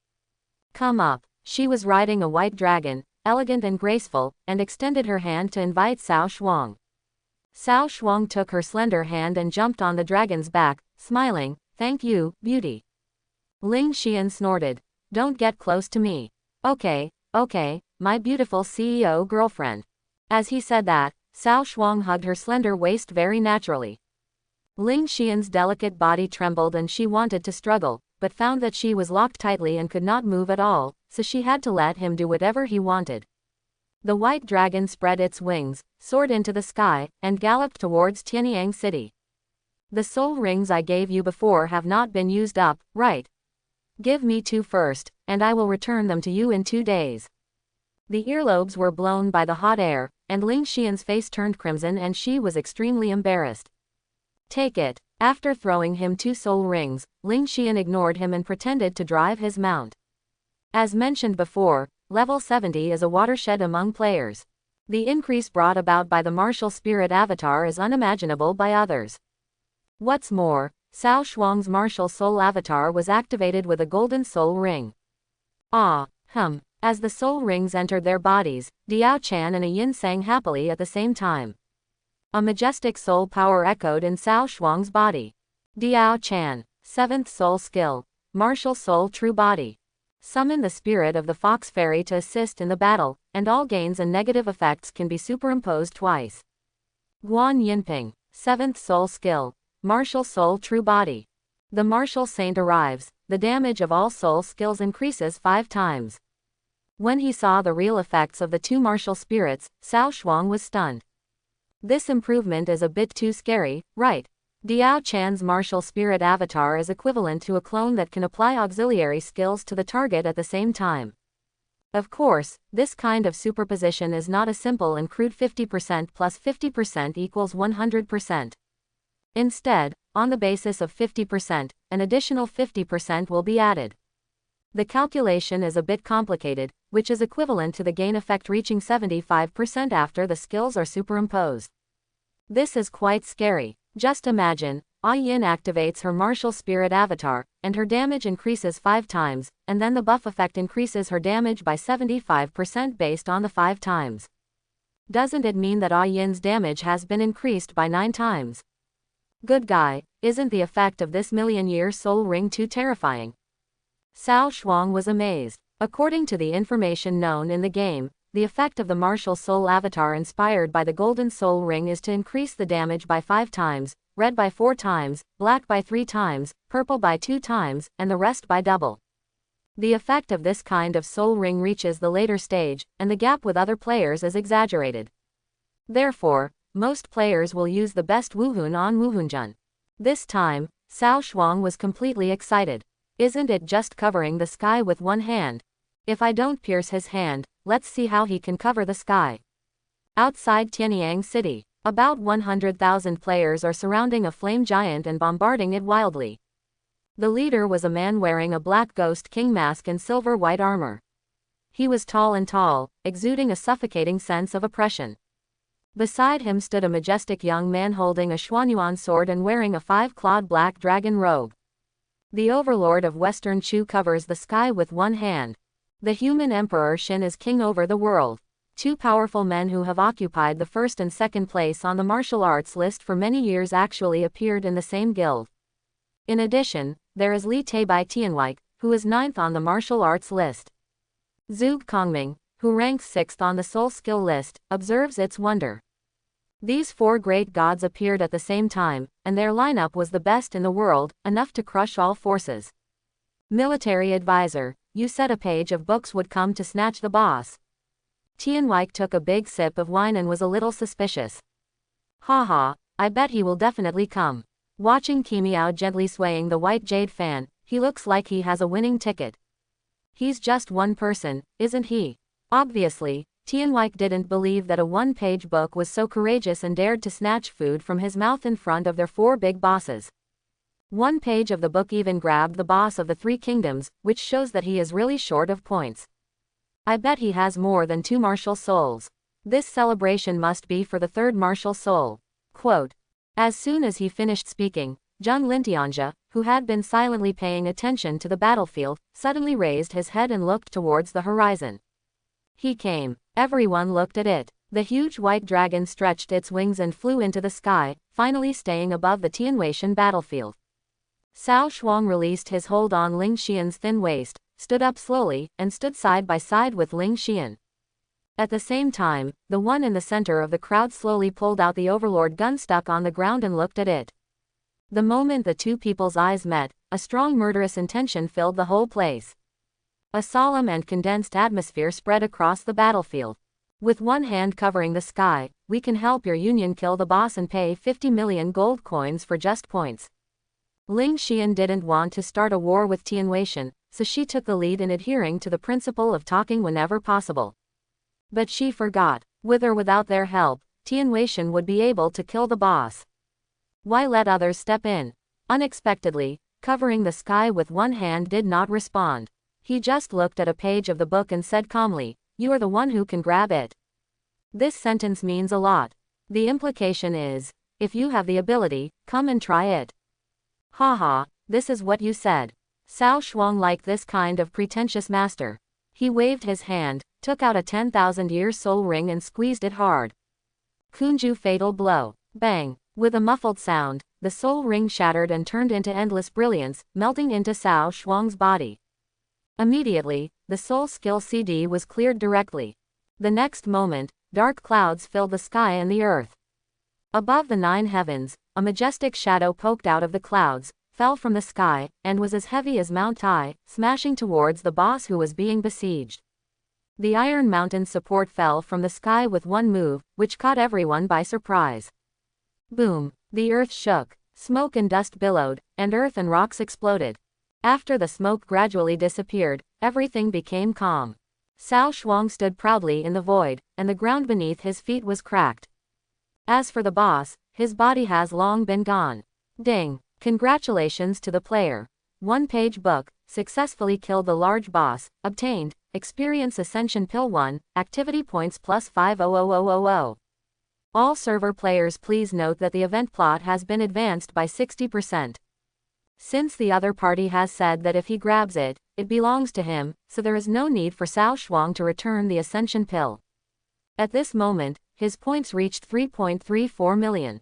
Come up. She was riding a white dragon, elegant and graceful, and extended her hand to invite Cao Shuang. Cao Shuang took her slender hand and jumped on the dragon's back, smiling, thank you, beauty. Ling Xian snorted, don't get close to me. Okay, my beautiful CEO girlfriend. As he said that, Cao Shuang hugged her slender waist very naturally. Ling Xian's delicate body trembled and she wanted to struggle, but found that she was locked tightly and could not move at all, so she had to let him do whatever he wanted. The white dragon spread its wings, soared into the sky, and galloped towards Tianyang City. The soul rings I gave you before have not been used up, right? Give me 2 first, and I will return them to you in 2 days. The earlobes were blown by the hot air, and Ling Xian's face turned crimson and she was extremely embarrassed. Take it. After throwing him 2 soul rings, Ling Xian ignored him and pretended to drive his mount. As mentioned before, level 70 is a watershed among players. The increase brought about by the martial spirit avatar is unimaginable by others. What's more, Cao Shuang's martial soul avatar was activated with a golden soul ring. As the soul rings entered their bodies, Diao Chan and a Yin sang happily at the same time. A majestic soul power echoed in Cao Shuang's body. Diao Chan, 7th soul skill, martial soul true body. Summon the spirit of the fox fairy to assist in the battle, and all gains and negative effects can be superimposed twice. Guan Yinping, 7th soul skill, martial soul true body. The martial saint arrives, the damage of all soul skills increases 5 times. When he saw the real effects of the 2 martial spirits, Cao Shuang was stunned. This improvement is a bit too scary, right? Diao Chan's martial spirit avatar is equivalent to a clone that can apply auxiliary skills to the target at the same time. Of course, this kind of superposition is not a simple and crude 50% plus 50% equals 100%. Instead, on the basis of 50%, an additional 50% will be added. The calculation is a bit complicated, which is equivalent to the gain effect reaching 75% after the skills are superimposed. This is quite scary. Just imagine, Yin activates her martial spirit avatar, and her damage increases 5 times, and then the buff effect increases her damage by 75% based on the 5 times. Doesn't it mean that Yin's damage has been increased by 9 times? Good guy, isn't the effect of this million-year soul ring too terrifying? Cao Shuang was amazed. According to the information known in the game, the effect of the martial soul avatar inspired by the golden soul ring is to increase the damage by 5 times, red by 4 times, black by 3 times, purple by 2 times, and the rest by double. The effect of this kind of soul ring reaches the later stage, and the gap with other players is exaggerated. Therefore, most players will use the best Wuhun on Wuhunjun. This time, Cao Shuang was completely excited. Isn't it just covering the sky with one hand? If I don't pierce his hand, let's see how he can cover the sky. Outside Tianyang City, about 100,000 players are surrounding a flame giant and bombarding it wildly. The leader was a man wearing a black ghost king mask and silver white armor. He was tall and tall, exuding a suffocating sense of oppression. Beside him stood a majestic young man holding a Xuanyuan sword and wearing a 5-clawed black dragon robe. The overlord of Western Chu covers the sky with one hand. The human emperor Xin is king over the world. 2 powerful men who have occupied the 1st and 2nd place on the martial arts list for many years actually appeared in the same guild. In addition, there is Li Teibai Tianwike, who is 9th on the martial arts list. Zhuge Kongming, who ranks 6th on the soul skill list, observes its wonder. These 4 great gods appeared at the same time, and their lineup was the best in the world, enough to crush all forces. Military advisor, you said a page of books would come to snatch the boss. Tianwike took a big sip of wine and was a little suspicious. Haha, I bet he will definitely come. Watching Qimiao gently swaying the white jade fan, he looks like he has a winning ticket. He's just one person, isn't he? Obviously, Tianwike didn't believe that a 1-page book was so courageous and dared to snatch food from his mouth in front of their 4 big bosses. One page of the book even grabbed the boss of the three kingdoms, which shows that he is really short of points. I bet he has more than 2 martial souls. This celebration must be for the 3rd martial soul. Quote. As soon as he finished speaking, Zheng Lintianja, who had been silently paying attention to the battlefield, suddenly raised his head and looked towards the horizon. He came. Everyone looked at it. The huge white dragon stretched its wings and flew into the sky, finally staying above the Tianweishan battlefield. Cao Shuang released his hold on Ling Xian's thin waist, stood up slowly, and stood side by side with Ling Xian. At the same time, the one in the center of the crowd slowly pulled out the overlord gun stuck on the ground and looked at it. The moment the two people's eyes met, a strong murderous intention filled the whole place. A solemn and condensed atmosphere spread across the battlefield. With one hand covering the sky, we can help your union kill the boss and pay 50 million gold coins for just points. Ling Xian didn't want to start a war with Tianweishan, so she took the lead in adhering to the principle of talking whenever possible. But she forgot, with or without their help, Tianweishan would be able to kill the boss. Why let others step in? Unexpectedly, covering the sky with one hand did not respond. He just looked at a page of the book and said calmly, "You are the one who can grab it." This sentence means a lot. The implication is, if you have the ability, come and try it. Haha, this is what you said. Cao Shuang liked this kind of pretentious master. He waved his hand, took out a 10,000-year soul ring and squeezed it hard. Kunju fatal blow. Bang. With a muffled sound, the soul ring shattered and turned into endless brilliance, melting into Cao Shuang's body. Immediately, the soul skill CD was cleared directly. The next moment, dark clouds filled the sky and the earth. Above the 9 heavens, a majestic shadow poked out of the clouds, fell from the sky, and was as heavy as Mount Tai, smashing towards the boss who was being besieged. The Iron Mountain's support fell from the sky with one move, which caught everyone by surprise. Boom! The earth shook, smoke and dust billowed, and earth and rocks exploded. After the smoke gradually disappeared, everything became calm. Cao Shuang stood proudly in the void, and the ground beneath his feet was cracked. As for the boss, his body has long been gone. Ding! Congratulations to the player. 1-page book, successfully killed the large boss, obtained, Experience Ascension Pill 1, Activity Points plus 500,000. All server players please note that the event plot has been advanced by 60%. Since the other party has said that if he grabs it, it belongs to him, so there is no need for Cao Shuang to return the Ascension Pill. At this moment, his points reached 3.34 million.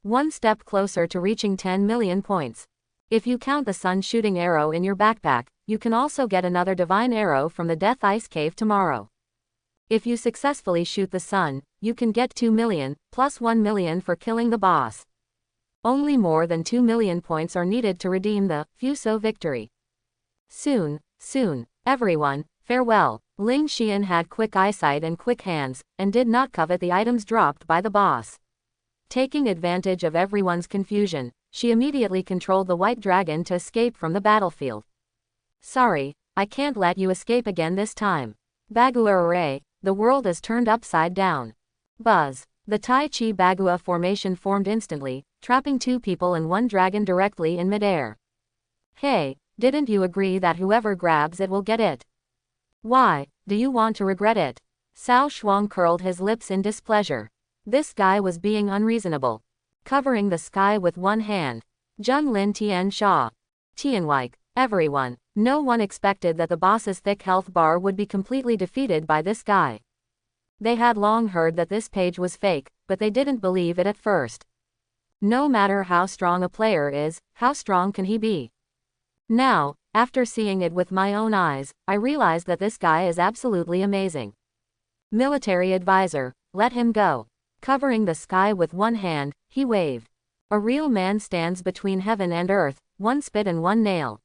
One step closer to reaching 10 million points. If you count the sun shooting arrow in your backpack, you can also get another divine arrow from the Death Ice Cave tomorrow. If you successfully shoot the sun, you can get 2 million, plus 1 million for killing the boss. Only more than 2 million points are needed to redeem the Fuso victory. Soon, everyone, farewell. Ling Xian had quick eyesight and quick hands, and did not covet the items dropped by the boss. Taking advantage of everyone's confusion, she immediately controlled the white dragon to escape from the battlefield. Sorry, I can't let you escape again this time. Bagua array, the world is turned upside down. Buzz. The Tai Chi Bagua formation formed instantly, trapping 2 people and 1 dragon directly in midair. Hey, didn't you agree that whoever grabs it will get it? Why, do you want to regret it? Cao Shuang curled his lips in displeasure. This guy was being unreasonable. Covering the sky with one hand. Zheng Lin Tian Sha. Tianwike, everyone. No one expected that the boss's thick health bar would be completely defeated by this guy. They had long heard that this page was fake, but they didn't believe it at first. No matter how strong a player is, how strong can he be? Now, after seeing it with my own eyes, I realize that this guy is absolutely amazing. Military advisor, let him go. Covering the sky with one hand, he waved. A real man stands between heaven and earth, 1 spit and 1 nail.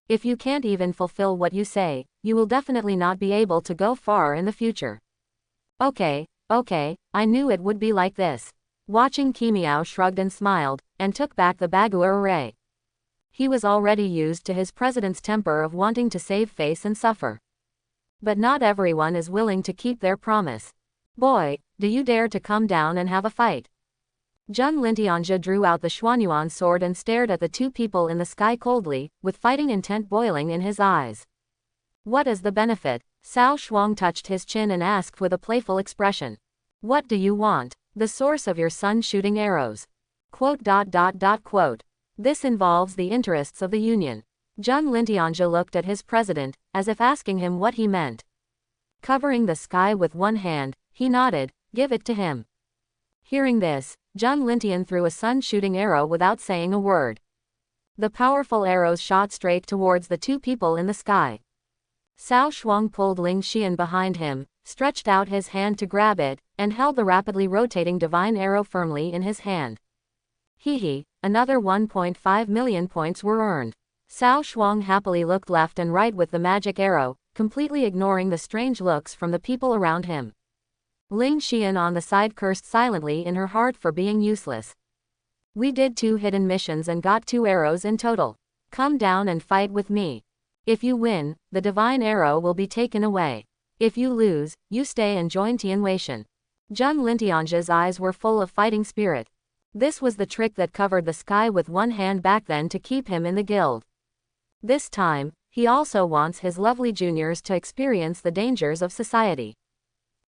If you can't even fulfill what you say, you will definitely not be able to go far in the future. Okay, I knew it would be like this. Watching Kimiao shrugged and smiled, and took back the Bagua array. He was already used to his president's temper of wanting to save face and suffer. But not everyone is willing to keep their promise. Boy, do you dare to come down and have a fight? Zheng Lintianja drew out the Xuanyuan sword and stared at the two people in the sky coldly, with fighting intent boiling in his eyes. What is the benefit? Cao Shuang touched his chin and asked with a playful expression. What do you want? The source of your sun shooting arrows. Quote. This involves the interests of the Union. Zheng Lintianja looked at his president, as if asking him what he meant. Covering the sky with one hand, he nodded. Give it to him. Hearing this, Zheng Lintian threw a sun-shooting arrow without saying a word. The powerful arrows shot straight towards the two people in the sky. Cao Shuang pulled Ling Xian behind him, stretched out his hand to grab it, and held the rapidly rotating divine arrow firmly in his hand. Another 1.5 million points were earned. Cao Shuang happily looked left and right with the magic arrow, completely ignoring the strange looks from the people around him. Ling Xian on the side cursed silently in her heart for being useless. We did 2 hidden missions and got 2 arrows in total. Come down and fight with me. If you win, the divine arrow will be taken away. If you lose, you stay and join Tian Weishan. Zheng Lintianja's eyes were full of fighting spirit. This was the trick that covered the sky with one hand back then to keep him in the guild. This time, he also wants his lovely juniors to experience the dangers of society.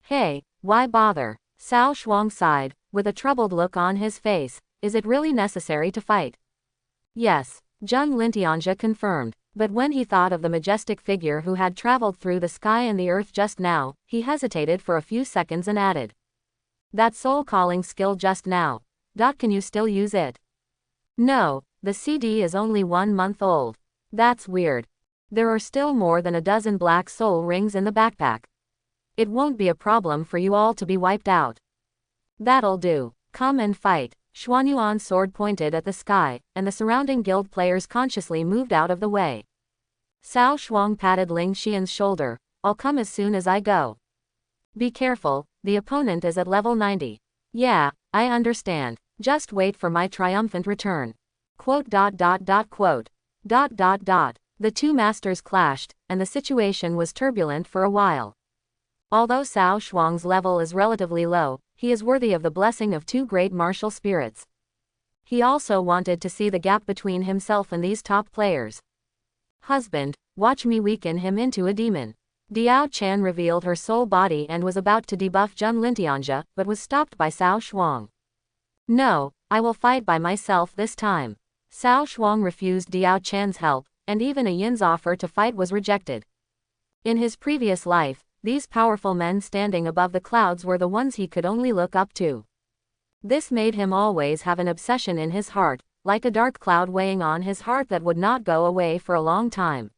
Hey, why bother? Cao Shuang sighed, with a troubled look on his face. Is it really necessary to fight? Yes, Zheng Lintianja confirmed, but when he thought of the majestic figure who had traveled through the sky and the earth just now, he hesitated for a few seconds and added. That soul-calling skill just now. Can you still use it? No, the CD is only 1 month old. That's weird. There are still more than a dozen black soul rings in the backpack. It won't be a problem for you all to be wiped out. That'll do. Come and fight. Xuanyuan's sword pointed at the sky, and the surrounding guild players consciously moved out of the way. Cao Shuang patted Ling Xian's shoulder. I'll come as soon as I go. Be careful, the opponent is at level 90. Yeah, I understand. Just wait for my triumphant return. Quote. The two masters clashed, and the situation was turbulent for a while. Although Cao Shuang's level is relatively low, he is worthy of the blessing of 2 great martial spirits. He also wanted to see the gap between himself and these top players. Husband, watch me weaken him into a demon. Diao Chan revealed her soul body and was about to debuff Zheng Lintianja, but was stopped by Cao Shuang. No, I will fight by myself this time. Cao Shuang refused Diao Chan's help, and even a Yin's offer to fight was rejected. In his previous life, these powerful men standing above the clouds were the ones he could only look up to. This made him always have an obsession in his heart, like a dark cloud weighing on his heart that would not go away for a long time.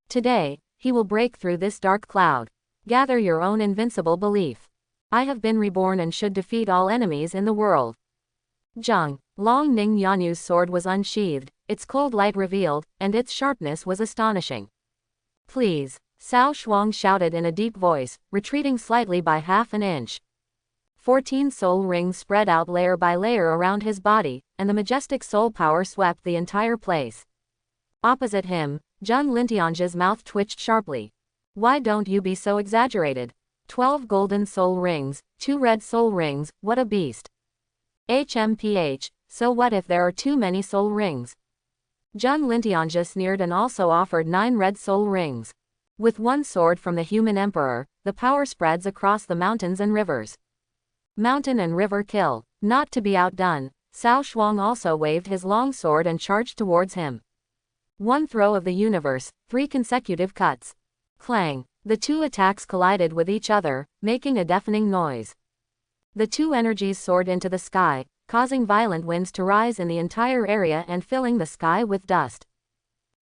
Today, he will break through this dark cloud. Gather your own invincible belief. I have been reborn and should defeat all enemies in the world. Zheng, Long Ning Yanyu's sword was unsheathed, its cold light revealed, and its sharpness was astonishing. Please. Cao Shuang shouted in a deep voice, retreating slightly by half an inch. 14 soul rings spread out layer by layer around his body, and the majestic soul power swept the entire place. Opposite him, Zheng Lintianja's mouth twitched sharply. Why don't you be so exaggerated? 12 golden soul rings, 2 red soul rings, what a beast. HMPH, so what if there are too many soul rings? Zheng Lintianja sneered and also offered 9 red soul rings. With 1 sword from the human emperor, the power spreads across the mountains and rivers. Mountain and river kill. Not to be outdone, Cao Shuang also waved his long sword and charged towards him. 1 throw of the universe, 3 consecutive cuts. Clang. The 2 attacks collided with each other, making a deafening noise. The 2 energies soared into the sky, causing violent winds to rise in the entire area and filling the sky with dust.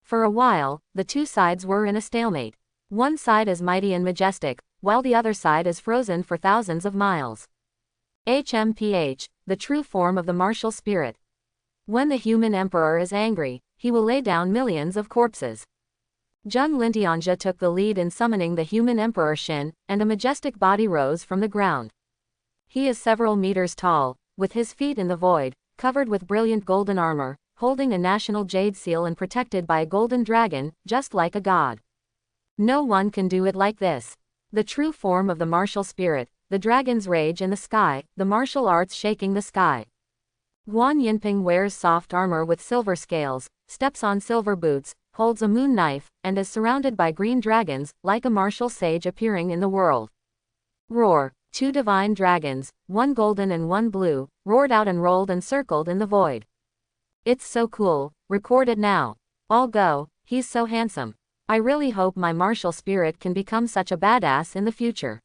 For a while, the 2 sides were in a stalemate. One side is mighty and majestic, while the other side is frozen for thousands of miles. HMPH, the true form of the martial spirit. When the human emperor is angry, he will lay down millions of corpses. Zheng Lintianja took the lead in summoning the human emperor Shin, and a majestic body rose from the ground. He is several meters tall, with his feet in the void, covered with brilliant golden armor, holding a national jade seal and protected by a golden dragon, just like a god. No one can do it like this. The true form of the martial spirit, the dragon's rage in the sky, the martial arts shaking the sky. Guan Yinping wears soft armor with silver scales, steps on silver boots, holds a moon knife, and is surrounded by green dragons, like a martial sage appearing in the world. Roar! 2 divine dragons, one golden and one blue, roared out and rolled and circled in the void. It's so cool, record it now. I'll go, he's so handsome. I really hope my martial spirit can become such a badass in the future.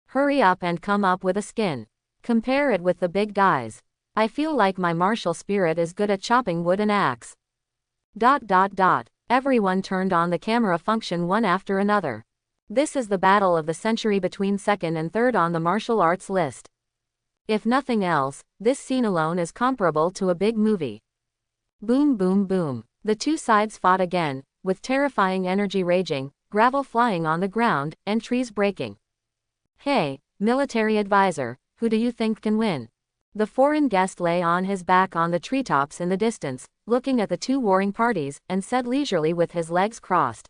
Hurry up and come up with a skin. Compare it with the big guys. I feel like my martial spirit is good at chopping wood and axe. ... Everyone turned on the camera function one after another. This is the battle of the century between second and third on the martial arts list. If nothing else, this scene alone is comparable to a big movie. Boom boom boom. The two sides fought again, with terrifying energy raging, gravel flying on the ground, and trees breaking. Hey, military advisor, who do you think can win? The foreign guest lay on his back on the treetops in the distance, looking at the two warring parties, and said leisurely with his legs crossed.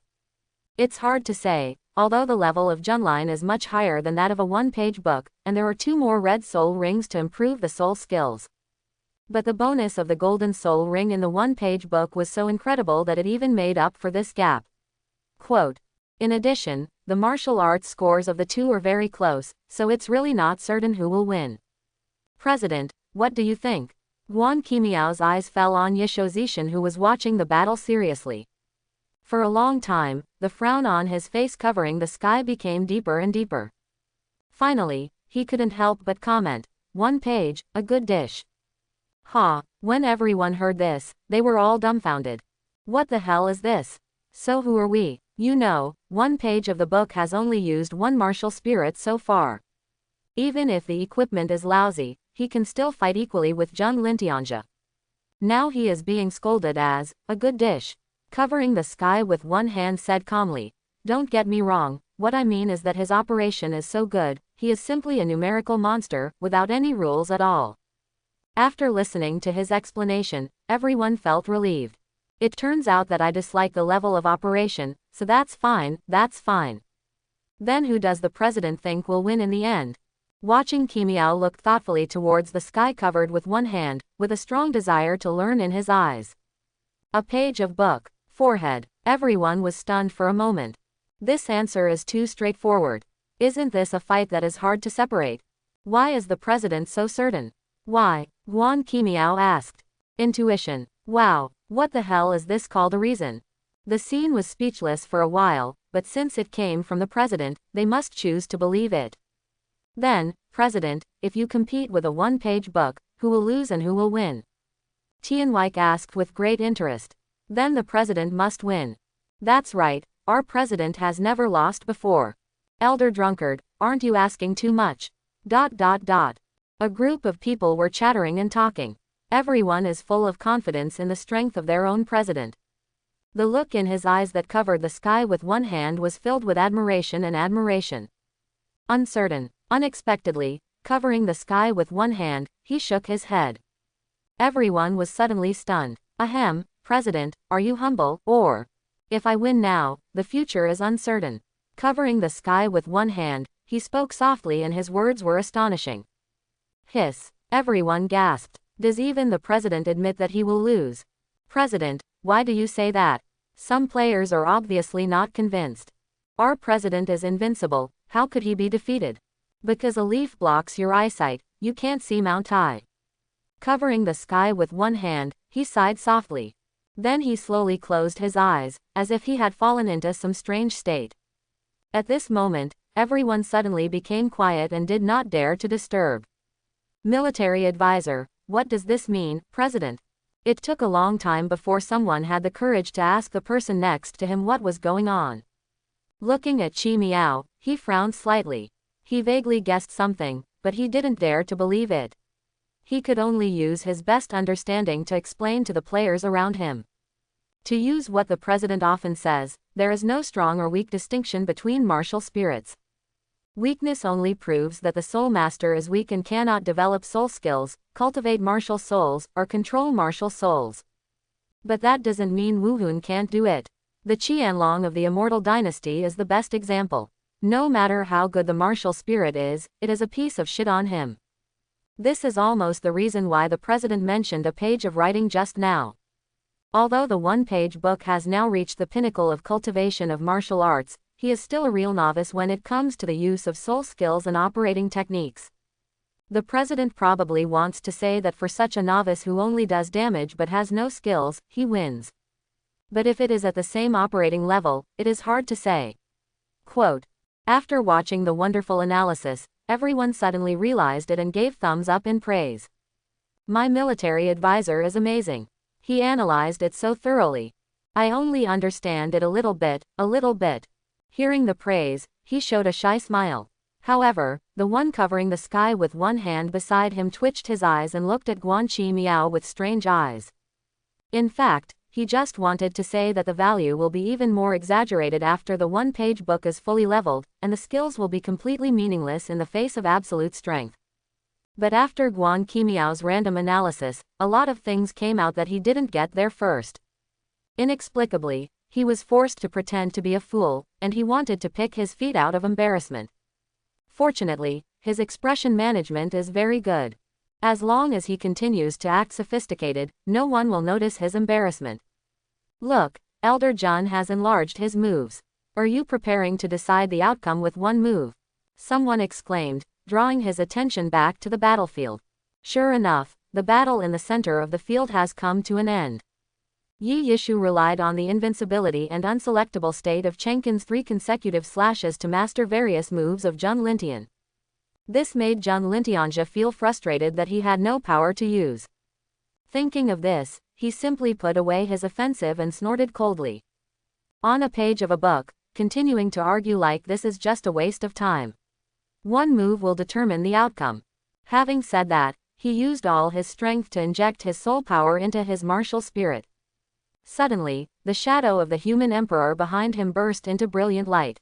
It's hard to say, although the level of Junline is much higher than that of a one-page book, and there are 2 more red soul rings to improve the soul skills. But the bonus of the golden soul ring in the one-page book was so incredible that it even made up for this gap. Quote, in addition, the martial arts scores of the two are very close, so it's really not certain who will win. President, what do you think? Guan Qimiao's eyes fell on Yisho Zishan, who was watching the battle seriously. For a long time, the frown on his face covering the sky became deeper and deeper. Finally, he couldn't help but comment, 1 page, a good dish. Ha! When everyone heard this, they were all dumbfounded. What the hell is this? So who are we? You know, 1 page of the book has only used 1 martial spirit so far. Even if the equipment is lousy, he can still fight equally with Zheng Lintianja. Now he is being scolded as, a good dish. Covering the sky with one hand said calmly, don't get me wrong, what I mean is that his operation is so good, he is simply a numerical monster, without any rules at all. After listening to his explanation, everyone felt relieved. It turns out that I dislike the level of operation, so that's fine, that's fine. Then who does the president think will win in the end? Watching Qimiao looked thoughtfully towards the sky covered with one hand, with a strong desire to learn in his eyes. A page of book. Forehead. Everyone was stunned for a moment. This answer is too straightforward. Isn't this a fight that is hard to separate? Why is the president so certain? Why? Guan Qimiao asked. Intuition. Wow, what the hell is this called a reason? The scene was speechless for a while, but since it came from the president, they must choose to believe it. Then, President, if you compete with a 1-page book, who will lose and who will win? Tianwijk asked with great interest. Then the president must win. That's right, our president has never lost before. Elder drunkard, aren't you asking too much? ... A group of people were chattering and talking. Everyone is full of confidence in the strength of their own president. The look in his eyes that covered the sky with one hand was filled with admiration and admiration. Uncertain, unexpectedly, covering the sky with one hand, he shook his head. Everyone was suddenly stunned. Ahem, President, are you humble, or? If I win now, the future is uncertain. Covering the sky with one hand, he spoke softly and his words were astonishing. Hiss. Everyone gasped. Does even the president admit that he will lose? President, why do you say that? Some players are obviously not convinced. Our president is invincible, how could he be defeated? Because a leaf blocks your eyesight, you can't see Mount Tai. Covering the sky with one hand, he sighed softly. Then he slowly closed his eyes, as if he had fallen into some strange state. At this moment, everyone suddenly became quiet and did not dare to disturb. Military advisor, what does this mean, President? It took a long time before someone had the courage to ask the person next to him what was going on. Looking at Qimiao, he frowned slightly. He vaguely guessed something, but he didn't dare to believe it. He could only use his best understanding to explain to the players around him. To use what the president often says, there is no strong or weak distinction between martial spirits. Weakness only proves that the soul master is weak and cannot develop soul skills, cultivate martial souls, or control martial souls. But that doesn't mean Wuhun can't do it. The Qianlong of the Immortal Dynasty is the best example. No matter how good the martial spirit is, it is a piece of shit on him. This is almost the reason why the president mentioned a page of writing just now. Although the one-page book has now reached the pinnacle of cultivation of martial arts, he is still a real novice when it comes to the use of soul skills and operating techniques. The president probably wants to say that for such a novice who only does damage but has no skills, he wins. But if it is at the same operating level, it is hard to say. Quote, after watching the wonderful analysis, everyone suddenly realized it and gave thumbs up in praise. My military advisor is amazing. He analyzed it so thoroughly. I only understand it a little bit. Hearing the praise, he showed a shy smile. However, the one covering the sky with one hand beside him twitched his eyes and looked at Guan Qi Miao with strange eyes. In fact, he just wanted to say that the value will be even more exaggerated after the one-page book is fully leveled, and the skills will be completely meaningless in the face of absolute strength. But after Guan Qi Miao's random analysis, a lot of things came out that he didn't get there first. Inexplicably, he was forced to pretend to be a fool, and he wanted to pick his feet out of embarrassment. Fortunately, his expression management is very good. As long as he continues to act sophisticated, no one will notice his embarrassment. Look, Elder Jun has enlarged his moves. Are you preparing to decide the outcome with one move? Someone exclaimed, drawing his attention back to the battlefield. Sure enough, the battle in the center of the field has come to an end. Yi Yishu relied on the invincibility and unselectable state of Chenkin's 3 consecutive slashes to master various moves of Zheng Lintian. This made Zheng Lintianja feel frustrated that he had no power to use. Thinking of this, he simply put away his offensive and snorted coldly. On a page of a book, continuing to argue like this is just a waste of time. One move will determine the outcome. Having said that, he used all his strength to inject his soul power into his martial spirit. Suddenly, the shadow of the human emperor behind him burst into brilliant light.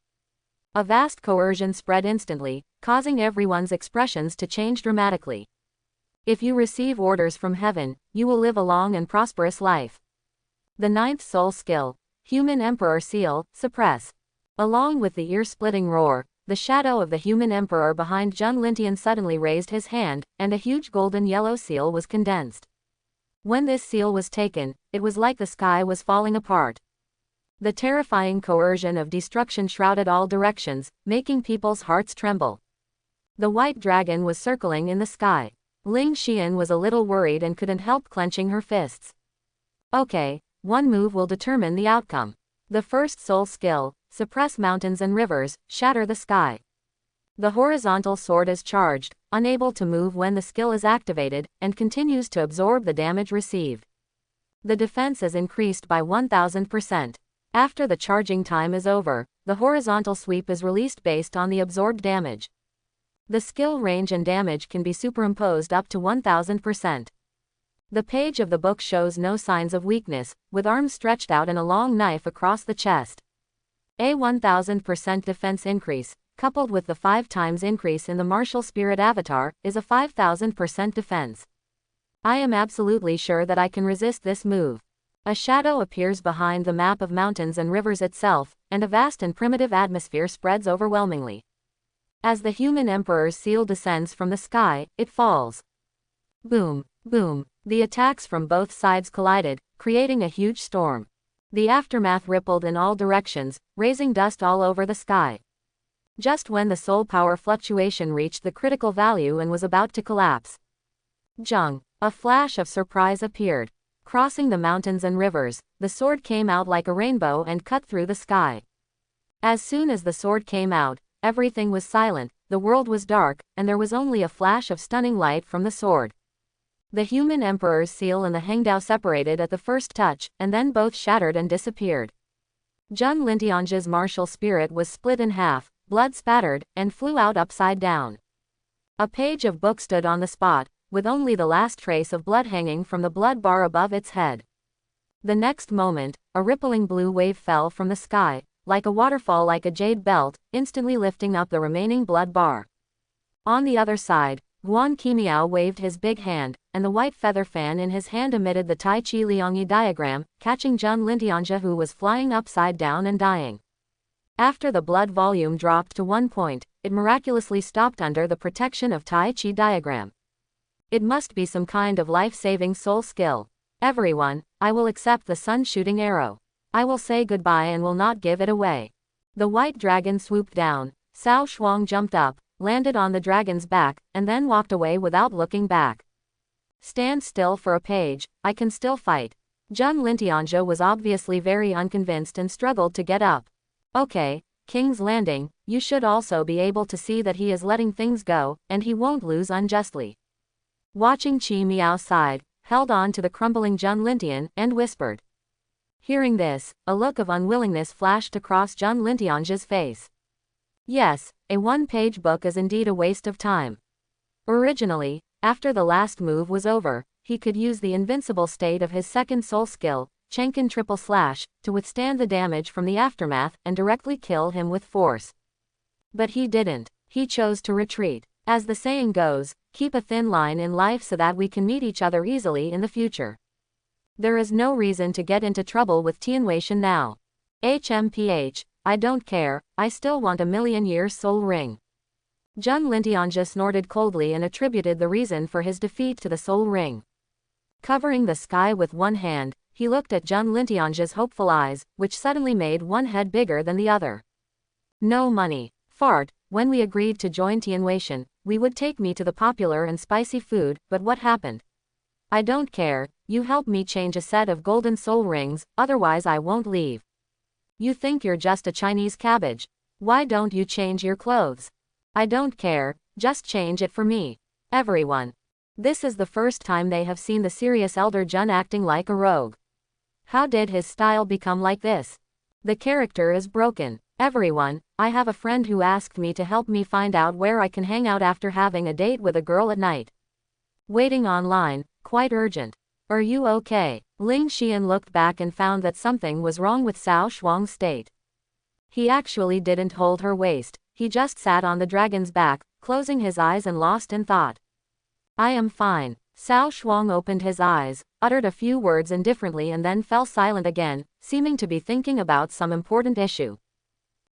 A vast coercion spread instantly, causing everyone's expressions to change dramatically. If you receive orders from heaven, you will live a long and prosperous life. The 9th soul skill, Human Emperor Seal, Suppress. Along with the ear-splitting roar, the shadow of the human emperor behind Zheng Lintian suddenly raised his hand, and a huge golden yellow seal was condensed. When this seal was taken, it was like the sky was falling apart. The terrifying coercion of destruction shrouded all directions, making people's hearts tremble. The white dragon was circling in the sky. Ling Xian was a little worried and couldn't help clenching her fists. Okay, one move will determine the outcome. The first soul skill, Suppress mountains and rivers, shatter the sky. The horizontal sword is charged, unable to move when the skill is activated, and continues to absorb the damage received. The defense is increased by 1000%. After the charging time is over, the horizontal sweep is released based on the absorbed damage. The skill range and damage can be superimposed up to 1000%. The page of the book shows no signs of weakness, with arms stretched out and a long knife across the chest. A 1000% defense increase, coupled with the 5 times increase in the martial spirit avatar, is a 5000% defense. I am absolutely sure that I can resist this move. A shadow appears behind the map of mountains and rivers itself, and a vast and primitive atmosphere spreads overwhelmingly. As the human emperor's seal descends from the sky, it falls. Boom, boom. The attacks from both sides collided, creating a huge storm. The aftermath rippled in all directions, raising dust all over the sky. Just when the soul power fluctuation reached the critical value and was about to collapse. Zheng, a flash of surprise appeared. Crossing the mountains and rivers, the sword came out like a rainbow and cut through the sky. As soon as the sword came out, everything was silent, the world was dark, and there was only a flash of stunning light from the sword. The human emperor's seal and the Hengdao separated at the first touch, and then both shattered and disappeared. Zheng Lintianja's martial spirit was split in half, blood spattered, and flew out upside down. A page of book stood on the spot, with only the last trace of blood hanging from the blood bar above its head. The next moment, a rippling blue wave fell from the sky, like a waterfall like a jade belt, instantly lifting up the remaining blood bar. On the other side, Guan Qimiao waved his big hand, and the white feather fan in his hand emitted the Tai Chi Liangyi diagram, catching Zheng Lintianja, who was flying upside down and dying. After the blood volume dropped to 1 point, it miraculously stopped under the protection of Tai Chi diagram. It must be some kind of life-saving soul skill. Everyone, I will accept the sun-shooting arrow. I will say goodbye and will not give it away. The white dragon swooped down. Cao Shuang jumped up, landed on the dragon's back, and then walked away without looking back. Stand still for a page, I can still fight. Zheng Lintianjia was obviously very unconvinced and struggled to get up. Okay, King's Landing, you should also be able to see that he is letting things go, and he won't lose unjustly. Watching Qi Miao sighed, held on to the crumbling Zheng Lintian, and whispered. Hearing this, a look of unwillingness flashed across Zheng Lintianjia's face. Yes, a one-page book is indeed a waste of time. Originally, after the last move was over, he could use the invincible state of his second soul skill, Chenkin Triple Slash, to withstand the damage from the aftermath and directly kill him with force. But he didn't. He chose to retreat. As the saying goes, keep a thin line in life so that we can meet each other easily in the future. There is no reason to get into trouble with Tianweishan now. HMPH, I don't care, I still want a million-year soul ring. Zheng Lintianjia snorted coldly and attributed the reason for his defeat to the soul ring. Covering the sky with one hand, he looked at Zheng Lintianjia's hopeful eyes, which suddenly made one head bigger than the other. No money. Fart, when we agreed to join Tianweishan, we would take me to the popular and spicy food, but what happened? I don't care, you help me change a set of golden soul rings, otherwise I won't leave. You think you're just a Chinese cabbage. Why don't you change your clothes? I don't care, just change it for me. Everyone. This is the first time they have seen the serious elder Zheng acting like a rogue. How did his style become like this? The character is broken. Everyone, I have a friend who asked me to help me find out where I can hang out after having a date with a girl at night. Waiting online, quite urgent. Are you okay? Ling Xian looked back and found that something was wrong with Cao Shuang's state. He actually didn't hold her waist, he just sat on the dragon's back, closing his eyes and lost in thought. I am fine. Cao Shuang opened his eyes, uttered a few words indifferently and then fell silent again, seeming to be thinking about some important issue.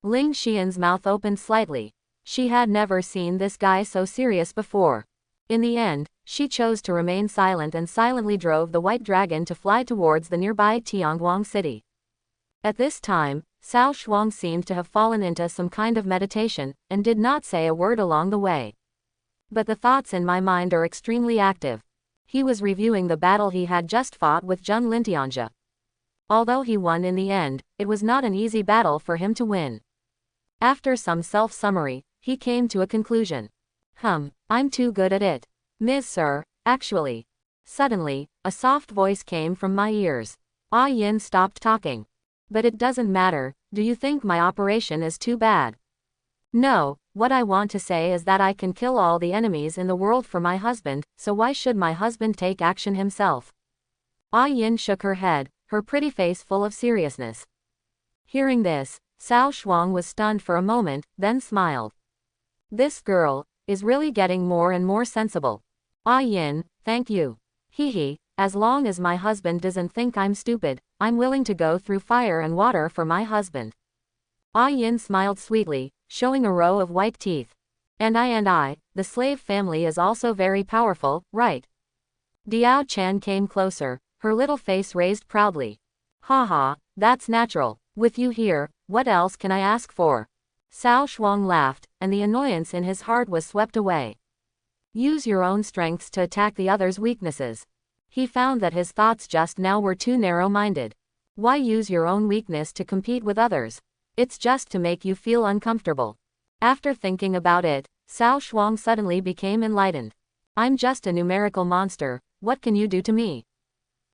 Ling Xian's mouth opened slightly. She had never seen this guy so serious before. In the end, she chose to remain silent and silently drove the white dragon to fly towards the nearby Tianguang city. At this time, Cao Shuang seemed to have fallen into some kind of meditation, and did not say a word along the way. But the thoughts in my mind are extremely active. He was reviewing the battle he had just fought with Zheng Lintianjia. Although he won in the end, it was not an easy battle for him to win. After some self-summary, he came to a conclusion. I'm too good at it. Ms. Sir, actually. Suddenly, a soft voice came from my ears. Ah Yin stopped talking. But it doesn't matter, do you think my operation is too bad? No, what I want to say is that I can kill all the enemies in the world for my husband, so why should my husband take action himself? Ah Yin shook her head, her pretty face full of seriousness. Hearing this, Cao Shuang was stunned for a moment, then smiled. This girl is really getting more and more sensible. Ah Yin, thank you. Hee, as long as my husband doesn't think I'm stupid, I'm willing to go through fire and water for my husband. Ah Yin smiled sweetly, showing a row of white teeth. And I, the slave family is also very powerful, right? Diao Chan came closer, her little face raised proudly. Haha, that's natural. With you here, what else can I ask for? Cao Shuang laughed, and the annoyance in his heart was swept away. Use your own strengths to attack the other's weaknesses. He found that his thoughts just now were too narrow-minded. Why use your own weakness to compete with others? It's just to make you feel uncomfortable. After thinking about it, Cao Shuang suddenly became enlightened. I'm just a numerical monster, what can you do to me?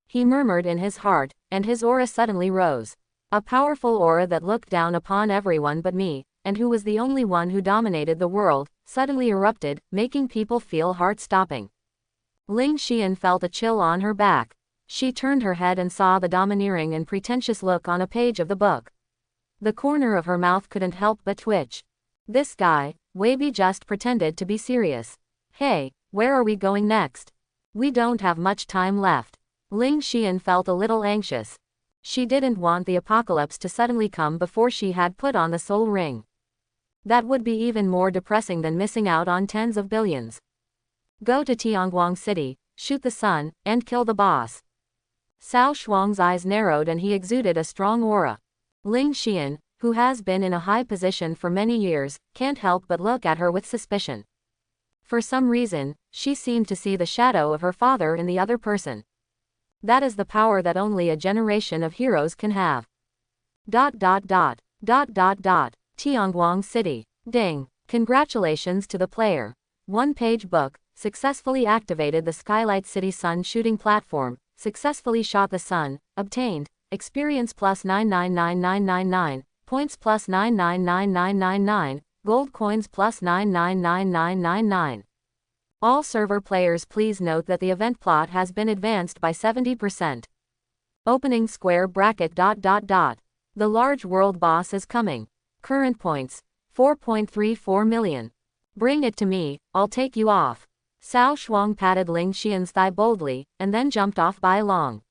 He murmured in his heart, and his aura suddenly rose. A powerful aura that looked down upon everyone but me, and who was the only one who dominated the world, suddenly erupted, making people feel heart-stopping. Ling Xian felt a chill on her back. She turned her head and saw the domineering and pretentious look on a page of the book. The corner of her mouth couldn't help but twitch. This guy, Weibi, just pretended to be serious. Hey, where are we going next? We don't have much time left. Ling Xian felt a little anxious. She didn't want the apocalypse to suddenly come before she had put on the soul ring. That would be even more depressing than missing out on tens of billions. Go to Tianguang City, shoot the sun, and kill the boss. Cao Shuang's eyes narrowed and he exuded a strong aura. Ling Xian, who has been in a high position for many years, can't help but look at her with suspicion. For some reason, she seemed to see the shadow of her father in the other person. That is the power that only a generation of heroes can have. Tianguang City. Ding. Congratulations to the player. One-page book, successfully activated the Skylight City Sun shooting platform, successfully shot the sun, obtained, experience plus 999999, points plus 999999, gold coins plus 999999. All server players please note that the event plot has been advanced by 70%. Opening square bracket. The large world boss is coming. Current points, 4.34 million. Bring it to me, I'll take you off. Cao Shuang patted Ling Xian's thigh boldly, and then jumped off by long.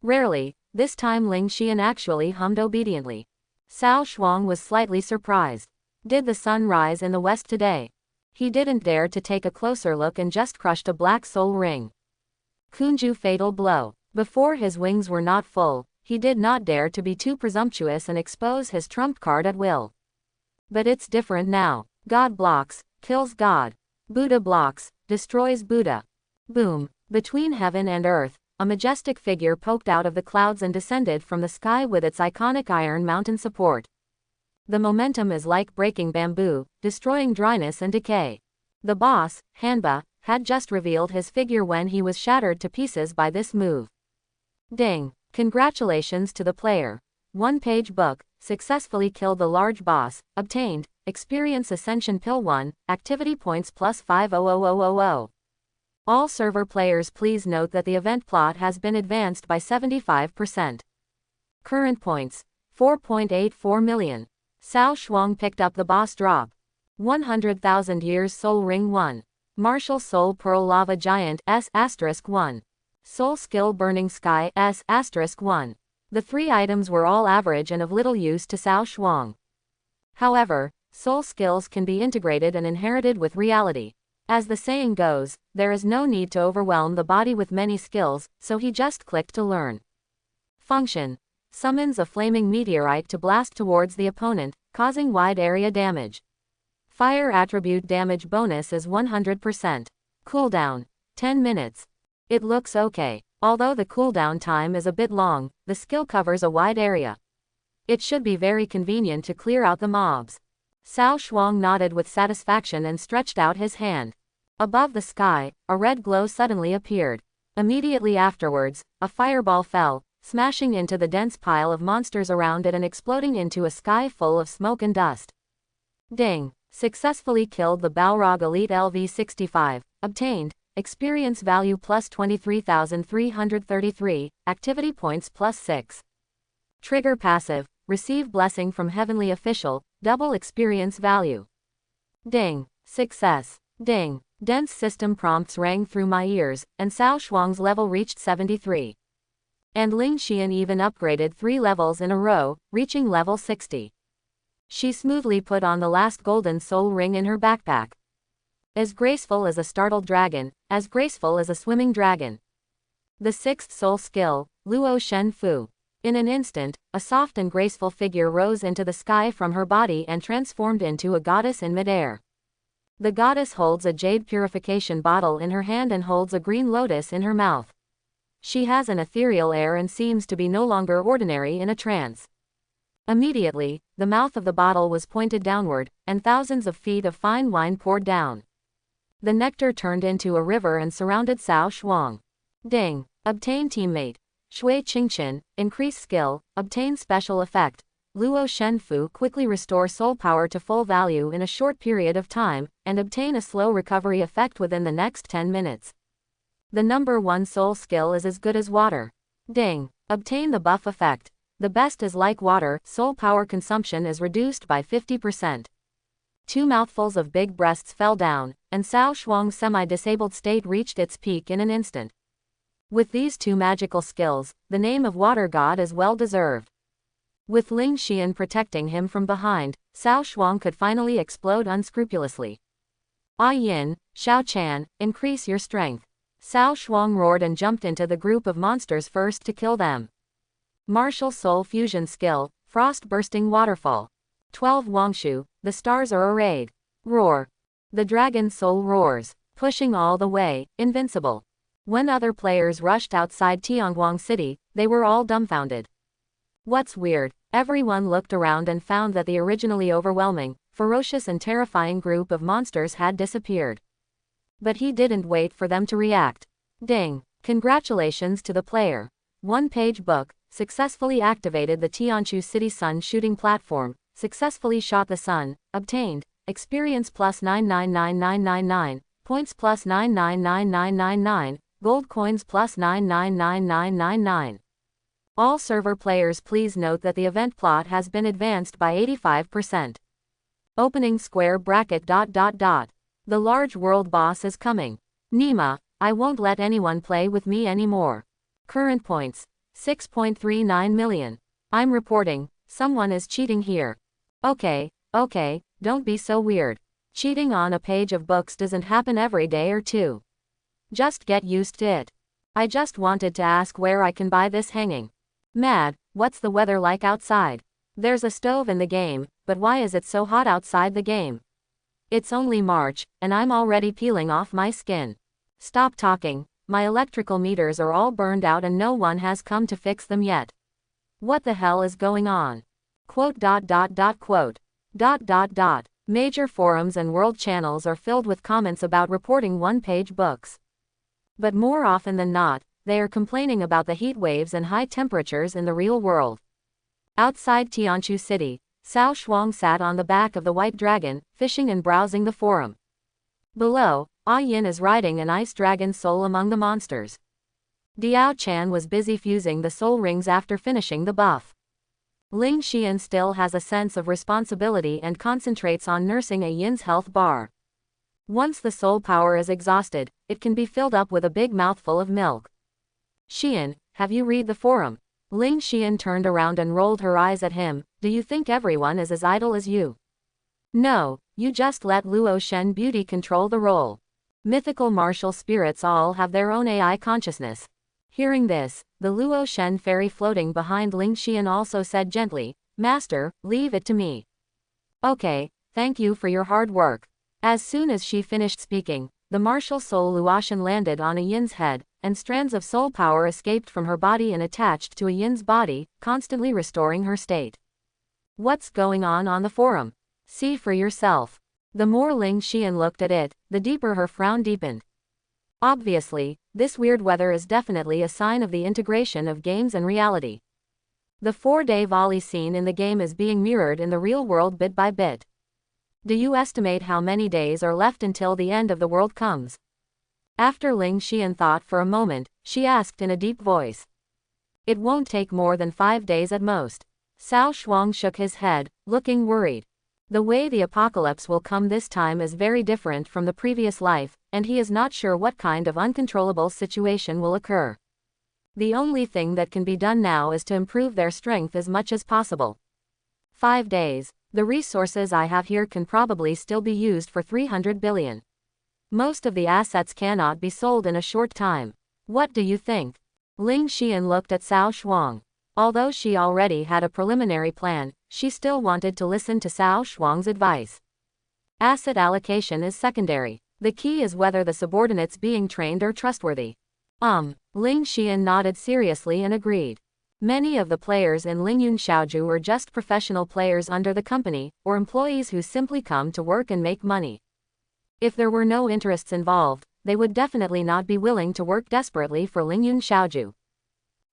Rarely, this time Ling Xian actually hummed obediently. Cao Shuang was slightly surprised. Did the sun rise in the west today? He didn't dare to take a closer look and just crushed a black soul ring. Kunju fatal blow. Before his wings were not full, he did not dare to be too presumptuous and expose his trump card at will. But it's different now. God blocks, kills God. Buddha blocks, destroys Buddha. Boom. Between heaven and earth, a majestic figure poked out of the clouds and descended from the sky with its iconic iron mountain support. The momentum is like breaking bamboo, destroying dryness and decay. The boss, Hanba, had just revealed his figure when he was shattered to pieces by this move. Ding. Congratulations to the player. One-page book, successfully killed the large boss, obtained, experience Ascension Pill 1, activity points plus 50000. All server players please note that the event plot has been advanced by 75%. Current points, 4.84 million. Cao Shuang picked up the boss drop. 100,000 Years Soul Ring 1. Martial Soul Pearl Lava Giant S*1. Soul Skill Burning Sky S*1. The three items were all average and of little use to Cao Shuang. However, soul skills can be integrated and inherited with reality. As the saying goes, there is no need to overwhelm the body with many skills, so he just clicked to learn. Function. Summons a flaming meteorite to blast towards the opponent, causing wide area damage. Fire attribute damage bonus is 100%. Cooldown, 10 minutes. It looks okay. Although the cooldown time is a bit long, the skill covers a wide area. It should be very convenient to clear out the mobs. Cao Shuang nodded with satisfaction and stretched out his hand. Above the sky, a red glow suddenly appeared. Immediately afterwards, a fireball fell, smashing into the dense pile of monsters around it and exploding into a sky full of smoke and dust. Ding. Successfully killed the Balrog Elite LV65, obtained, experience value plus 23,333, activity points plus 6. Trigger passive, receive blessing from heavenly official, double experience value. Ding. Success. Ding. Dense system prompts rang through my ears, and Cao Shuang's level reached 73. And Ling Xian even upgraded 3 levels in a row, reaching level 60. She smoothly put on the last golden soul ring in her backpack. As graceful as a startled dragon, as graceful as a swimming dragon. The 6th soul skill, Luo Shen Fu. In an instant, a soft and graceful figure rose into the sky from her body and transformed into a goddess in midair. The goddess holds a jade purification bottle in her hand and holds a green lotus in her mouth. She has an ethereal air and seems to be no longer ordinary in a trance. Immediately, the mouth of the bottle was pointed downward, and thousands of feet of fine wine poured down. The nectar turned into a river and surrounded Cao Shuang. Ding. Obtain teammate. Shui Qingqian, increase skill, obtain special effect. Luo Shenfu quickly restore soul power to full value in a short period of time, and obtain a slow recovery effect within the next 10 minutes. The number 1 soul skill is as good as water. Ding. Obtain the buff effect. The best is like water, soul power consumption is reduced by 50%. 2 mouthfuls of big breasts fell down, and Cao Shuang's semi-disabled state reached its peak in an instant. With these 2 magical skills, the name of Water God is well deserved. With Ling Xian protecting him from behind, Cao Shuang could finally explode unscrupulously. Ah Yin, Xiao Chan, increase your strength. Cao Shuang roared and jumped into the group of monsters first to kill them. Martial Soul Fusion Skill, Frost Bursting Waterfall. 12 Wangshu, the stars are arrayed. Roar. The dragon soul roars, pushing all the way, invincible. When other players rushed outside Tianguang City, they were all dumbfounded. What's weird? Everyone looked around and found that the originally overwhelming, ferocious and terrifying group of monsters had disappeared. But he didn't wait for them to react. Ding! Congratulations to the player. One-page book, successfully activated the Tianchu City Sun shooting platform, successfully shot the sun, obtained, experience plus 999999, points plus 999999, gold coins plus 999999. All server players please note that the event plot has been advanced by 85%. Opening square bracket ... The large world boss is coming. Nima, I won't let anyone play with me anymore. Current points, 6.39 million. I'm reporting, someone is cheating here. Okay, don't be so weird. Cheating on a page of books doesn't happen every day or two. Just get used to it. I just wanted to ask where I can buy this hanging. Mad, what's the weather like outside? There's a stove in the game, but why is it so hot outside the game? It's only March, and I'm already peeling off my skin. Stop talking, my electrical meters are all burned out and no one has come to fix them yet. What the hell is going on? Quote. Major forums and world channels are filled with comments about reporting one-page books. But more often than not, they are complaining about the heat waves and high temperatures in the real world. Outside Tianchu City, Cao Shuang sat on the back of the white dragon, fishing and browsing the forum. Below, Ah Yin is riding an ice dragon soul among the monsters. Diao Chan was busy fusing the soul rings after finishing the buff. Ling Xian still has a sense of responsibility and concentrates on nursing a Yin's health bar. Once the soul power is exhausted, it can be filled up with a big mouthful of milk. Xian, have you read the forum? Ling Xian turned around and rolled her eyes at him. Do you think everyone is as idle as you? No, you just let Luo Shen Beauty control the role. Mythical martial spirits all have their own AI consciousness. Hearing this, the Luo Shen fairy floating behind Ling Xian also said gently, Master, leave it to me. Okay, thank you for your hard work. As soon as she finished speaking, the martial soul Luoshan landed on a Yin's head, and strands of soul power escaped from her body and attached to a Yin's body, constantly restoring her state. What's going on the forum? See for yourself. The more Ling Xian looked at it, the deeper her frown deepened. Obviously, this weird weather is definitely a sign of the integration of games and reality. The 4-day volley scene in the game is being mirrored in the real world bit by bit. Do you estimate how many days are left until the end of the world comes? After Ling Xian thought for a moment, she asked in a deep voice. It won't take more than 5 days at most. Cao Shuang shook his head, looking worried. The way the apocalypse will come this time is very different from the previous life, and he is not sure what kind of uncontrollable situation will occur. The only thing that can be done now is to improve their strength as much as possible. 5 days. The resources I have here can probably still be used for 300 billion. Most of the assets cannot be sold in a short time. What do you think? Ling Xian looked at Cao Shuang. Although she already had a preliminary plan, she still wanted to listen to Cao Shuang's advice. Asset allocation is secondary. The key is whether the subordinates being trained are trustworthy. Ling Xian nodded seriously and agreed. Many of the players in Lingyun Xiaoju were just professional players under the company, or employees who simply come to work and make money. If there were no interests involved, they would definitely not be willing to work desperately for Lingyun Xiaoju.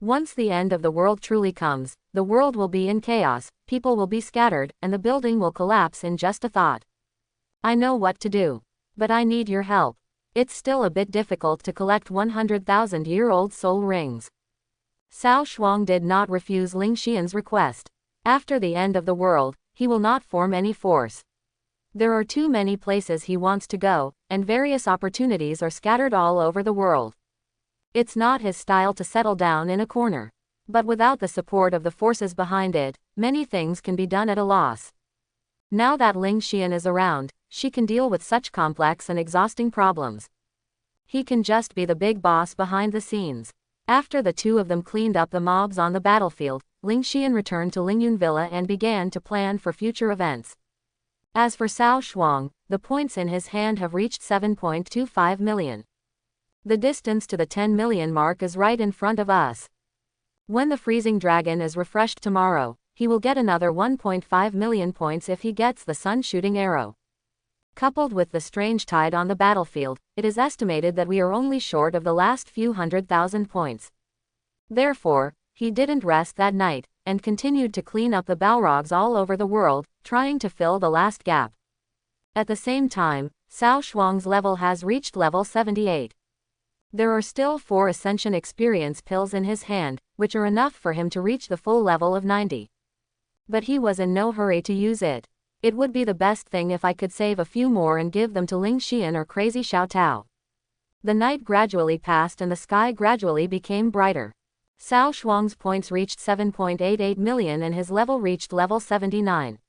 Once the end of the world truly comes, the world will be in chaos, people will be scattered, and the building will collapse in just a thought. I know what to do. But I need your help. It's still a bit difficult to collect 100,000-year-old soul rings. Cao Shuang did not refuse Ling Xian's request. After the end of the world, he will not form any force. There are too many places he wants to go, and various opportunities are scattered all over the world. It's not his style to settle down in a corner. But without the support of the forces behind it, many things can be done at a loss. Now that Ling Xian is around, she can deal with such complex and exhausting problems. He can just be the big boss behind the scenes. After the two of them cleaned up the mobs on the battlefield, Ling Xian returned to Lingyun Villa and began to plan for future events. As for Cao Shuang, the points in his hand have reached 7.25 million. The distance to the 10 million mark is right in front of us. When the freezing dragon is refreshed tomorrow, he will get another 1.5 million points if he gets the sun-shooting arrow. Coupled with the strange tide on the battlefield, it is estimated that we are only short of the last few 100,000 points. Therefore, he didn't rest that night, and continued to clean up the Balrogs all over the world, trying to fill the last gap. At the same time, Cao Shuang's level has reached level 78. There are still 4 Ascension experience pills in his hand, which are enough for him to reach the full level of 90. But he was in no hurry to use it. It would be the best thing if I could save a few more and give them to Ling Xian or Crazy Xiao Tao. The night gradually passed and the sky gradually became brighter. Cao Shuang's points reached 7.88 million and his level reached level 79.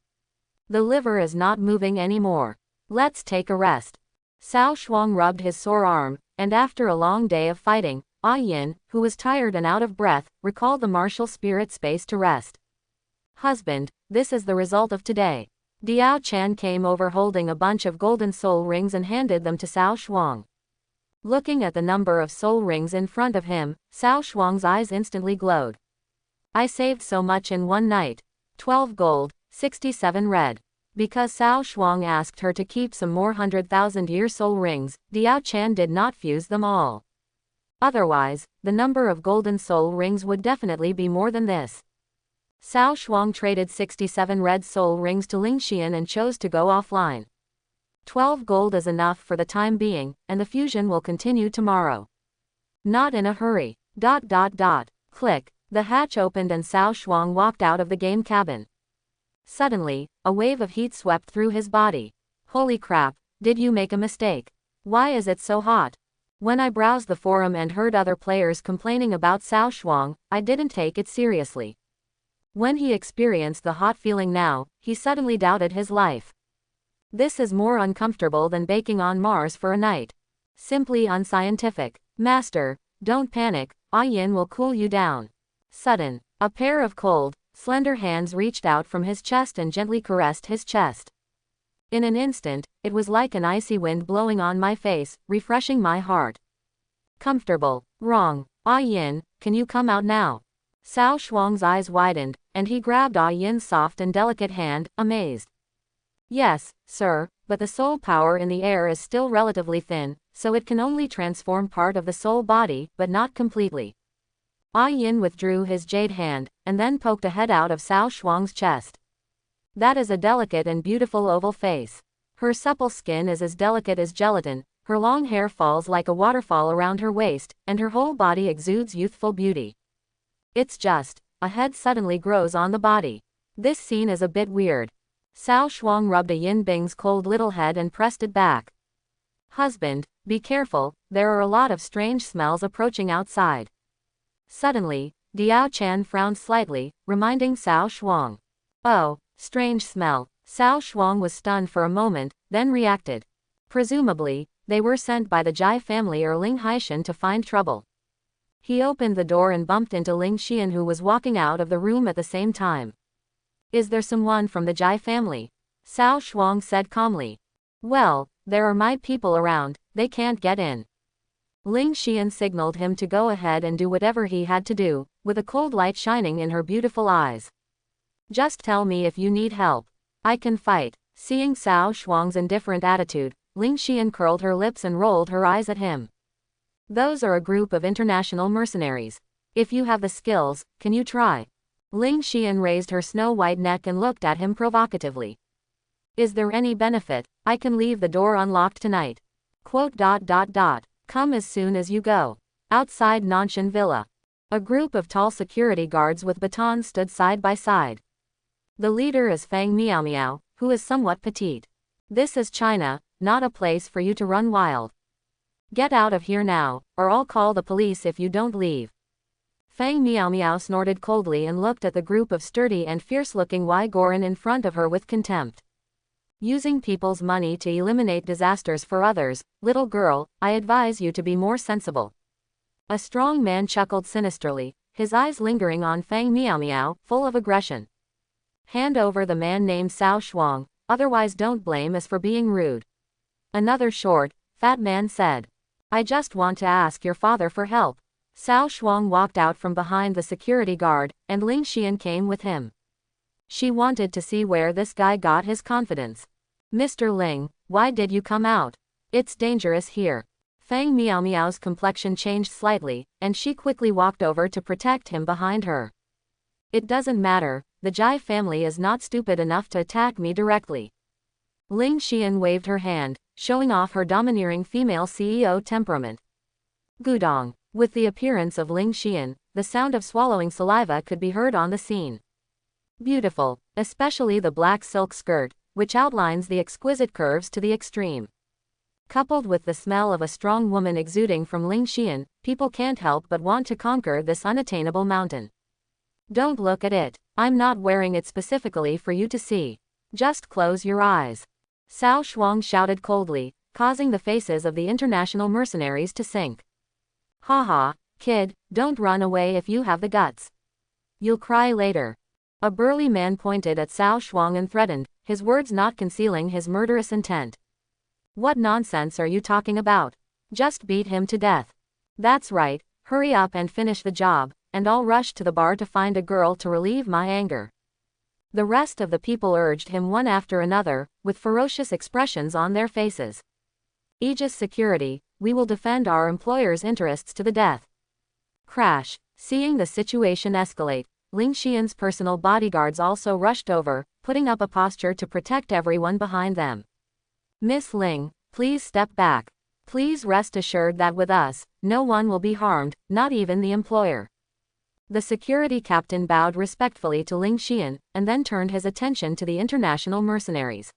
The liver is not moving anymore. Let's take a rest. Cao Shuang rubbed his sore arm, and after a long day of fighting, Yin, who was tired and out of breath, recalled the martial spirit space to rest. Husband, this is the result of today. Diao Chan came over holding a bunch of golden soul rings and handed them to Cao Shuang. Looking at the number of soul rings in front of him, Cao Shuang's eyes instantly glowed. I saved so much in one night. 12 gold, 67 red. Because Cao Shuang asked her to keep some more 100,000-year soul rings, Diao Chan did not fuse them all. Otherwise, the number of golden soul rings would definitely be more than this. Cao Shuang traded 67 red soul rings to Ling Xian and chose to go offline. 12 gold is enough for the time being, and the fusion will continue tomorrow. Not in a hurry. ... Click. The hatch opened and Cao Shuang walked out of the game cabin. Suddenly, a wave of heat swept through his body. Holy crap, did you make a mistake? Why is it so hot? When I browsed the forum and heard other players complaining about Cao Shuang, I didn't take it seriously. When he experienced the hot feeling now, he suddenly doubted his life. This is more uncomfortable than baking on Mars for a night. Simply unscientific. Master, don't panic, Yin will cool you down. Sudden, a pair of cold, slender hands reached out from his chest and gently caressed his chest. In an instant, it was like an icy wind blowing on my face, refreshing my heart. Comfortable. Wrong. Yin, can you come out now? Cao Shuang's eyes widened, and he grabbed Yin's soft and delicate hand, amazed. Yes, sir, but the soul power in the air is still relatively thin, so it can only transform part of the soul body, but not completely. Yin withdrew his jade hand, and then poked a head out of Cao Shuang's chest. That is a delicate and beautiful oval face. Her supple skin is as delicate as gelatin, her long hair falls like a waterfall around her waist, and her whole body exudes youthful beauty. It's just, a head suddenly grows on the body. This scene is a bit weird. Cao Shuang rubbed Yin Bing's cold little head and pressed it back. Husband, be careful, there are a lot of strange smells approaching outside. Suddenly, Diao Chan frowned slightly, reminding Cao Shuang. Oh, strange smell. Cao Shuang was stunned for a moment, then reacted. Presumably, they were sent by the Jai family or Ling Haishan to find trouble. He opened the door and bumped into Ling Xian, who was walking out of the room at the same time. Is there someone from the Jai family? Cao Shuang said calmly. Well, there are my people around, they can't get in. Ling Xian signaled him to go ahead and do whatever he had to do, with a cold light shining in her beautiful eyes. Just tell me if you need help. I can fight. Seeing Cao Shuang's indifferent attitude, Ling Xian curled her lips and rolled her eyes at him. Those are a group of international mercenaries. If you have the skills, can you try? Ling Xian raised her snow-white neck and looked at him provocatively. Is there any benefit? I can leave the door unlocked tonight. Come as soon as you go. Outside Nanshan Villa. A group of tall security guards with batons stood side by side. The leader is Fang Miao Miao, who is somewhat petite. This is China, not a place for you to run wild. Get out of here now, or I'll call the police if you don't leave. Fang Miao Miao snorted coldly and looked at the group of sturdy and fierce-looking Goran in front of her with contempt. Using people's money to eliminate disasters for others, little girl, I advise you to be more sensible. A strong man chuckled sinisterly, his eyes lingering on Fang Miao Miao, full of aggression. Hand over the man named Cao Shuang, otherwise don't blame us for being rude. Another short, fat man said. I just want to ask your father for help. Cao Shuang walked out from behind the security guard, and Ling Xian came with him. She wanted to see where this guy got his confidence. Mr. Ling, why did you come out? It's dangerous here. Fang Miao Miao's complexion changed slightly, and she quickly walked over to protect him behind her. It doesn't matter, the Jai family is not stupid enough to attack me directly. Ling Xian waved her hand, showing off her domineering female CEO temperament. Gudong. With the appearance of Ling Xian, the sound of swallowing saliva could be heard on the scene. Beautiful, especially the black silk skirt, which outlines the exquisite curves to the extreme. Coupled with the smell of a strong woman exuding from Ling Xian, people can't help but want to conquer this unattainable mountain. Don't look at it, I'm not wearing it specifically for you to see. Just close your eyes. Cao Shuang shouted coldly, causing the faces of the international mercenaries to sink. Haha, kid, don't run away if you have the guts. You'll cry later. A burly man pointed at Cao Shuang and threatened, his words not concealing his murderous intent. What nonsense are you talking about? Just beat him to death. That's right, hurry up and finish the job, and I'll rush to the bar to find a girl to relieve my anger. The rest of the people urged him one after another, with ferocious expressions on their faces. Aegis Security, we will defend our employer's interests to the death. Crash. Seeing the situation escalate, Ling Xian's personal bodyguards also rushed over, putting up a posture to protect everyone behind them. Miss Ling, please step back. Please rest assured that with us, no one will be harmed, not even the employer. The security captain bowed respectfully to Ling Xian, and then turned his attention to the international mercenaries.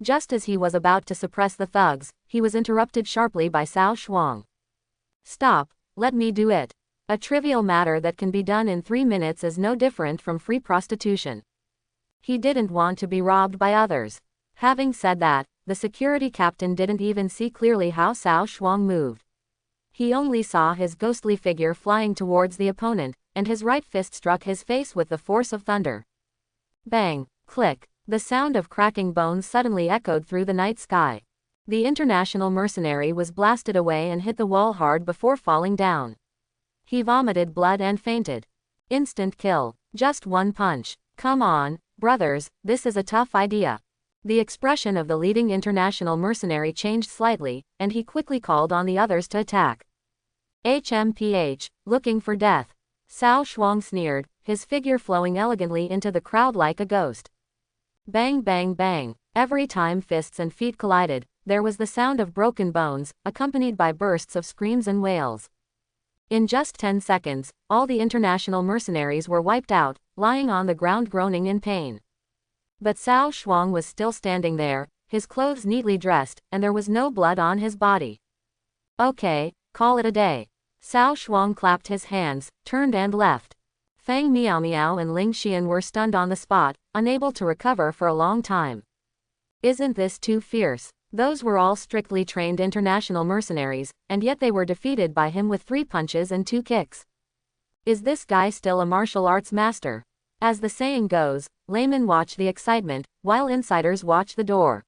Just as he was about to suppress the thugs, he was interrupted sharply by Cao Shuang. Stop, let me do it. A trivial matter that can be done in 3 minutes is no different from free prostitution. He didn't want to be robbed by others. Having said that, the security captain didn't even see clearly how Cao Shuang moved. He only saw his ghostly figure flying towards the opponent, and his right fist struck his face with the force of thunder. Bang, click. The sound of cracking bones suddenly echoed through the night sky. The international mercenary was blasted away and hit the wall hard before falling down. He vomited blood and fainted. Instant kill. Just one punch. Come on, brothers, this is a tough idea. The expression of the leading international mercenary changed slightly, and he quickly called on the others to attack. HMPH, looking for death. Cao Shuang sneered, his figure flowing elegantly into the crowd like a ghost. Bang bang bang, every time fists and feet collided, there was the sound of broken bones, accompanied by bursts of screams and wails. In just 10 seconds, all the international mercenaries were wiped out, lying on the ground groaning in pain. But Cao Shuang was still standing there, his clothes neatly dressed, and there was no blood on his body. Okay, call it a day. Cao Shuang clapped his hands, turned and left. Fang Miao Miao and Ling Xian were stunned on the spot, unable to recover for a long time. Isn't this too fierce? Those were all strictly trained international mercenaries, and yet they were defeated by him with 3 punches and 2 kicks. Is this guy still a martial arts master? As the saying goes, laymen watch the excitement, while insiders watch the door.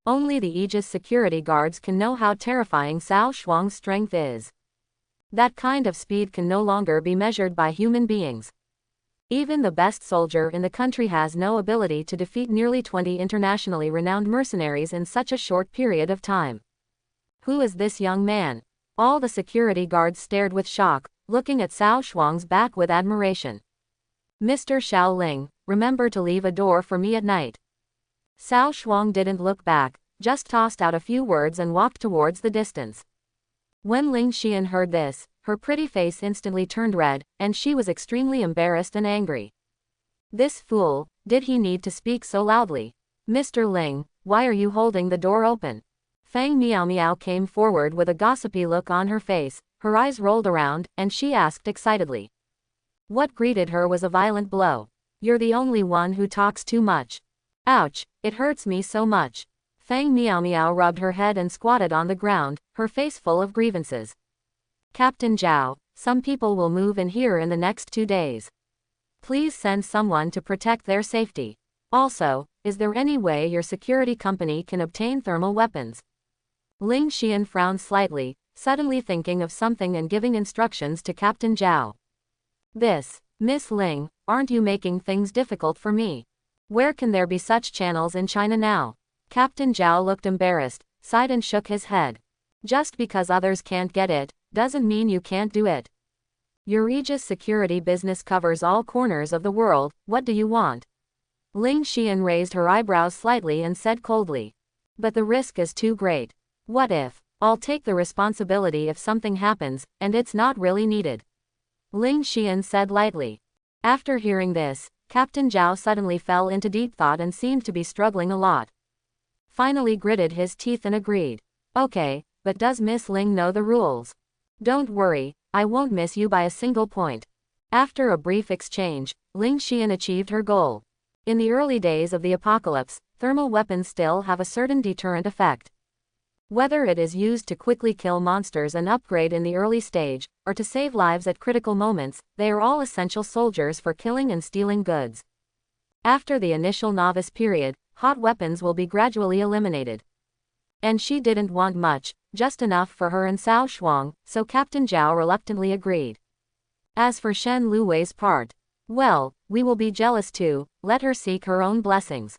Only the Aegis security guards can know how terrifying Cao Shuang's strength is. That kind of speed can no longer be measured by human beings. Even the best soldier in the country has no ability to defeat nearly 20 internationally renowned mercenaries in such a short period of time. Who is this young man? All the security guards stared with shock, looking at Cao Shuang's back with admiration. Mr. Xiaoling, remember to leave a door for me at night. Cao Shuang didn't look back, just tossed out a few words and walked towards the distance. When Ling Xian heard this, her pretty face instantly turned red, and she was extremely embarrassed and angry. This fool, did he need to speak so loudly? Mr. Ling, why are you holding the door open? Fang Miao Miao came forward with a gossipy look on her face, her eyes rolled around, and she asked excitedly. What greeted her was a violent blow. You're the only one who talks too much. Ouch, it hurts me so much. Fang Meow Meow rubbed her head and squatted on the ground, her face full of grievances. Captain Zhao, some people will move in here in the next 2 days. Please send someone to protect their safety. Also, is there any way your security company can obtain thermal weapons? Ling Xian frowned slightly, suddenly thinking of something and giving instructions to Captain Zhao. Miss Ling, aren't you making things difficult for me? Where can there be such channels in China now? Captain Zhao looked embarrassed, sighed and shook his head. Just because others can't get it, doesn't mean you can't do it. Your Aegis security business covers all corners of the world, what do you want? Ling Xian raised her eyebrows slightly and said coldly. But the risk is too great. What if? I'll take the responsibility if something happens, and it's not really needed. Ling Xian said lightly. After hearing this, Captain Zhao suddenly fell into deep thought and seemed to be struggling a lot. Finally gritted his teeth and agreed. Okay, but does Miss Ling know the rules? Don't worry, I won't miss you by a single point. After a brief exchange, Ling Xian achieved her goal. In the early days of the apocalypse, thermal weapons still have a certain deterrent effect. Whether it is used to quickly kill monsters and upgrade in the early stage, or to save lives at critical moments, they are all essential soldiers for killing and stealing goods. After the initial novice period, hot weapons will be gradually eliminated. And she didn't want much, just enough for her and Cao Shuang, so Captain Zhao reluctantly agreed. As for Shen Luwei's part, well, we will be jealous too, let her seek her own blessings.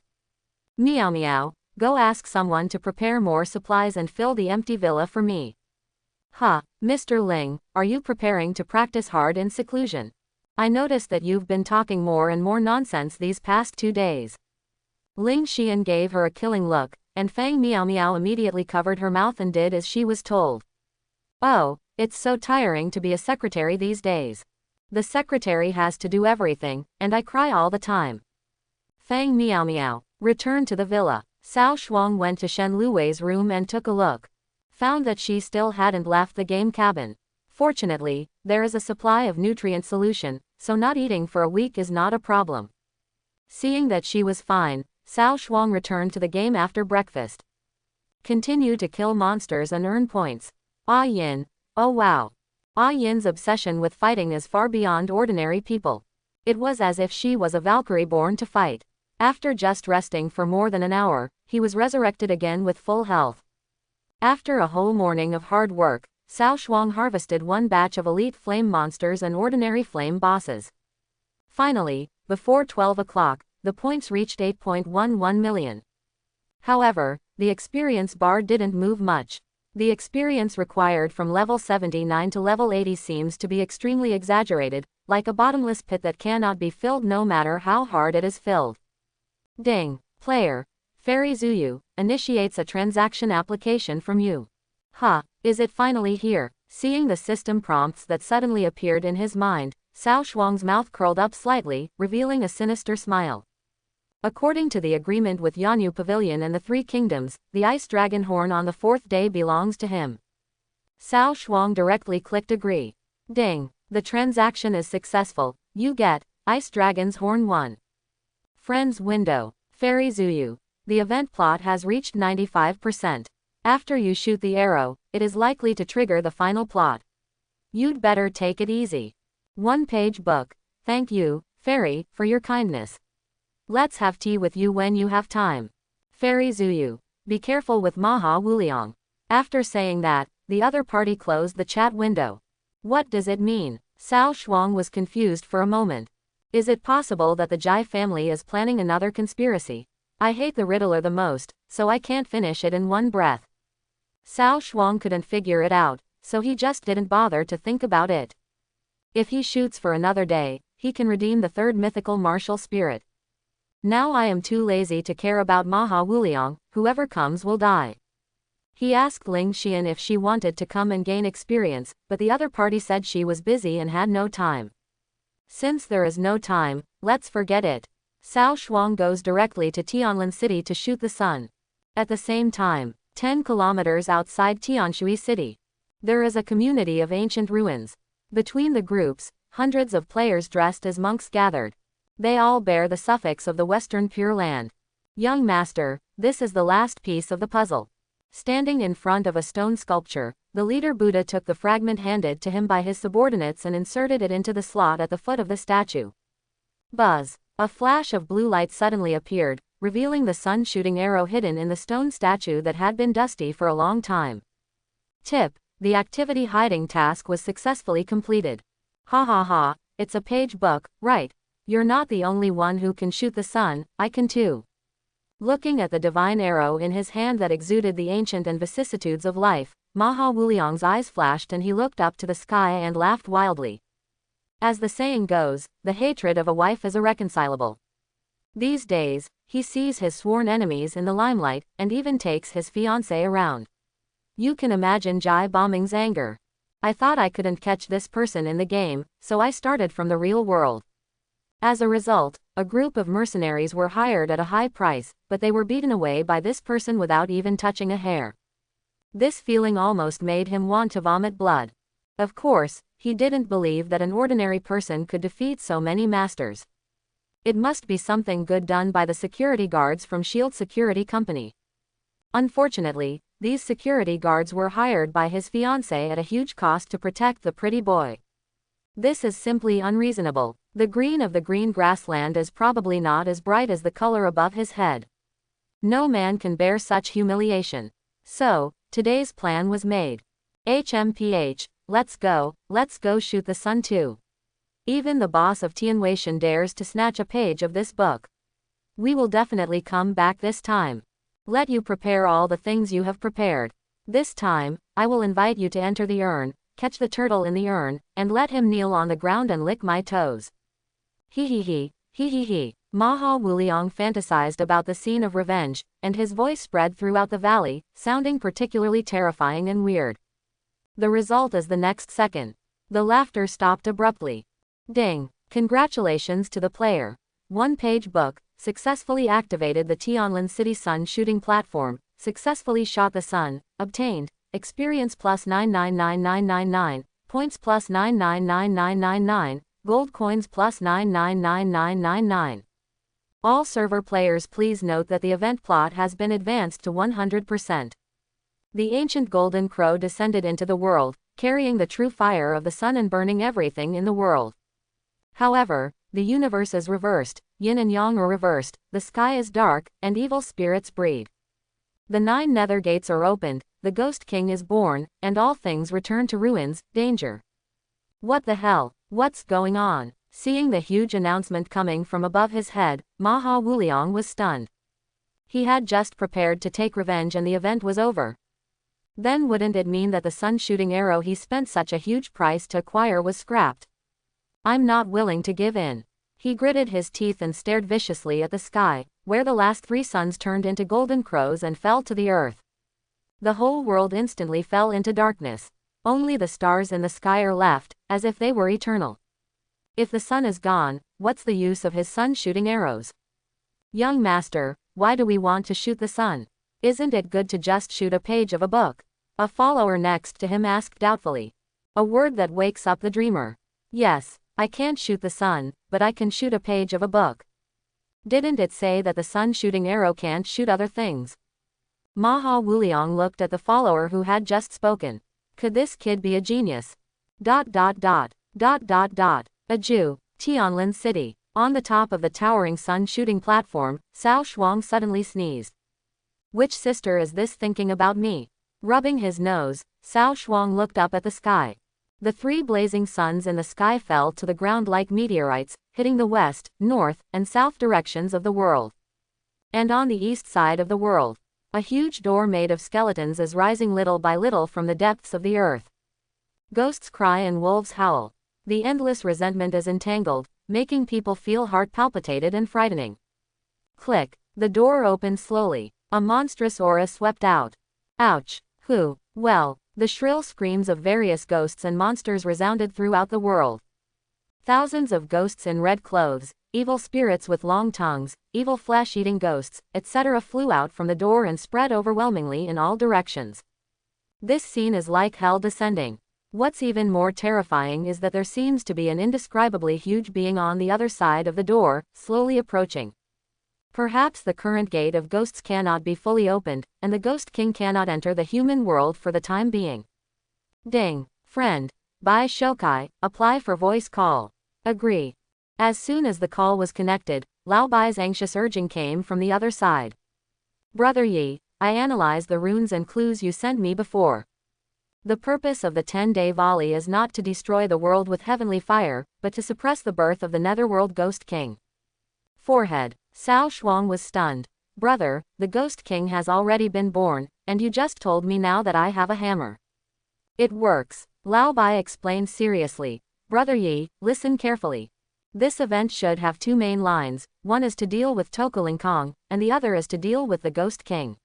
Meow Meow, go ask someone to prepare more supplies and fill the empty villa for me. Mr. Ling, are you preparing to practice hard in seclusion? I noticed that you've been talking more and more nonsense these past 2 days. Ling Xian gave her a killing look, and Fang Meow Meow immediately covered her mouth and did as she was told. Oh, it's so tiring to be a secretary these days. The secretary has to do everything, and I cry all the time. Fang Meow Meow returned to the villa. Cao Shuang went to Shen Luwei's room and took a look. Found that she still hadn't left the game cabin. Fortunately, there is a supply of nutrient solution, so not eating for a week is not a problem. Seeing that she was fine, Cao Shuang returned to the game after breakfast. Continue to kill monsters and earn points. Ah Yin, oh wow. Ah Yin's obsession with fighting is far beyond ordinary people. It was as if she was a Valkyrie born to fight. After just resting for more than an hour, he was resurrected again with full health. After a whole morning of hard work, Cao Shuang harvested 1 batch of elite flame monsters and ordinary flame bosses. Finally, before 12 o'clock, the points reached 8.11 million. However, the experience bar didn't move much. The experience required from level 79 to level 80 seems to be extremely exaggerated, like a bottomless pit that cannot be filled no matter how hard it is filled. Ding. Player. Fairy Zuyu initiates a transaction application from you. Is it finally here? Seeing the system prompts that suddenly appeared in his mind, Cao Shuang's mouth curled up slightly, revealing a sinister smile. According to the agreement with Yanyu Pavilion and the 3 Kingdoms, the Ice Dragon Horn on the 4th day belongs to him. Cao Shuang directly clicked agree. Ding. The transaction is successful. You get Ice Dragon's Horn 1. Friends window. Fairy Zuyu. The event plot has reached 95%. After you shoot the arrow, it is likely to trigger the final plot. You'd better take it easy. 1-page book. Thank you, Fairy, for your kindness. Let's have tea with you when you have time. Fairy Zuyu. Be careful with Maha Wuliang. After saying that, the other party closed the chat window. What does it mean? Cao Shuang was confused for a moment. Is it possible that the Jai family is planning another conspiracy? I hate the Riddler the most, so I can't finish it in one breath. Cao Shuang couldn't figure it out, so he just didn't bother to think about it. If he shoots for another day, he can redeem the 3rd mythical martial spirit. Now I am too lazy to care about Maha Wuliang, whoever comes will die. He asked Ling Xian if she wanted to come and gain experience, but the other party said she was busy and had no time. Since there is no time, let's forget it. Cao Shuang goes directly to Tianlin City to shoot the sun. At the same time, 10 kilometers outside Tianshui City, there is a community of ancient ruins. Between the groups, hundreds of players dressed as monks gathered. They all bear the suffix of the Western Pure Land. Young master, this is the last piece of the puzzle. Standing in front of a stone sculpture, the leader Buddha took the fragment handed to him by his subordinates and inserted it into the slot at the foot of the statue. Buzz. A flash of blue light suddenly appeared, revealing the sun-shooting arrow hidden in the stone statue that had been dusty for a long time. Tip. The activity hiding task was successfully completed. Ha ha ha, it's a page book, right? You're not the only one who can shoot the sun, I can too. Looking at the divine arrow in his hand that exuded the ancient and vicissitudes of life, Maha Wuliang's eyes flashed and he looked up to the sky and laughed wildly. As the saying goes, the hatred of a wife is irreconcilable. These days, he sees his sworn enemies in the limelight, and even takes his fiancée around. You can imagine Jai Bombing's anger. I thought I couldn't catch this person in the game, so I started from the real world. As a result, a group of mercenaries were hired at a high price, but they were beaten away by this person without even touching a hair. This feeling almost made him want to vomit blood. Of course, he didn't believe that an ordinary person could defeat so many masters. It must be something good done by the security guards from Shield Security Company. Unfortunately, these security guards were hired by his fiancée at a huge cost to protect the pretty boy. This is simply unreasonable. The green of the green grassland is probably not as bright as the color above his head. No man can bear such humiliation. So, today's plan was made. HMPH, let's go shoot the sun too. Even the boss of Tianweishan dares to snatch a page of this book. We will definitely come back this time. Let you prepare all the things you have prepared. This time, I will invite you to enter the urn, catch the turtle in the urn, and let him kneel on the ground and lick my toes. He he he, he he he. Maha Wuliang fantasized about the scene of revenge, and his voice spread throughout the valley, sounding particularly terrifying and weird. The result is the next second. The laughter stopped abruptly. Ding! Congratulations to the player. One-page book, successfully activated the Tianlin City Sun shooting platform, successfully shot the sun, obtained, experience plus 999999, points plus 999999, gold coins plus 999999. All server players, please note that the event plot has been advanced to 100%. The ancient golden crow descended into the world, carrying the true fire of the sun and burning everything in the world. However, the universe is reversed, yin and yang are reversed, the sky is dark, and evil spirits breed. The 9 nether gates are opened, the Ghost King is born, and all things return to ruins, danger. What the hell? What's going on? Seeing the huge announcement coming from above his head, Maha Wuliang was stunned. He had just prepared to take revenge and the event was over. Then wouldn't it mean that the sun-shooting arrow he spent such a huge price to acquire was scrapped? I'm not willing to give in. He gritted his teeth and stared viciously at the sky, where the last 3 suns turned into golden crows and fell to the earth. The whole world instantly fell into darkness. Only the stars in the sky are left, as if they were eternal. If the sun is gone, what's the use of his sun-shooting arrows? Young master, why do we want to shoot the sun? Isn't it good to just shoot a page of a book? A follower next to him asked doubtfully. A word that wakes up the dreamer. Yes, I can't shoot the sun, but I can shoot a page of a book. Didn't it say that the sun-shooting arrow can't shoot other things? Maha Wuliang looked at the follower who had just spoken. Could this kid be a genius? A Jew, Tianlin City. On the top of the towering sun-shooting platform, Cao Shuang suddenly sneezed. Which sister is this thinking about me? Rubbing his nose, Cao Shuang looked up at the sky. The 3 blazing suns in the sky fell to the ground like meteorites, hitting the west, north, and south directions of the world. And on the east side of the world, a huge door made of skeletons is rising little by little from the depths of the earth. Ghosts cry and wolves howl. The endless resentment is entangled, making people feel heart palpitated and frightening. Click. The door opened slowly. A monstrous aura swept out. Ouch. Who? Well, the shrill screams of various ghosts and monsters resounded throughout the world. Thousands of ghosts in red clothes, evil spirits with long tongues, evil flesh-eating ghosts, etc. flew out from the door and spread overwhelmingly in all directions. This scene is like hell descending. What's even more terrifying is that there seems to be an indescribably huge being on the other side of the door, slowly approaching. Perhaps the current gate of ghosts cannot be fully opened, and the Ghost King cannot enter the human world for the time being. Ding. Friend. By Shokai, apply for voice call. Agree. As soon as the call was connected, Lao Bai's anxious urging came from the other side. Brother Yi, I analyzed the runes and clues you sent me before. The purpose of the 10-day volley is not to destroy the world with heavenly fire, but to suppress the birth of the netherworld Ghost King. Forehead. Cao Shuang was stunned. Brother, the Ghost King has already been born, and you just told me now that I have a hammer. It works, Lao Bai explained seriously. Brother Yi, listen carefully. This event should have two main lines, one is to deal with Tokeling Kong, and the other is to deal with the Ghost King.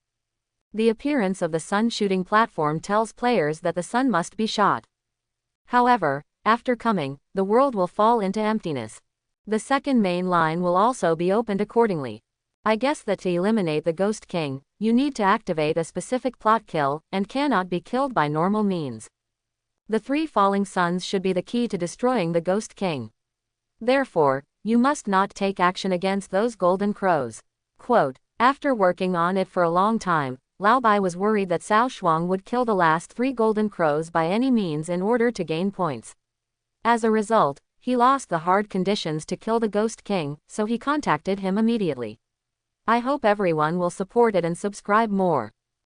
The appearance of the sun-shooting platform tells players that the sun must be shot. However, after coming, the world will fall into emptiness. The second main line will also be opened accordingly. I guess that to eliminate the Ghost King, you need to activate a specific plot kill, and cannot be killed by normal means. The 3 falling suns should be the key to destroying the Ghost King. Therefore, you must not take action against those golden crows. Quote, after working on it for a long time, Lao Bai was worried that Cao Shuang would kill the last 3 golden crows by any means in order to gain points. As a result, he lost the hard conditions to kill the Ghost King, so he contacted him immediately. I hope everyone will support it and subscribe more.